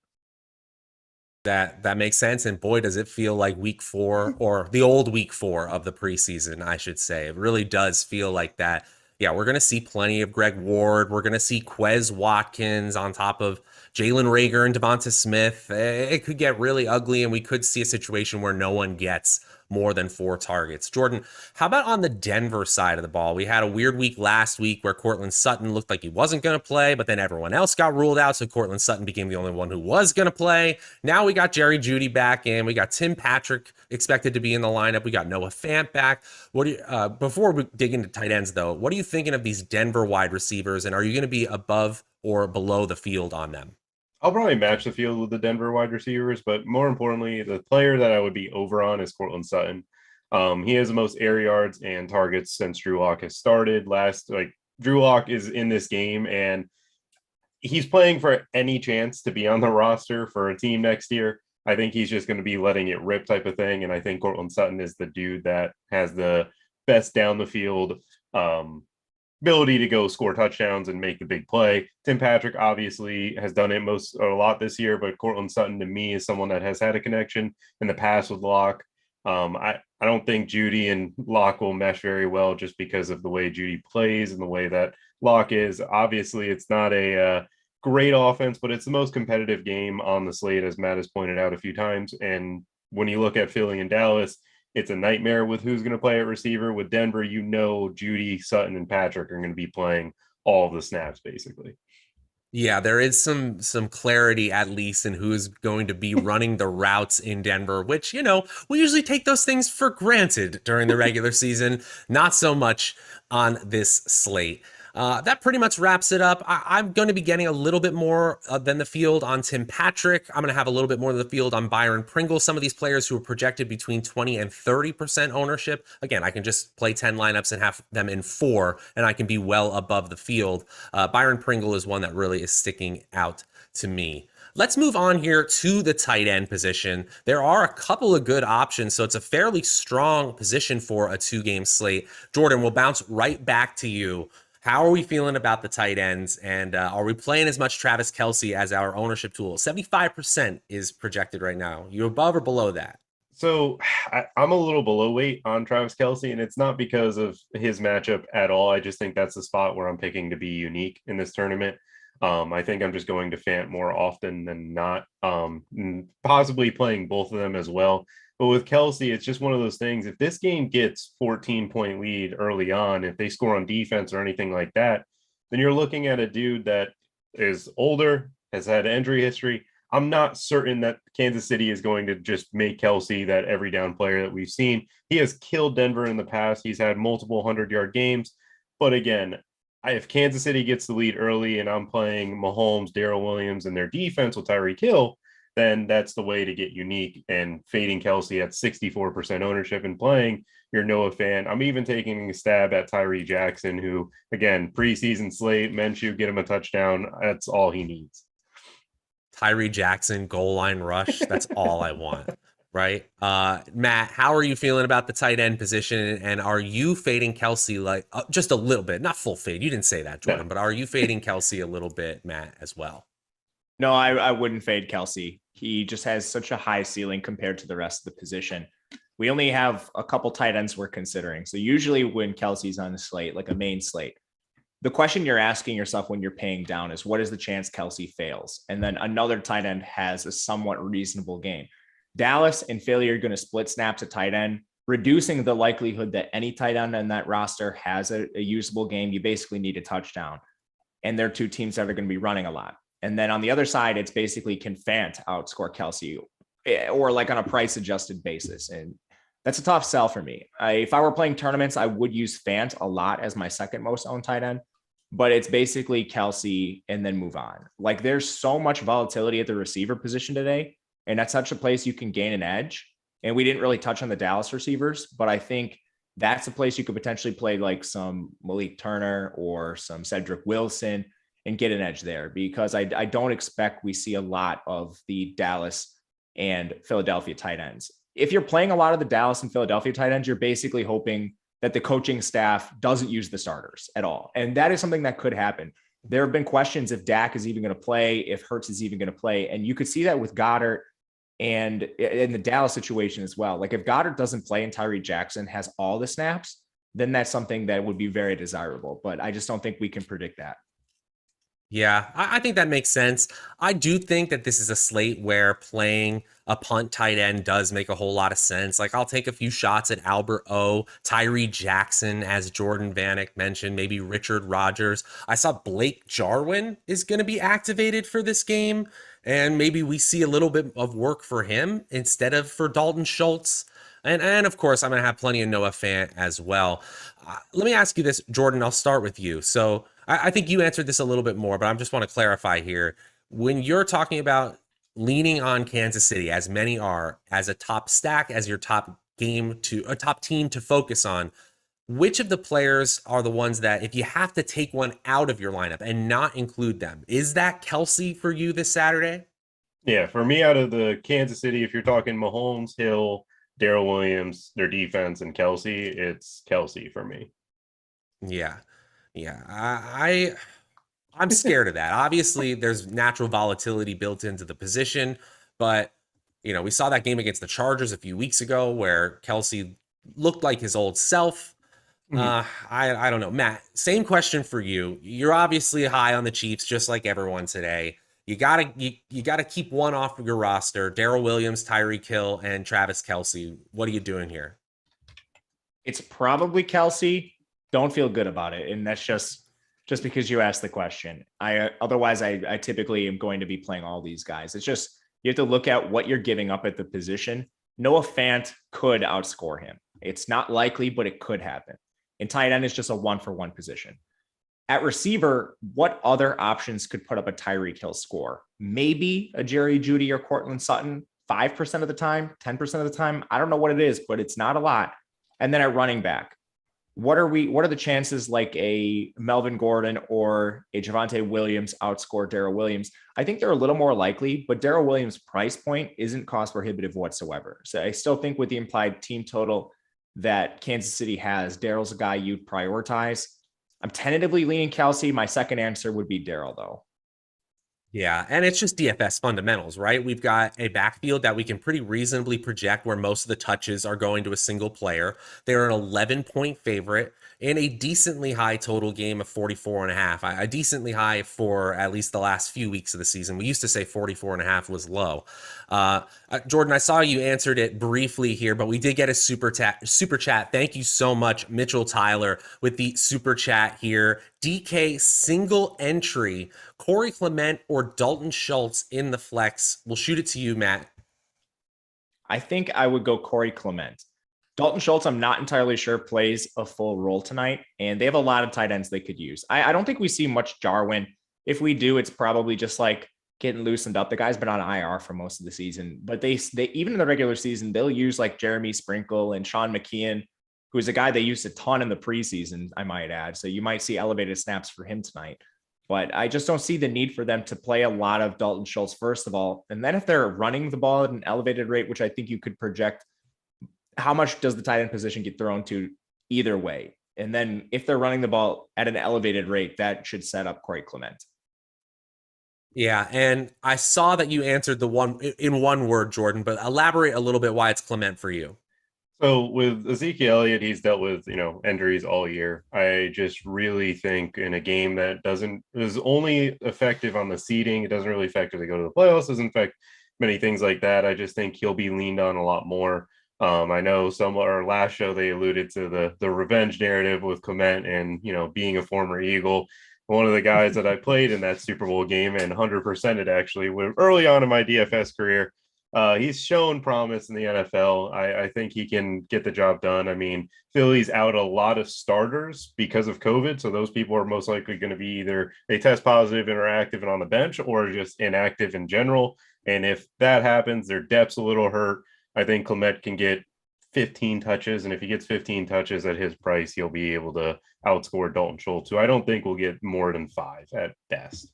That makes sense. And boy, does it feel like week 4 or the old week 4 of the preseason, I should say. It really does feel like that. Yeah, we're going to see plenty of Greg Ward. We're going to see Quez Watkins on top of Jalen Reagor and Devonta Smith. It could get really ugly, and we could see a situation where no one gets more than 4 targets. Jordan, how about on the Denver side of the ball? We had a weird week last week where Courtland Sutton looked like he wasn't going to play, but then everyone else got ruled out, so Courtland Sutton became the only one who was going to play. Now we got Jerry Jeudy back in. We got Tim Patrick expected to be in the lineup. We got Noah Fant back. What do you, before we dig into tight ends, though, what are you thinking of these Denver wide receivers, and are you going to be above or below the field on them? I'll probably match the field with the Denver wide receivers, but more importantly, the player that I would be over on is Courtland Sutton. He has the most air yards and targets since Drew Lock has started. Drew Lock is in this game, and he's playing for any chance to be on the roster for a team next year. I think he's just going to be letting it rip type of thing, and I think Courtland Sutton is the dude that has the best down the field ability to go score touchdowns and make the big play. Tim Patrick obviously has done it a lot this year, but Courtland Sutton to me is someone that has had a connection in the past with Locke. I don't think Jeudy and Locke will mesh very well just because of the way Jeudy plays and the way that Locke is. Obviously, it's not a great offense, but it's the most competitive game on the slate, as Matt has pointed out a few times. And when you look at Philly and Dallas, it's a nightmare with who's going to play at receiver. With Denver, Jeudy, Sutton, and Patrick are going to be playing all of the snaps, basically. Yeah, there is some clarity, at least, in who's going to be running the routes in Denver, which, we usually take those things for granted during the regular season. Not so much on this slate. That pretty much wraps it up. I'm going to be getting a little bit more than the field on Tim Patrick. I'm going to have a little bit more of the field on Byron Pringle. Some of these players who are projected between 20 and 30% ownership. Again, I can just play 10 lineups and have them in 4, and I can be well above the field. Byron Pringle is one that really is sticking out to me. Let's move on here to the tight end position. There are a couple of good options, so it's a fairly strong position for a 2-game slate. Jordan, we'll bounce right back to you. How are we feeling about the tight ends? And are we playing as much Travis Kelce as our ownership tool? 75% is projected right now. You above or below that? So I'm a little below weight on Travis Kelce, and it's not because of his matchup at all. I just think that's the spot where I'm picking to be unique in this tournament. I think I'm just going to Fant more often than not, possibly playing both of them as well. But with Kelce, it's just one of those things. If this game gets 14-point lead early on, if they score on defense or anything like that, then you're looking at a dude that is older, has had injury history. I'm not certain that Kansas City is going to just make Kelce that every down player that we've seen. He has killed Denver in the past. He's had multiple 100-yard games. But again, if Kansas City gets the lead early and I'm playing Mahomes, Darrell Williams, and their defense with Tyreek Hill, then that's the way to get unique. And fading Kelce at 64% ownership and playing your Noah Fant. I'm even taking a stab at Tyree Jackson, who, again, preseason slate, Minshew, get him a touchdown. That's all he needs. Tyree Jackson, goal line rush. That's all I want, right? Matt, how are you feeling about the tight end position? And are you fading Kelce like just a little bit? Not full fade. You didn't say that, Jordan, but are you fading Kelce a little bit, Matt, as well? No, I wouldn't fade Kelce. He just has such a high ceiling compared to the rest of the position. We only have a couple tight ends we're considering. So usually when Kelce's on the slate, like a main slate, the question you're asking yourself when you're paying down is what is the chance Kelce fails? And then another tight end has a somewhat reasonable game. Dallas and Philly are going to split snaps at tight end, reducing the likelihood that any tight end in that roster has a usable game. You basically need a touchdown. And they're two teams that are going to be running a lot. And then on the other side, it's basically can Fant outscore Kelce or like on a price adjusted basis. And that's a tough sell for me. If I were playing tournaments, I would use Fant a lot as my second most owned tight end, but it's basically Kelce and then move on. Like there's so much volatility at the receiver position today. And that's such a place you can gain an edge. And we didn't really touch on the Dallas receivers, but I think that's a place you could potentially play like some Malik Turner or some Cedric Wilson and get an edge there, because I don't expect we see a lot of the Dallas and Philadelphia tight ends. If you're playing a lot of the Dallas and Philadelphia tight ends, you're basically hoping that the coaching staff doesn't use the starters at all. And that is something that could happen. There have been questions if Dak is even going to play, if Hurts is even going to play. And you could see that with Goddard and in the Dallas situation as well. Like if Goddard doesn't play and Tyree Jackson has all the snaps, then that's something that would be very desirable. But I just don't think we can predict that. Yeah, I think that makes sense. I do think that this is a slate where playing a punt tight end does make a whole lot of sense. Like I'll take a few shots at Albert O, Tyree Jackson, as Jordan Vanek mentioned, maybe Richard Rodgers. I saw Blake Jarwin is going to be activated for this game, and maybe we see a little bit of work for him instead of for Dalton Schultz. And of course, I'm going to have plenty of Noah Fant as well. Let me ask you this, Jordan, I'll start with you. So I think you answered this a little bit more, but I just want to clarify here. When you're talking about leaning on Kansas City, as many are, as a top stack, as your top team to focus on, which of the players are the ones that if you have to take one out of your lineup and not include them, is that Kelce for you this Saturday? Yeah, for me, out of the Kansas City, if you're talking Mahomes, Hill, Darrell Williams, their defense, and Kelce, it's Kelce for me. Yeah. I'm scared of that. Obviously, there's natural volatility built into the position, but we saw that game against the Chargers a few weeks ago where Kelce looked like his old self. I don't know, Matt. Same question for you. You're obviously high on the Chiefs, just like everyone today. You gotta keep one off of your roster. Darrell Williams, Tyreek Hill, and Travis Kelce. What are you doing here? It's probably Kelce. Don't feel good about it, and that's just because you asked the question. Otherwise, I typically am going to be playing all these guys. It's just you have to look at what you're giving up at the position. Noah Fant could outscore him. It's not likely, but it could happen. And tight end is just a 1-for-1 position. At receiver, what other options could put up a Tyreek Hill score? Maybe a Jerry Jeudy or Cortland Sutton 5% of the time, 10% of the time. I don't know what it is, but it's not a lot. And then at running back, what are the chances like a Melvin Gordon or a Javonte Williams outscore Darrell Williams? I think they're a little more likely, but Darrell Williams' price point isn't cost prohibitive whatsoever. So I still think with the implied team total that Kansas City has, Darrell's a guy you'd prioritize. I'm tentatively leaning Kelsey. My second answer would be Darrell, though. Yeah, and it's just DFS fundamentals, right? We've got a backfield that we can pretty reasonably project where most of the touches are going to a single player. They're an 11-point favorite in a decently high total game of 44.5. A decently high for at least the last few weeks of the season. We used to say 44.5 was low. Jordan, I saw you answered it briefly here, but we did get a super chat. Thank you so much, Mitchell Tyler, with the super chat here. DK single entry, Corey Clement or Dalton Schultz in the flex. We'll shoot it to you, Matt. I think I would go Corey Clement. Dalton Schultz, I'm not entirely sure, plays a full role tonight, and they have a lot of tight ends they could use. I don't think we see much Jarwin. If we do, it's probably just like getting loosened up. The guy's been on IR for most of the season, but they even in the regular season, they'll use like Jeremy Sprinkle and Sean McKeon, who's a guy they used a ton in the preseason, I might add. So you might see elevated snaps for him tonight. But I just don't see the need for them to play a lot of Dalton Schultz, first of all. And then if they're running the ball at an elevated rate, which I think you could project, how much does the tight end position get thrown to either way? And then if they're running the ball at an elevated rate, that should set up Corey Clement. Yeah, and I saw that you answered the one in one word, Jordan, but elaborate a little bit why it's Clement for you. So with Ezekiel Elliott, he's dealt with, injuries all year. I just really think in a game that is only effective on the seeding, it doesn't really effectively go to the playoffs, doesn't affect many things like that. I just think he'll be leaned on a lot more. I know our last show, they alluded to the revenge narrative with Clement and, being a former Eagle. One of the guys that I played in that Super Bowl game and 100%ed actually early on in my DFS career. He's shown promise in the NFL. I think he can get the job done. I mean, Philly's out a lot of starters because of COVID. So those people are most likely going to be either they test positive and are active and on the bench or just inactive in general. And if that happens, their depth's a little hurt. I think Clement can get 15 touches. And if he gets 15 touches at his price, he'll be able to outscore Dalton Schultz, who I don't think will get more than 5 at best.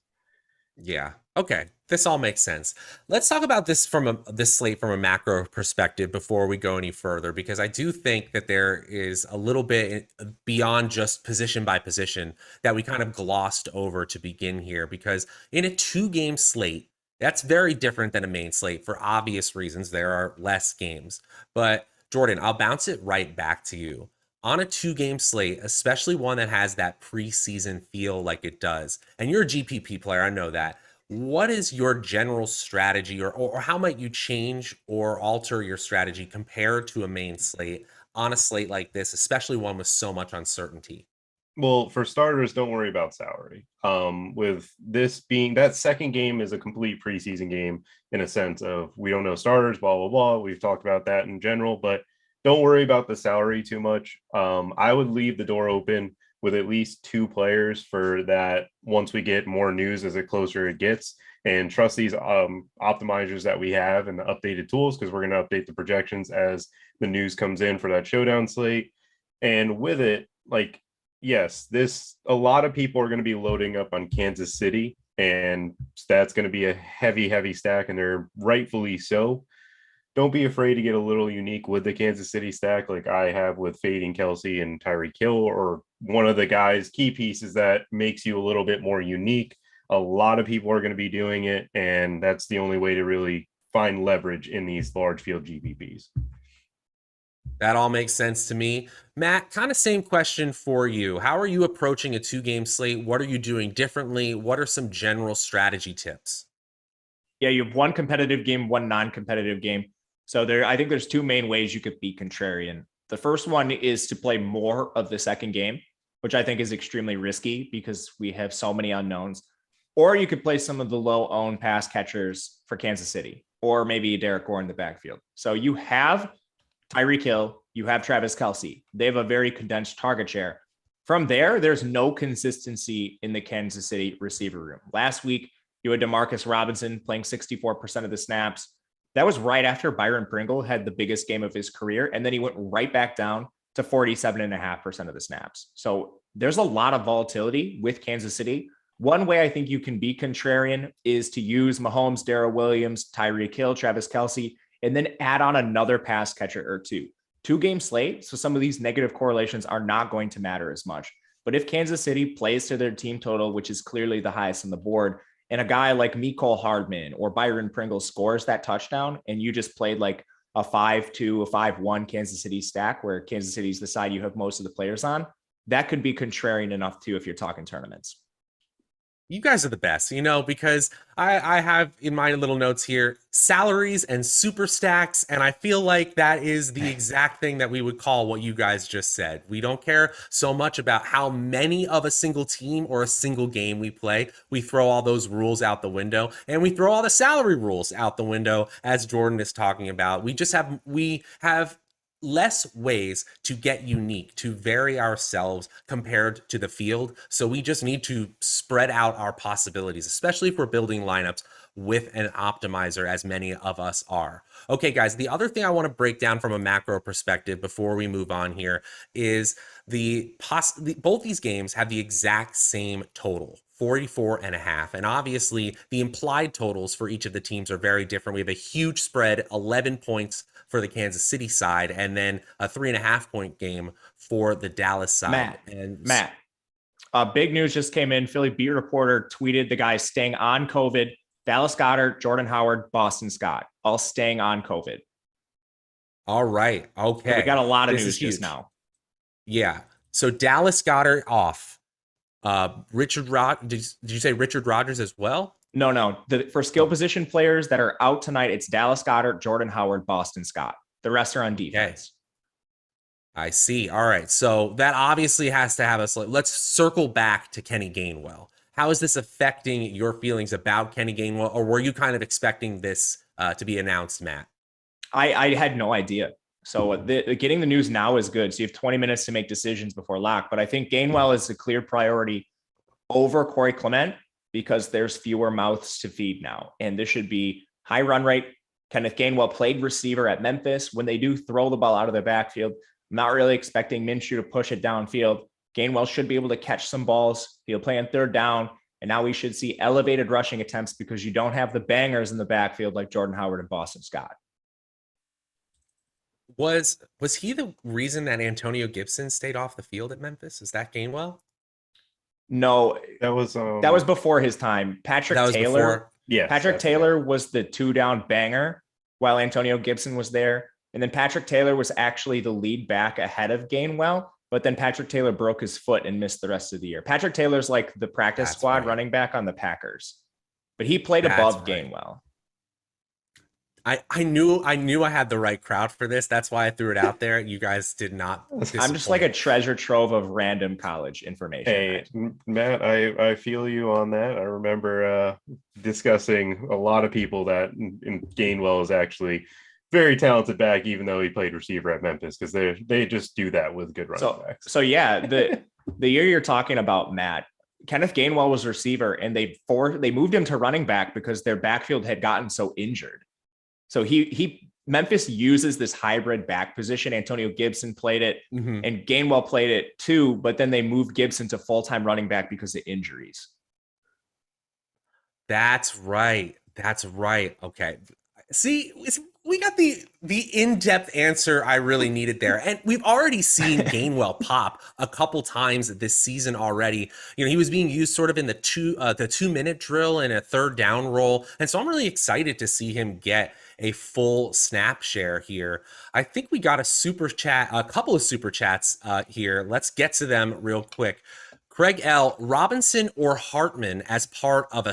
Yeah. Okay. This all makes sense. Let's talk about this this slate from a macro perspective before we go any further, because I do think that there is a little bit beyond just position by position that we kind of glossed over to begin here, because in a 2-game slate, that's very different than a main slate for obvious reasons. There are less games. But Jordan, I'll bounce it right back to you. On a 2-game slate, especially one that has that preseason feel like it does, and you're a GPP player, I know that. What is your general strategy, or how might you change or alter your strategy compared to a main slate on a slate like this, especially one with so much uncertainty? Well, for starters, don't worry about salary. With this being that second game is a complete preseason game in a sense of we don't know starters, blah, blah, blah. We've talked about that in general, but don't worry about the salary too much. I would leave the door open with at least 2 players for that once we get more news as closer it gets, and trust these optimizers that we have and the updated tools, because we're going to update the projections as the news comes in for that showdown slate. And with it, yes, a lot of people are going to be loading up on Kansas City, and that's going to be a heavy stack, and they're rightfully so. Don't be afraid to get a little unique with the Kansas City stack like I have with fading Kelsey and Tyreek Hill, or one of the guys' key pieces that makes you a little bit more unique. A lot of people are going to be doing it, and that's the only way to really find leverage in these large field GPPs. That all makes sense to me. Matt, kind of same question for you. How are you approaching a 2-game slate? What are you doing differently? What are some general strategy tips? Yeah, you have one competitive game, one non-competitive game. So I think there's 2 main ways you could be contrarian. The first one is to play more of the second game, which I think is extremely risky because we have so many unknowns. Or you could play some of the low-owned pass catchers for Kansas City, or maybe Derek Gore in the backfield. So you have Tyreek Hill, you have Travis Kelce. They have a very condensed target share. From there, there's no consistency in the Kansas City receiver room. Last week, you had Demarcus Robinson playing 64% of the snaps. That was right after Byron Pringle had the biggest game of his career, and then he went right back down to 47.5% of the snaps. So there's a lot of volatility with Kansas City. One way I think you can be contrarian is to use Mahomes, Darrell Williams, Tyreek Hill, Travis Kelce, and then add on another pass catcher or 2. 2-game slate, so some of these negative correlations are not going to matter as much. But if Kansas City plays to their team total, which is clearly the highest on the board, and a guy like Mecole Hardman or Byron Pringle scores that touchdown, and you just played like a 5-2, a 5-1 Kansas City stack where Kansas City's the side you have most of the players on, that could be contrarian enough too if you're talking tournaments. You guys are the best, because I have in my little notes here salaries and super stacks, and I feel like that is the exact thing that we would call what you guys just said. We don't care so much about how many of a single team or a single game we play. We throw all those rules out the window, and we throw all the salary rules out the window, as Jordan is talking about. We have less ways to get unique, to vary ourselves compared to the field. So we just need to spread out our possibilities, especially if we're building lineups with an optimizer, as many of us are. Okay, guys, the other thing I want to break down from a macro perspective before we move on here is both these games have the exact same total, 44.5. And obviously the implied totals for each of the teams are very different. We have a huge spread, 11 points for the Kansas City side, and then a 3.5 point game for the Dallas side. Matt, big news just came in. Philly beat reporter tweeted the guys staying on COVID. Dallas Goedert, Jordan Howard, Boston Scott, all staying on COVID. All right. Okay. So we got a lot of news just now. Yeah. So Dallas Goedert off. Did you say Richard Rodgers as well? No. For skill position players that are out tonight, it's Dallas Goedert, Jordan Howard, Boston Scott. The rest are on defense. Okay. I see. All right. So that obviously has to have us. Let's circle back to Kenny Gainwell. How is this affecting your feelings about Kenny Gainwell, or were you kind of expecting this to be announced, Matt? I had no idea. So getting the news now is good. So you have 20 minutes to make decisions before lock. But I think Gainwell is a clear priority over Corey Clement, because there's fewer mouths to feed now. And this should be high run rate. Kenneth Gainwell played receiver at Memphis. When they do throw the ball out of their backfield, I'm not really expecting Minshew to push it downfield. Gainwell should be able to catch some balls. He'll play on third down. And now we should see elevated rushing attempts because you don't have the bangers in the backfield like Jordan Howard and Boston Scott. Was he the reason that Antonio Gibson stayed off the field at Memphis? Is that Gainwell? No, that was before his time. Patrick Taylor was the 2-down banger while Antonio Gibson was there. And then Patrick Taylor was actually the lead back ahead of Gainwell, but then Patrick Taylor broke his foot and missed the rest of the year. Patrick Taylor's like the practice squad running back on the Packers, but he played above Gainwell. I knew I had the right crowd for this. That's why I threw it out there. You guys did not. I'm just like a treasure trove of random college information. Hey, Matt, I feel you on that. I remember discussing a lot of people that Gainwell is actually very talented back, even though he played receiver at Memphis, because they just do that with good running backs. So yeah, the year you're talking about, Matt, Kenneth Gainwell was receiver, and they moved him to running back because their backfield had gotten so injured. So Memphis uses this hybrid back position. Antonio Gibson played it, and Gainwell played it too, but then they moved Gibson to full-time running back because of injuries. That's right. Okay. See, we got the in-depth answer I really needed there. And we've already seen Gainwell pop a couple times this season already. He was being used sort of in the 2-minute drill and a third down roll. And so I'm really excited to see him get a full snap share here. I think we got a couple of super chats here. Let's get to them real quick. Craig L. Robinson or Hartman as part of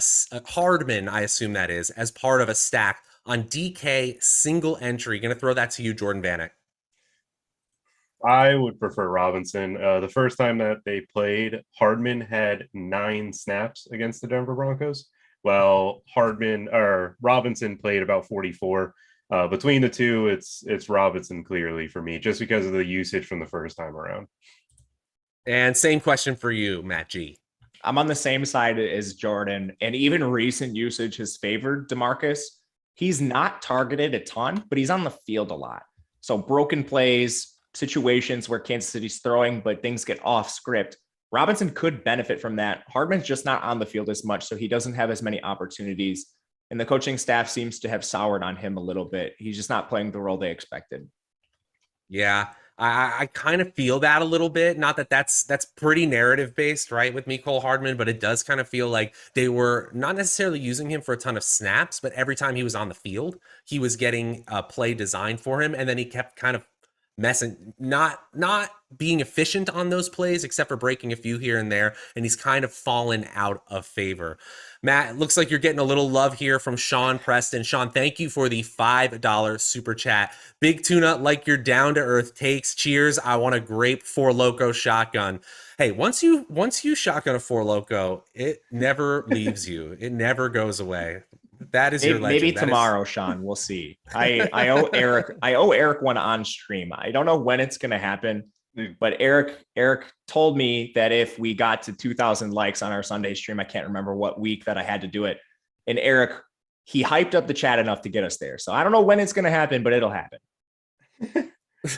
Hardman, I assume that is, as part of a stack on DK single entry. Going to throw that to you, Jordan Vanek. I would prefer Robinson. The first time that they played, Hardman had 9 snaps against the Denver Broncos. Well, Robinson played about 44. Between the two, it's Robinson clearly for me, just because of the usage from the first time around. And same question for you, Matt G. I'm on the same side as Jordan, and even recent usage has favored DeMarcus. He's not targeted a ton, but he's on the field a lot. So broken plays, situations where Kansas City's throwing, but things get off script. Robinson could benefit from that. Hardman's just not on the field as much, so he doesn't have as many opportunities. And the coaching staff seems to have soured on him a little bit. He's just not playing the role they expected. Yeah, I kind of feel that a little bit. Not that that's pretty narrative based, right, with Mecole Hardman, but it does kind of feel like they were not necessarily using him for a ton of snaps, but every time he was on the field, he was getting a play designed for him, and then he kept kind of messing, not being efficient on those plays, except for breaking a few here and there, and he's kind of fallen out of favor. Matt, it looks like you're getting a little love here from Sean Preston. Sean, thank you for the $5 super chat. Big Tuna, like your down to earth takes. Cheers. I want a grape Four Loko shotgun. Hey, once you shotgun a Four Loko, it never leaves you. It never goes away. That is your legend. Maybe tomorrow, Sean. We'll see. I owe Eric one on stream. I don't know when it's gonna happen, but Eric told me that if we got to 2,000 likes on our Sunday stream, I can't remember what week that I had to do it. And Eric, he hyped up the chat enough to get us there. So I don't know when it's gonna happen, but it'll happen.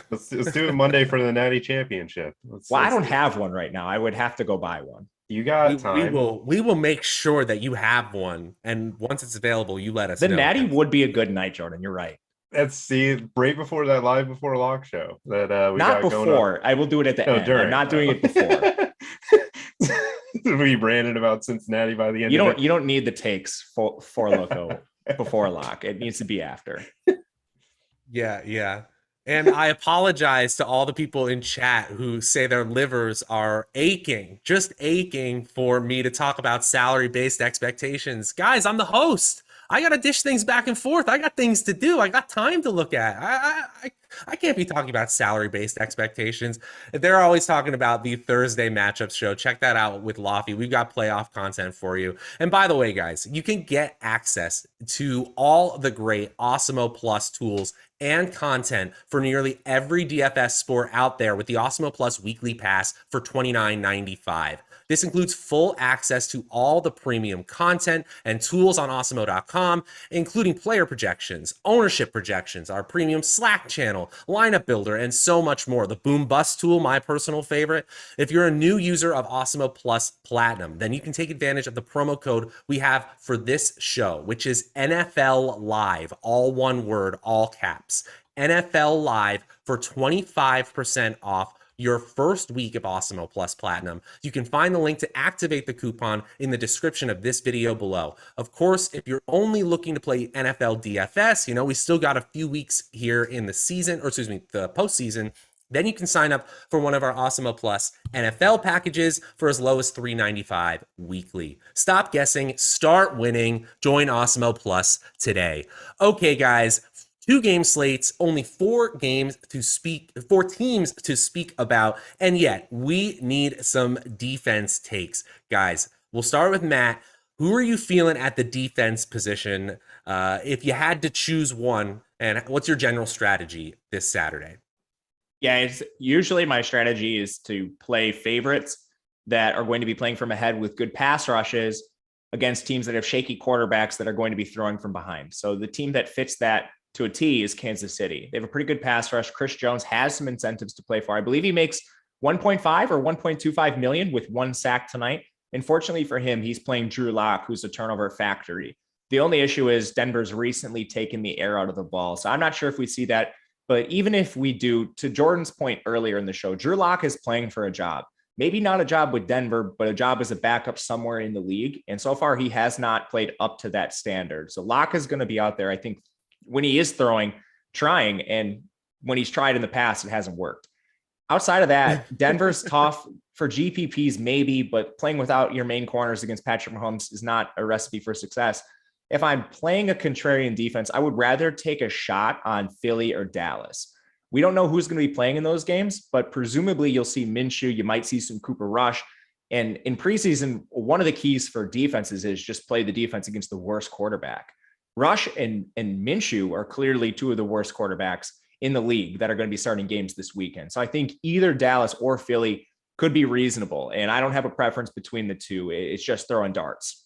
Let's do it Monday for the Natty Championship. I don't have one right now. I would have to go buy one. You got time. We will make sure that you have one, and once it's available, you let us know. The Natty would be a good night, Jordan. You're right. Let's see, right before that live before lock show that we not got before. Going I will do it at the end. During. I'm not doing it before. We ranted about Cincinnati by the end. You don't need the takes for Loco before lock. It needs to be after. Yeah. And I apologize to all the people in chat who say their livers are just aching for me to talk about salary-based expectations. Guys, I'm the host. I got to dish things back and forth. I got things to do. I got time to look at. I can't be talking about salary-based expectations. They're always talking about the Thursday matchups show. Check that out with Lofty. We've got playoff content for you. And by the way, guys, you can get access to all the great Awesemo Plus tools and content for nearly every DFS sport out there with the Awesemo Plus weekly pass for $29.95. This includes full access to all the premium content and tools on Awesemo.com, including player projections, ownership projections, our premium Slack channel, lineup builder, and so much more. The Boom Bust tool, my personal favorite. If you're a new user of Awesemo Plus Platinum, then you can take advantage of the promo code we have for this show, which is NFL Live, all one word, all caps. NFL Live for 25% off your first week of Awesemo Plus Platinum. You can find the link to activate the coupon in the description of this video below. Of course, if you're only looking to play NFL DFS, we still got a few weeks here in the season, or the postseason. Then you can sign up for one of our Awesemo Plus NFL packages for as low as $3.95 weekly. Stop guessing, start winning, join Awesemo Plus today. Okay, guys. 2-game slates, only 4 teams to speak about, and yet we need some defense takes. Guys, we'll start with Matt. Who are you feeling at the defense position if you had to choose one, and what's your general strategy this Saturday? Yeah, it's usually my strategy is to play favorites that are going to be playing from ahead with good pass rushes against teams that have shaky quarterbacks that are going to be throwing from behind. So the team that fits that to a T is Kansas City. They have a pretty good pass rush. Chris Jones has some incentives to play for. I believe he makes 1.5 or 1.25 million with 1 sack tonight. Unfortunately for him, he's playing Drew Lock, who's a turnover factory. The only issue is Denver's recently taken the air out of the ball. So I'm not sure if we see that, but even if we do, to Jordan's point earlier in the show, Drew Lock is playing for a job. Maybe not a job with Denver, but a job as a backup somewhere in the league. And so far, he has not played up to that standard. So Lock is going to be out there, I think, when he is trying, and when he's tried in the past, it hasn't worked. Outside of that, Denver's tough for GPPs, maybe, but playing without your main corners against Patrick Mahomes is not a recipe for success. If I'm playing a contrarian defense, I would rather take a shot on Philly or Dallas. We don't know who's going to be playing in those games, but presumably you'll see Minshew. You might see some Cooper Rush. And in preseason, one of the keys for defenses is just play the defense against the worst quarterback. Rush and Minshew are clearly 2 of the worst quarterbacks in the league that are going to be starting games this weekend. So I think either Dallas or Philly could be reasonable. And I don't have a preference between the two. It's just throwing darts.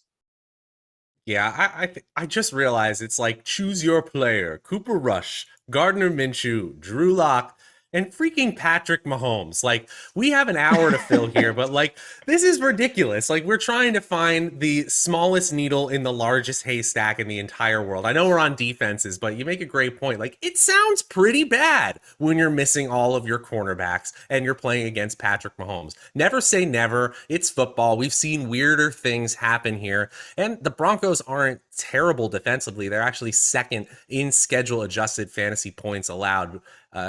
Yeah, I just realized it's like choose your player. Cooper Rush, Gardner Minshew, Drew Lock, and freaking Patrick Mahomes. Like, we have an hour to fill here, but like, this is ridiculous. Like, we're trying to find the smallest needle in the largest haystack in the entire world. I know we're on defenses, but you make a great point. Like, it sounds pretty bad when you're missing all of your cornerbacks and you're playing against Patrick Mahomes. Never say never. It's football. We've seen weirder things happen here. And the Broncos aren't terrible defensively. They're actually second in schedule adjusted fantasy points allowed.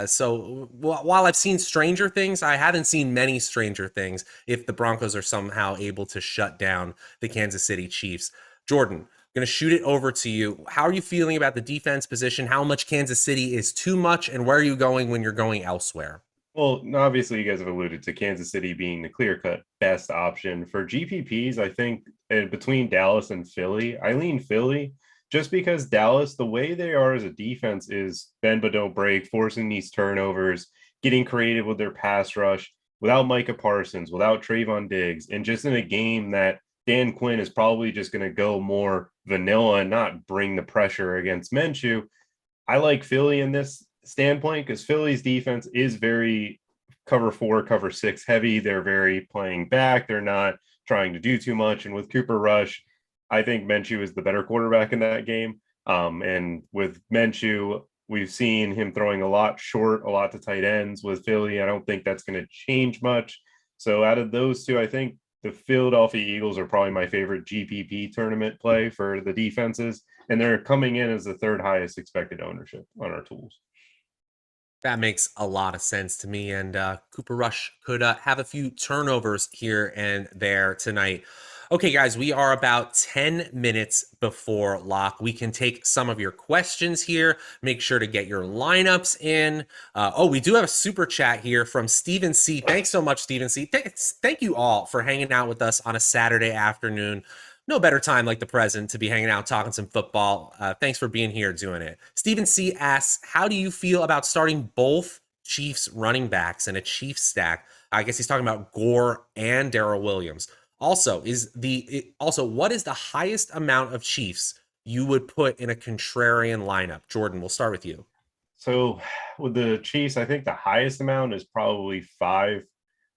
So while I've seen stranger things, I haven't seen many stranger things if the Broncos are somehow able to shut down the Kansas City Chiefs. Jordan, I'm going to shoot it over to you. How are you feeling about the defense position? How much Kansas City is too much? And where are you going when you're going elsewhere? Well, obviously, you guys have alluded to Kansas City being the clear-cut best option. For GPPs, I think between Dallas and Philly, I lean Philly just because Dallas, the way they are as a defense is bend but don't break, forcing these turnovers, getting creative with their pass rush, without Micah Parsons, without Trayvon Diggs, and just in a game that Dan Quinn is probably just going to go more vanilla and not bring the pressure against Minshew. I like Philly in this standpoint because Philly's defense is very cover 4, cover 6 heavy. They're very playing back. They're not trying to do too much. And with Cooper Rush, I think Minshew is the better quarterback in that game. And with Minshew, we've seen him throwing a lot short, a lot to tight ends with Philly. I don't think that's going to change much. So out of those two, I think the Philadelphia Eagles are probably my favorite GPP tournament play for the defenses. And they're coming in as the third highest expected ownership on our tools. That makes a lot of sense to me. And Cooper Rush could have a few turnovers here and there tonight. Okay, guys, we are about 10 minutes before lock. We can take some of your questions here. Make sure to get your lineups in. We do have a super chat here from Stephen C. Thanks so much, Stephen C. Thank you all for hanging out with us on a Saturday afternoon. No better time like the present to be hanging out, talking some football. Thanks for being here doing it. Stephen C. asks, how do you feel about starting both Chiefs running backs in a Chiefs stack? I guess he's talking about Gore and Darrell Williams. Also, what is the highest amount of Chiefs you would put in a contrarian lineup? Jordan, we'll start with you. So with the Chiefs, I think the highest amount is probably 5.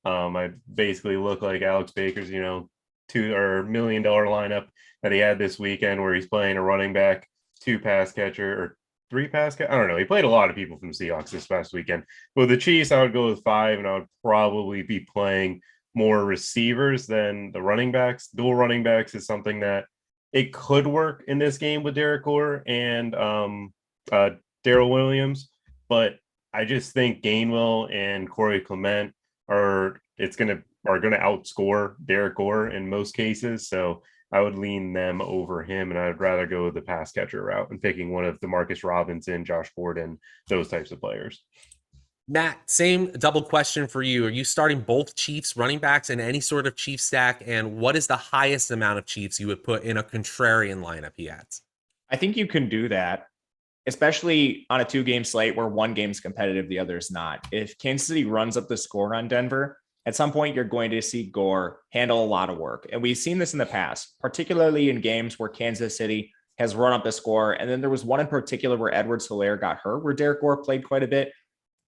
I basically look like Alex Baker's, $2 or $1 million lineup that he had this weekend where he's playing a running back, 2 pass catcher, or 3 pass catcher. I don't know. He played a lot of people from Seahawks this past weekend. With the Chiefs, I would go with 5, and I would probably be playing more receivers than the running backs. Dual running backs is something that it could work in this game with Derek Gore and Darrell Williams, but I just think Gainwell and Corey Clement are going to outscore Derek Gore in most cases. So I would lean them over him, and I'd rather go the pass catcher route and picking one of Demarcus Robinson, Josh Gordon, those types of players. Matt, same double question for you. Are you starting both Chiefs running backs in any sort of Chiefs stack? And what is the highest amount of Chiefs you would put in a contrarian lineup, he adds? I think you can do that, especially on a 2-game slate where one game's competitive, the other is not. If Kansas City runs up the score on Denver, at some point you're going to see Gore handle a lot of work. And we've seen this in the past, particularly in games where Kansas City has run up the score. And then there was one in particular where Edwards-Helaire got hurt, where Derek Gore played quite a bit.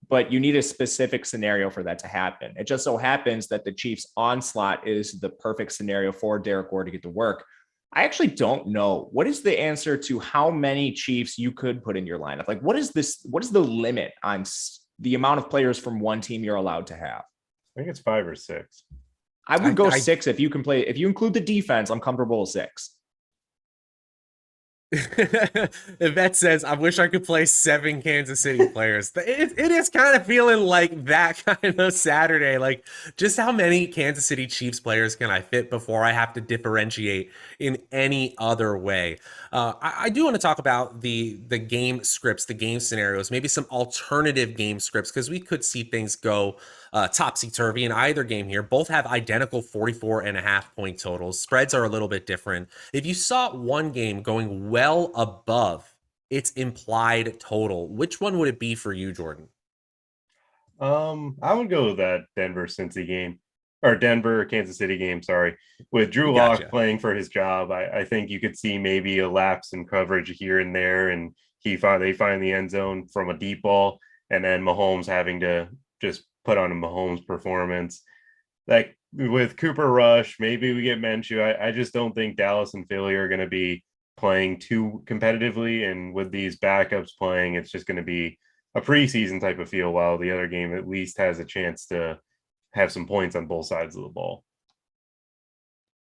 But you need a specific scenario for that to happen. It just so happens that the Chiefs onslaught is the perfect scenario for Derek Gore to get to work. I actually don't know. What is the answer to how many Chiefs you could put in your lineup? Like, what is the limit on the amount of players from one team you're allowed to have? I think it's 5 or 6. I would go 6 if you can play. If you include the defense, I'm comfortable with 6. Yvette says, I wish I could play 7 Kansas City players. It is kind of feeling like that kind of Saturday. Like, just how many Kansas City Chiefs players can I fit before I have to differentiate in any other way? I do want to talk about the game scripts, the game scenarios, maybe some alternative game scripts, because we could see things go topsy-turvy in either game here. Both have identical 44.5 point totals. Spreads are a little bit different. If you saw one game going well above its implied total, which one would it be for you, Jordan? I would go with that Denver-Cincy game, or Denver-Kansas City game, sorry. With Drew Lock playing for his job, I think you could see maybe a lapse in coverage here and there, and they find the end zone from a deep ball. and then Mahomes having to just put on a Mahomes performance. Like with Cooper Rush, maybe we get Minshew. I just don't think Dallas and Philly are going to be playing too competitively. And with these backups playing, it's just going to be a preseason type of feel, while the other game at least has a chance to have some points on both sides of the ball.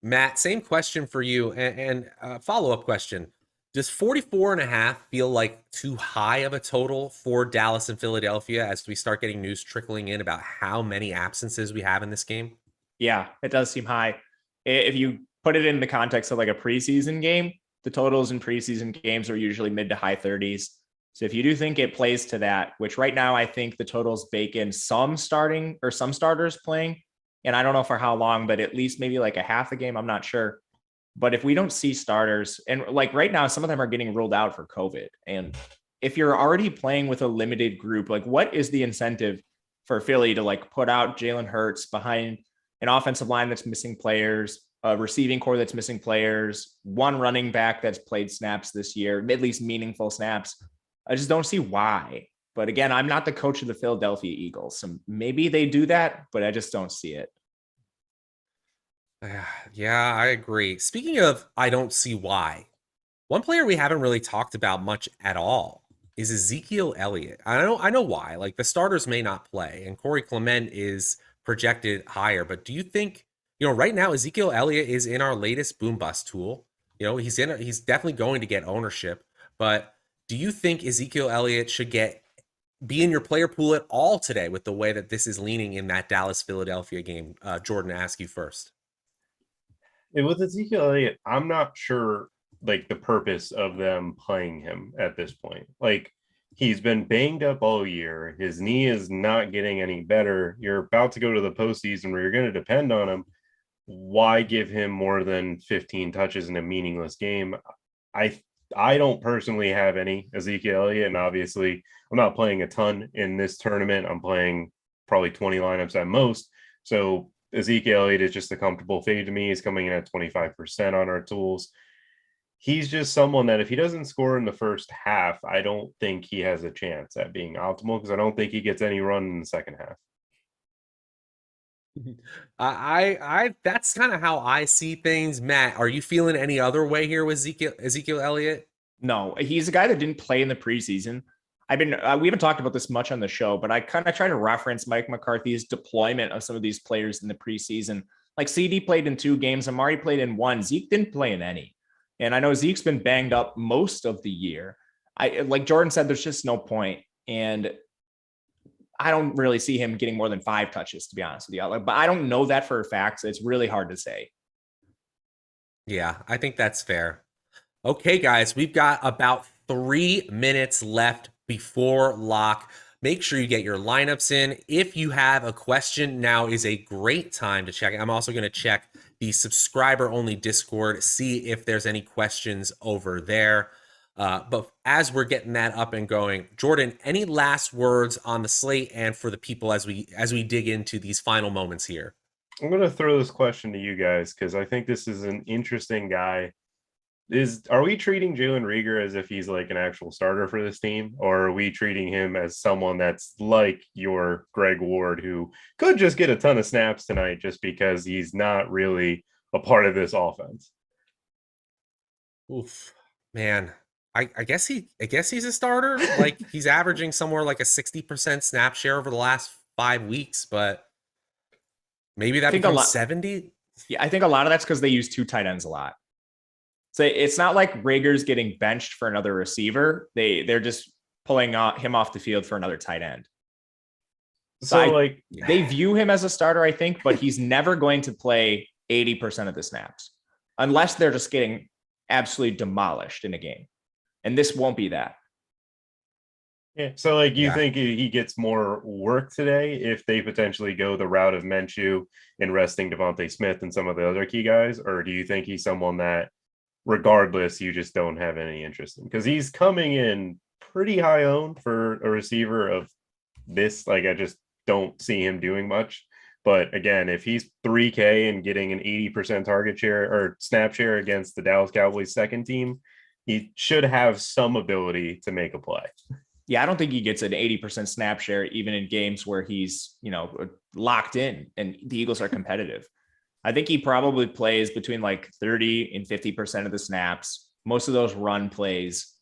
Matt, same question for you, and follow-up question. Does 44.5 feel like too high of a total for Dallas and Philadelphia as we start getting news trickling in about how many absences we have in this game? Yeah, it does seem high. If you put it in the context of like a preseason game, the totals in preseason games are usually mid to high 30s. So if you do think it plays to that, which right now I think the totals bake in some starters playing, and I don't know for how long, but at least maybe like a half a game, I'm not sure. But if we don't see starters, and like right now, some of them are getting ruled out for COVID. And if you're already playing with a limited group, like what is the incentive for Philly to like put out Jalen Hurts behind an offensive line that's missing players, a receiving core that's missing players, one running back that's played snaps this year, at least meaningful snaps? I just don't see why. But again, I'm not the coach of the Philadelphia Eagles, so maybe they do that, but I just don't see it. Yeah, I agree. Speaking of, I don't see why. One player we haven't really talked about much at all is Ezekiel Elliott. I know why. Like the starters may not play, and Corey Clement is projected higher. But do you think, right now Ezekiel Elliott is in our latest boom bust tool? He's definitely going to get ownership. But do you think Ezekiel Elliott should be in your player pool at all today with the way that this is leaning in that Dallas Philadelphia game? Jordan, ask you first. With Ezekiel Elliott, I'm not sure like the purpose of them playing him at this point. Like he's been banged up all year. His knee is not getting any better. You're about to go to the postseason where you're going to depend on him. Why give him more than 15 touches in a meaningless game? I don't personally have any Ezekiel Elliott, and obviously I'm not playing a ton in this tournament. I'm playing probably 20 lineups at most. So Ezekiel Elliott is just a comfortable fade to me. He's coming in at 25% on our tools. He's just someone that if he doesn't score in the first half, I don't think he has a chance at being optimal, because I don't think he gets any run in the second half. I that's kind of how I see things. Matt, are you feeling any other way here with Ezekiel Elliott? No, he's a guy that didn't play in the preseason. We haven't talked about this much on the show, but I kind of try to reference Mike McCarthy's deployment of some of these players in the preseason. Like CD played in 2 games, Amari played in 1, Zeke didn't play in any. And I know Zeke's been banged up most of the year. Like Jordan said, there's just no point. And I don't really see him getting more than 5 touches, to be honest with you. But I don't know that for a fact, so it's really hard to say. Yeah, I think that's fair. Okay, guys, we've got about 3 minutes left before lock. Make sure you get your lineups in. If you have a question, now is a great time to check it. I'm also going to check the subscriber-only Discord, see if there's any questions over there. But as we're getting that up and going, Jordan, any last words on the slate and for the people as we dig into these final moments here? I'm going to throw this question to you guys because I think this is an interesting guy. Are we treating Jalen Reagor as if he's like an actual starter for this team, or are we treating him as someone that's like your Greg Ward, who could just get a ton of snaps tonight just because he's not really a part of this offense? Oof, man. I guess he's a starter. Like he's averaging somewhere like a 60% snap share over the last 5 weeks, but maybe that becomes 70. Yeah, I think a lot of that's because they use 2 tight ends a lot. So it's not like Rager's getting benched for another receiver. They're just pulling him off the field for another tight end. So they view him as a starter, I think, but he's never going to play 80% of the snaps unless they're just getting absolutely demolished in a game. And this won't be that. Yeah. So you think he gets more work today if they potentially go the route of Minshew and resting Devontae Smith and some of the other key guys? Or do you think he's someone that regardless, you just don't have any interest in? Because he's coming in pretty high owned for a receiver of this. I just don't see him doing much. But again, if he's 3K and getting an 80% target share or snap share against the Dallas Cowboys second team, he should have some ability to make a play. Yeah, I don't think he gets an 80% snap share, even in games where he's, locked in and the Eagles are competitive. I think he probably plays between like 30 and 50% of the snaps, most of those run plays.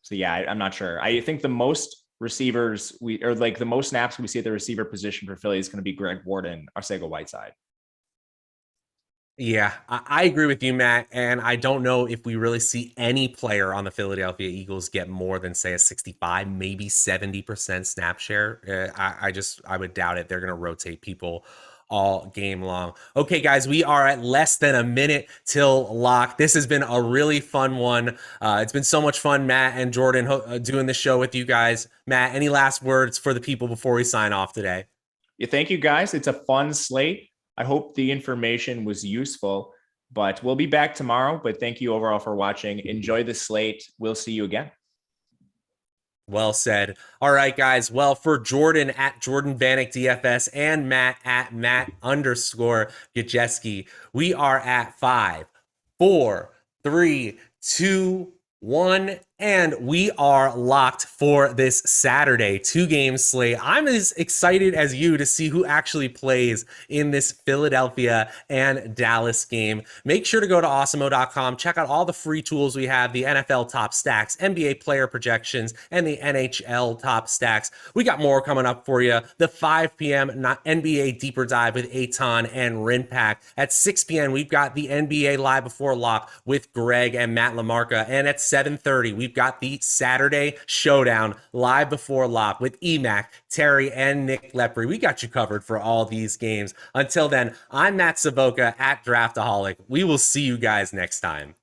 So yeah, I'm not sure. I think the most receivers the most snaps we see at the receiver position for Philly is going to be Greg Ward, Arcega-Whiteside. Yeah, I agree with you, Matt. And I don't know if we really see any player on the Philadelphia Eagles get more than, say, a 65, maybe 70% snap share. I would doubt it. They're going to rotate people all game long. Okay, guys, we are at less than a minute till lock. This has been a really fun one. It's been so much fun, Matt and Jordan, doing the show with you guys. Matt, any last words for the people before we sign off today? Yeah, thank you, guys. It's a fun slate. I hope the information was useful, but we'll be back tomorrow. But thank you overall for watching. Enjoy the slate. We'll see you again. Well said. All right, guys. Well, for Jordan at Jordan Vanek DFS and Matt at Matt_Gajeski, we are at 5, 4, 3, 2, 1, and we are locked for this Saturday 2-game slate. I'm as excited as you to see who actually plays in this Philadelphia and Dallas game. Make sure to go to awesemo.com, check out all the free tools we have, the NFL top stacks, NBA player projections, and the NHL top stacks. We got more coming up for you. The 5 p.m. NBA deeper dive with Aton and Rinpack. At 6 p.m. we've got the NBA live before lock with Greg and Matt LaMarca, and at 7:30 we've got the Saturday showdown live before lock with Emac, Terry, and Nick Lepre. We got you covered for all these games. Until then, I'm Matt Savoca at Draftaholic. We will see you guys next time.